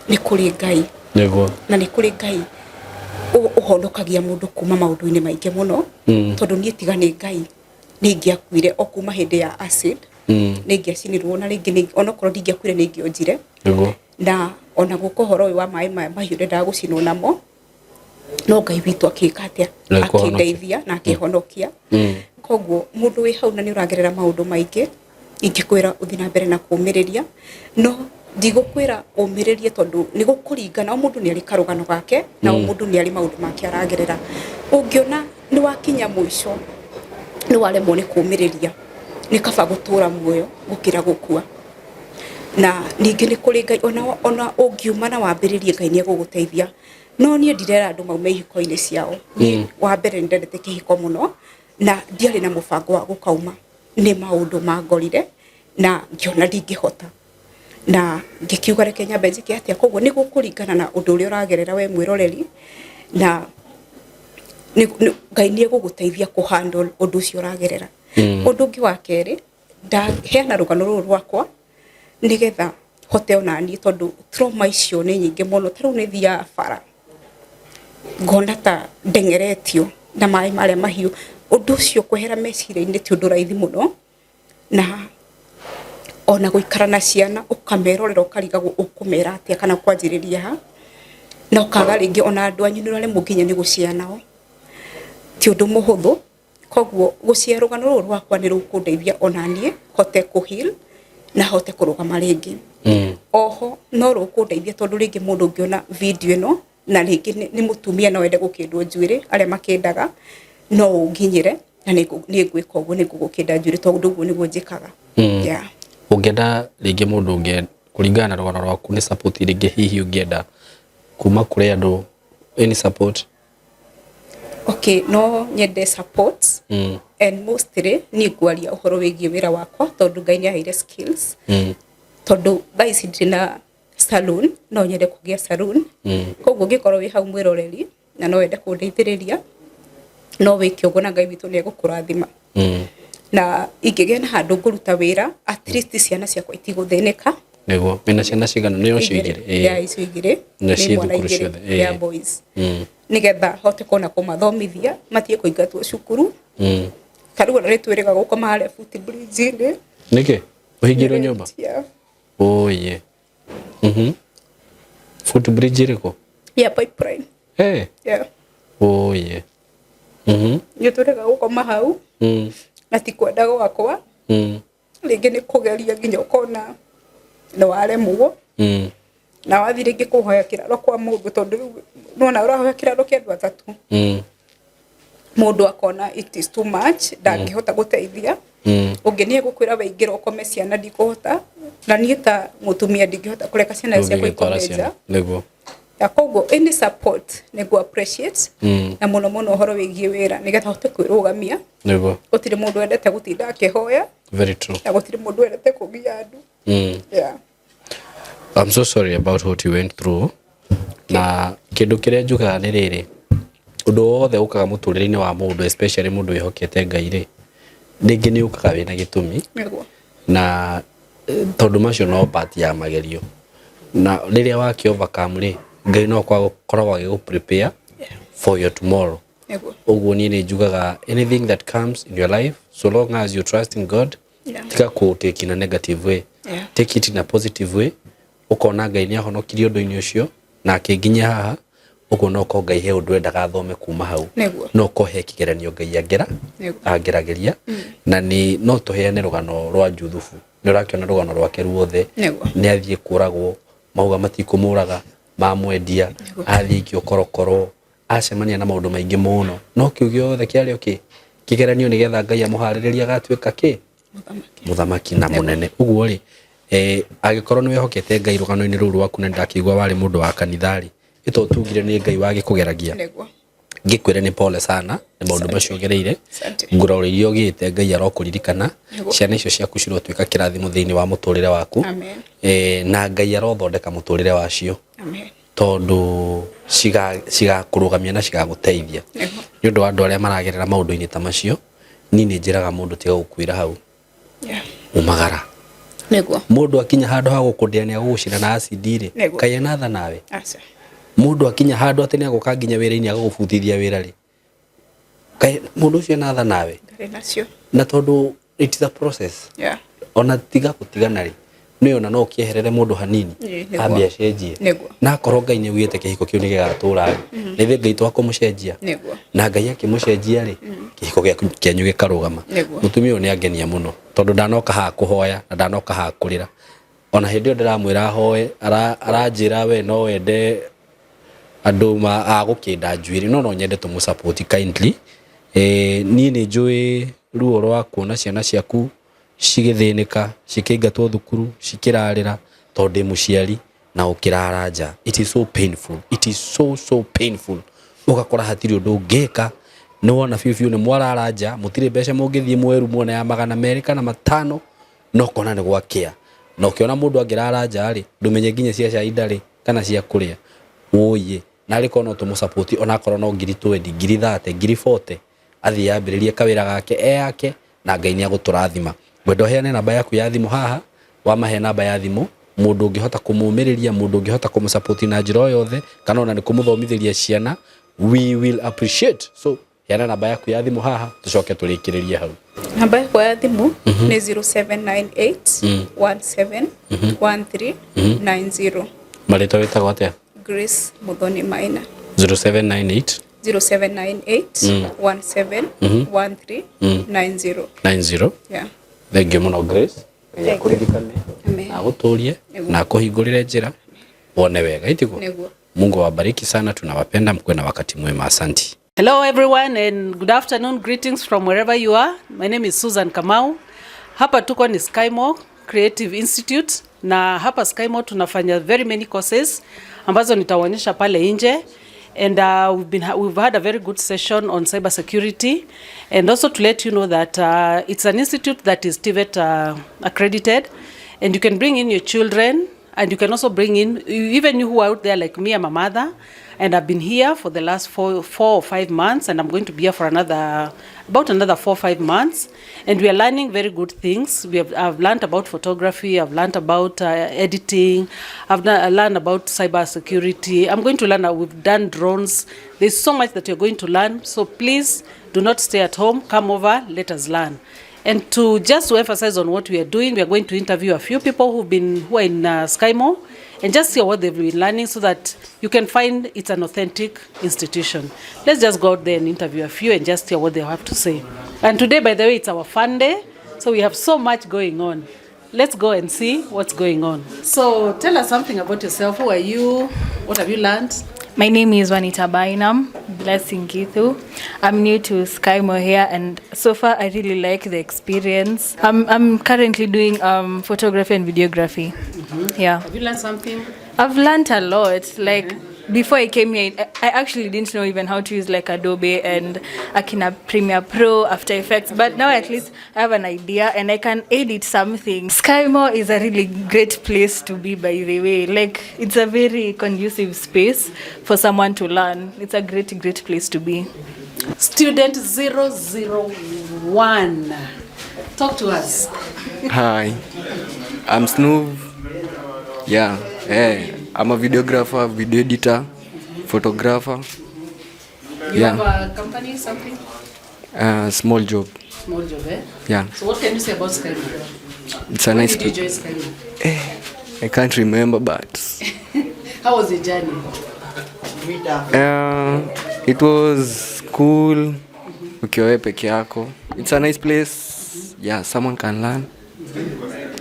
ni kuri Ngai.
Niguo.
Na ni kuri Ngai uhonokagia mundu kuma maundu-ini maingi muno, tondu ni tiga ni Ngai ni ngiakuire o kuma hindi ya acid, ni ngiacinirwo na ringi ona korwo ndingiakuire ni ngionjire.
Niguo.
Na ona guko horo wa mai mahiu ndenda gucinwo namo, no Ngai witu akikatia akindeithia na akihonokia. Koguo mundu wi hau na ni uragerera maundu maingi, ingikwira uthi na mbere na kumiriria, no ndigukwira umiririe tondu ni gukuringana o mundu ni ari karugano gake na o mundu ni ari maundu make aragerera. Ungiona ni wakinya mwisho ni waremwo ni kumiriria, ni kaba gutura muoyo gukira gukua. Na ningi ni kuri Ngai ona ungiuma na wambiririe Ngai ni eguguteithia, no nie ndirera andu maume ihiko-ini ciao. Wa mbere ndendete kihiko muno na ndiari na mubango wa gukauma, ni maundu mangorire na ngiona ndingihota, na ngikiuga reke nyambe njike atia. Koguo ni gukuringana na undu uria uragerera we mwiroreri, na Ngai ni eguguteithia ku handle undu ucio uragerera. Undu ungi wa keri, ndaheana rugano ruru rwakwa nigetha hote ona ni tondu trauma icio ni nyingi muno. Taru ni thia bara ngona ta ndengeretio na mai maria mahiu, undu ucio kwehera meciria-ini ti undu raithi muno, na ona guikara na ciana ukamerorera ukarigagwo ukumera atia kana kwanjiriria ha, na ukaga ringi ona andu anyu ni rale muginya ni gucia nao ti undu muhuthu. Koguo gucia rugano ruru rwakwa ni rukundeithia ona nie hote ku heal na hote kurugama ringi. Oho no rukundeithia tondu ringi mundu ngiona video ino na ringi ni mutumia no ende gukindwo njuiri aria makindaga, no unginyire na ni ngwika uguo ni ngugukinda njuiri tondu uguo niguo njikaga.
Ungenda ringi mundu unge kuringana na rugano rwaku ni support ringi hihi ungienda kuma kuri andu any support?
Okay, no nyende support, and mostly ni ngwaria uhoro wigie wira wakwa tondu Ngai ni aheire skills. Tondu thaa ici ndina salon, no nyende kugia salon. Koguo ngikorwo wi hau mwiroreri na no wende kundeithiriria, no wike uguo na Ngai witu ni egukurathima. Na ingigia na handu nguruta wira, at least ciana ciakwa itiguthinika.
Niguo mena ciana cigana ni ocio igiri?
Ya icio igiri
na cie thukuru ciothe
ya boys. Nigetha hote kona kumathomithia matie kuingatwo cukuru. Karuga na ritwiriga gukoma haria footbridge-ini.
Niki uhingirwo nyumba? Oye. Footbridge iriko?
Ya pipeline. Yeah.
Oye.
Nitwiriga gukoma hau. Na ti kwenda gwakwa. Ringi ni kugeria nginya ukona no waremwo. Na wathire ngikuhoya kiraro kwa mundu tondu nona urahoya kiraro kia andu atatu. Mundu akona it is too much, ndangihota guteithia. Ungi ni egukwira weingira ukome ciana ndikuhota, na nie ta mutumia ndingihota kureka ciana ciakwa ikomeja.
Niguo
ya koguo any support nego appreciate na muno muno horo wigie wira nigetha hote kwirugamia
nego
gutire mundu endete gutinda akihoya
very true
na gutire mundu endete kugia andu yeah.
I'm so sorry about what you went through. Na kindu kiria njugaga ni riri undu wothe ukaga muturire-ini wa mundu especially mundu wihokete Ngai ri ndingi ni ukaga wina gitumi na tondu macio no part ya magerio na riria waki overcome ri Ngai no koragwo agigu prepare for your tomorrow. Uguo ni njugaga anything that comes in your life so long as you trust in God tika ku take in a negative way, take it in a positive way. Ukona Ngai ni ahonokirie undu-ini ucio na akinginya haha ukona uko Ngai he undu endaga thome kuma hau no kohe kigeranio Ngai agerageria na ni no tuheane rugano rwa Juthubu ni urakiona rugano rwake ruothe ni athie kuragwo mauga matikumuraga mamwendia athikio korokoro acemania na maundu maingi muno no kiu giothe kiario kigeranio ni getha Ngai amuhaririria agatuika muthamaki na munene. Uguo ri agikorwo ni wehokete Ngai rugano-ini ruru rwaku na ndakigwa wari mundu wa kanithari ito tugire ni Ngai wage kugeragia ngikwire ni pole sana ni maundu macio gereire nguroririo gite Ngai arokuririkana ciana icio ciaku cirotwika kirathimo thiini wa muturire waku na Ngai arothondeka muturire wacio tondu ciga kurugamia na ciga guteithia ni undu wa andu aria maragerera maundu-ini ta macio ni njiraga mundu tiga gukwira hau umagara mundu akinya handu ha gukundia gugucira na acid ri kai na tha nawe mundu akinya handu atene agoka nginya wira-ini agugubutithia wira ri kai mundu ucio na tha nawe na tondu it is a process ona tiga gutigana ri ni ona no kieherere mundu hanini ambia cenjie na korwo Ngai ni ugite kihiko kiu ni gigatura ni thi Ngai twakumucenjia na Ngai akimucenjia ri kihiko kianyu gikarugama mutumia uyu ni angenia muno tondu ndanoka ha kuhoya na ndanoka ha kurira ona hindi ndiramwira hoe aranjira we no wende andu ma agukinda njuiri no nyende tumu support kindly ni njui ruo rwa kuona ciana ciaku cigithinika cikingatwo thukuru cikirarira tondu muciari na ukiraranja. It is so painful, it is so painful. Ugakora hatiri undu ngeka no wona fiu ni mwararanja mutire mbeca mungithie mweru muone ya $200 kana $500 no kona ni gwakia no kiona mundu angiraranja ri ndumenye nginya cia caida ri kana cia kuria uye na ri kono tumu support ona korwo no 20 30 40 athi yambiririe kawira gake yake na Ngai ni aguturathima. Wendo heane namba yaku ya thimu haha wamahe namba ya thimu mundu ungihota kumumiriria mundu ungihota kumusupport na njira yothe kana ona ni kumuthomithiria ciana we will appreciate. So heana namba yaku ya thimu haha tucoke turikiririe hau.
Namba yaku ya thimu ni 0798 171390.
Marito witagwo atia?
Grace Muthoni Maina.
0798
171390.
Yeah. Thank you muno Grace. Ya kuririkane na guturie na kuhingurire njira wone wega itiko. Mungu awabariki sana, tunawapenda, mkwe na wakati mwema. Asante.
Hello everyone and good afternoon, greetings from wherever you are. My name is Susan Kamau. Hapa tuko ni Skymo Creative Institute na hapa Skymo tunafanya very many courses ambazo nitawaonyesha pale nje. And we've had a very good session on cyber security, and also to let you know that it's an institute that is TVET accredited, and you can bring in your children, and you can also bring in even you who are out there like me. I'm a mother and I've been here for the last 4 or 5 months, and I'm going to be here for about another 4 or 5 months, and we are learning very good things. I've learned about photography, I've learned about editing, I've learned about cyber security. I'm going to learn, we've done drones. There's so much that you're going to learn, so please do not stay at home, come over, let us learn. And to emphasize on what we are doing, we are going to interview a few people who are in Skymo and just hear what they've been learning so that you can find it's an authentic institution. Let's just go out there and interview a few and just hear what they have to say. And today, by the way, it's our fun day, so we have so much going on. Let's go and see what's going on. So tell us something about yourself. Who are you? What have you learned?
My name is Wanita Bainam, Blessing Githu. I'm new to Skymo here, and so far I really like the experience. I'm currently doing photography and videography. Mm-hmm. Yeah.
Have you learned something?
I've learned a lot. Like before I came here, I actually didn't know even how to use like Adobe and Akina Premiere Pro, After Effects, but now at least I have an idea and I can edit something. SkyMore is a really great place to be, by the way. Like, it's a very conducive space for someone to learn. It's a great place to be.
Student 001. Talk to us.
Hi, I'm Snoov. Yeah, I'm a videographer, video editor, photographer.
You have a company, something?
Small job.
Small job, eh?
Yeah.
So what can you say about SkyMore?
It's a
When
nice
did you
place.
join SkyMore?
I can't remember, but
How was the journey?
it was cool. Ukiwa wewe peke yako. It's a nice place. Yeah, someone can learn.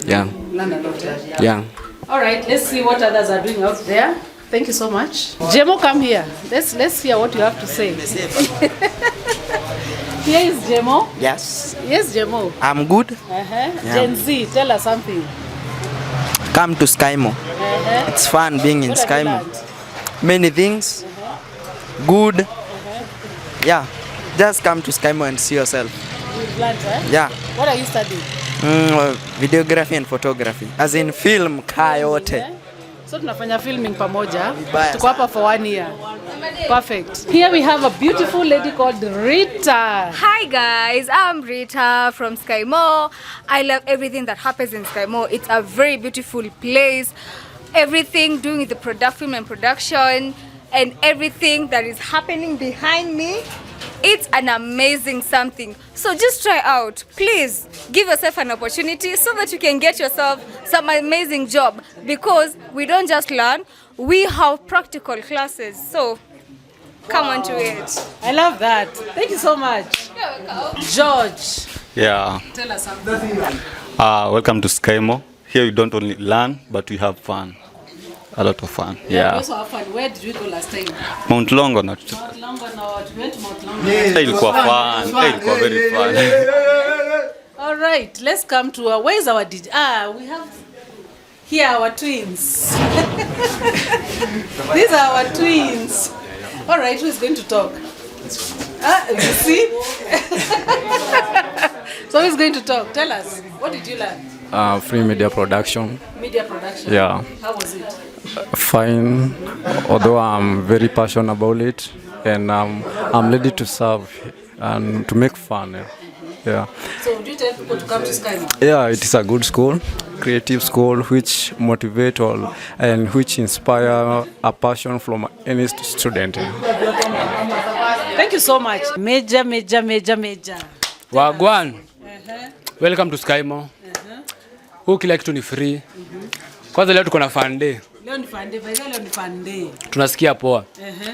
Yeah.
Learn a lot, eh?
Yeah.
All right, let's see what others are doing out there. Thank you so much. Jemo, come here. Let's hear what you have to say. Here is Jemo.
Yes,
Yes, Jemo.
I'm good.
Yeah. Gen Z, tell us something.
Come to SkyMore. It's fun being in
What have you
SkyMore.
learned?
Many things. Good. Yeah, just come to SkyMore and see yourself.
You've learned, eh?
Yeah,
What are you studying?
videography and photography. As in film kaa yote.
So tunafanya filming pamoja.
Vibaya
Tuko hapa for 1 year. Perfect. Here we have a beautiful lady called Rita.
Hi guys, I'm Rita from SkyMore. I love everything that happens in SkyMore. It's a very beautiful place. Everything doing with the film and production and everything that is happening behind me. It's an amazing something. So just try out. Please give yourself an opportunity so that you can get yourself some amazing job, because we don't just learn, we have practical classes. So come on to it.
I love that. Thank you so much. George,
Yeah,
tell us something.
welcome to SkyMore. Here we don't only learn, but we have fun. A lot of fun.
We
Yeah.
also have fun. Where did we go last time?
Mount Longonot.
Mount Longonot. We went to Mount Longonot.
Ilikuwa fun. Ilikuwa very fun.
All right, let's come to where is our DJ? We have here our twins. These are our twins. All right, who is going to talk? You see? So who is going to talk? Tell us. What did you learn?
Free media production.
Media production.
Yeah.
How was it?
Fine, although I'm very passionate about it, and I'm ready to serve and to make fun. Yeah.
So do you tell people to come to SkyMore?
Yeah, it is a good school, creative school, which motivate all and which inspire a passion from any student.
Thank you so much. Major.
Wagwan. Welcome to SkyMore. Huku kila kitu ni free. Kwanza leo tuko na fun day.
Leo ni fun day, leo ni fun day.
Tunasikia poa.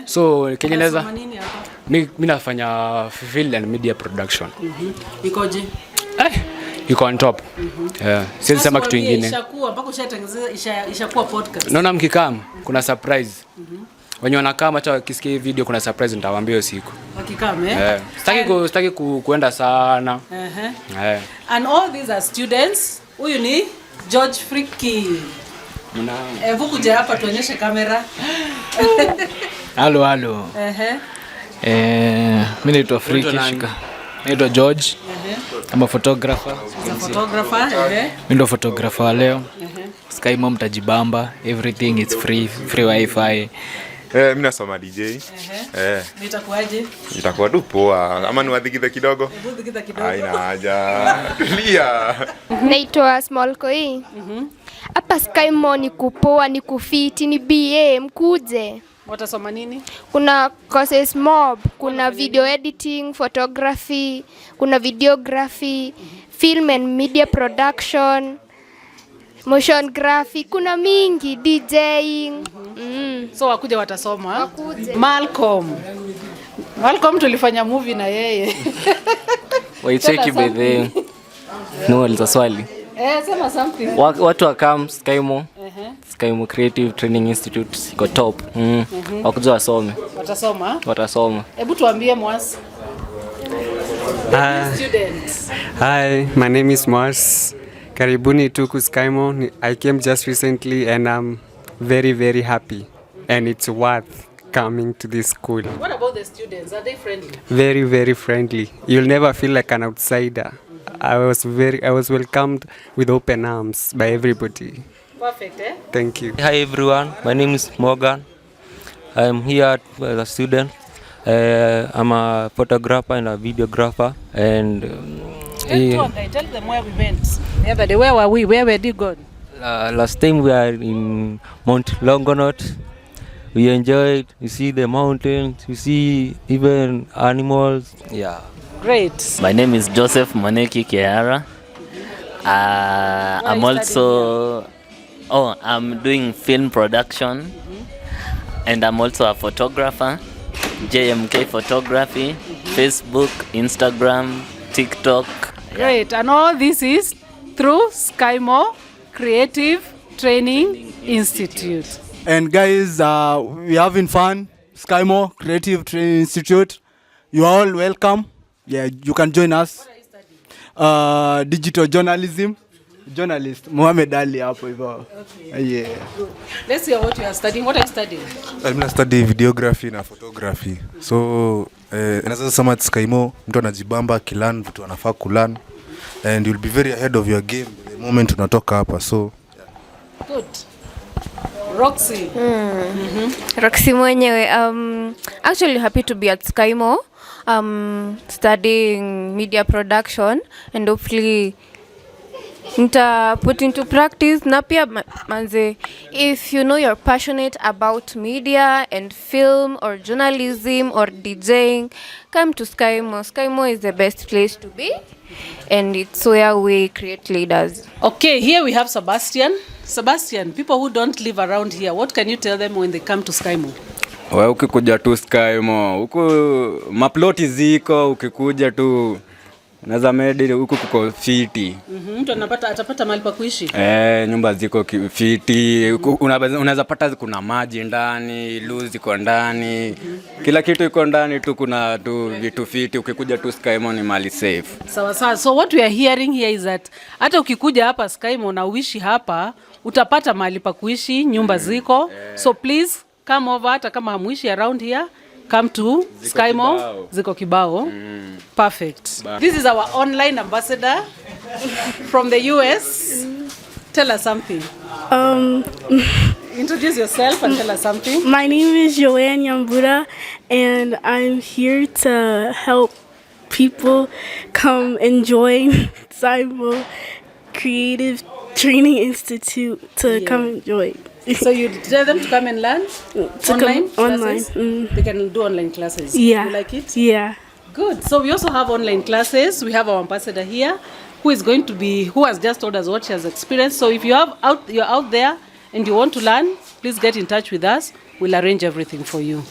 So Kenya naweza
nini hapa?
mimi nafanya film and media production.
Ikoje?
Iko on top. Siwezi sema kitu kingine.
Ishakuwa mpaka ushatengeneza ishakuwa podcast.
Naona mkikam kuna surprise. Wenye wanakaa hata wakisikia video kuna surprise nitawaambia hiyo siku.
Wakikam
Sitaki kuenda sana.
And all these are students. Huyu ni George Friki. Hebu kuja hapa tuonyeshe kamera.
Halo. Mimi naitwa Friki Shika. Naitwa George. I'm a photographer. Mimi ndo photographer leo. SkyMore mtajibamba. Everything is free wifi.
Mimi nasoma DJ.
Nitakuaje?
Itakuwa tu poa. Ama niwadhigithe kidogo? Haina haja. Tulia.
Naitwa Small Koi. Hapa SkyMore ni kupoa, ni kufiti, ni BA, mkuje.
Watasoma nini?
Kuna courses mob, kuna video editing, photography, kuna videography, film and media production, motion graphic, kuna mingi, DJing.
So wakuja watasoma. Wakuja. Malcolm tulifanya movie na yeye.
Waicheki by the no aliza swali.
Sema something.
Watu wa come SkyMore. SkyMore Creative Training Institute iko top. Wakuja wasome. Watasoma.
Hebu tuambie Mwasi.
Students. Hi, my name is Mars. Karibuni to SkyMore. I came just recently and I'm very happy. and it's worth coming to this school.
What about the students? Are they friendly?
Very, very friendly. You'll never feel like an outsider. I was welcomed with open arms by everybody.
Perfect, eh?
Thank you.
Hi everyone, my name is Morgan. I'm here as a student. I'm a photographer and a videographer. And
tell them where we went. The other day, where were we? Where did you go?
Last time we are in Mount Longonot. We enjoyed. You see the mountains. You see even animals. Yeah.
Great.
My name is Joseph Moneki Kiara. I'm also I'm doing film production, and I'm also a photographer. JMK Photography, Facebook, Instagram, TikTok.
Great. And all this is through SkyMore Creative Training Institute.
And guys, we're having fun. SkyMore Creative Training Institute. You are all welcome. Yeah, you can join us. Digital journalism. Journalist Mohamed Ali hapo hivyo. Yeah.
Let's hear what you are studying. What are you studying?
I'm studying videography na photography. So inaweza sema at SkyMore mtu anajibamba kilan vitu anafaa kulan, and you'll be very ahead of your game the moment unatoka hapa. So
good. Roxy.
Roxy mwenyewe. Actually happy to be at SkyMore. Studying media production, and hopefully put into practice. Na pia manze, if you know you're passionate about media and film or journalism or DJing, come to SkyMore. SkyMore is the best place to be, and it's where we create leaders.
Okay, here we have Sebastian. Sebastian, people who don't live around here, what can you tell them when they come to SkyMore?
Wewe ukikuja tu SkyMore, huku maploti ziko, ukikuja tu naza medi huku kuko fiti.
Mtu atapata mahali pa kuishi?
Nyumba ziko fiti, unaweza pata kuna maji ndani, luzi ziko ndani. Kila kitu iko ndani tu, kuna tu vitu fiti. Ukikuja tu SkyMore ni mali safe.
Sawa sawa. So what we are hearing here is that hata ukikuja hapa SkyMore na uishi hapa, utapata mahali pa kuishi, nyumba ziko. So please come over, hata kama hamuishi around here, come to SkyMore. Ziko kibao. Perfect. This is our online ambassador from the US. Tell us something. Introduce yourself and tell us something.
My name is Joanne Yambuda, and I'm here to help people come and join SkyMore Creative Training Institute to come and join.
So you tell them to come and learn online classes? They can do online classes.
Yeah.
You like it?
Yeah.
Good. So we also have online classes. We have our ambassador here who has just told us what she has experienced. So if you're out there and you want to learn, please get in touch with us. We'll arrange everything for you.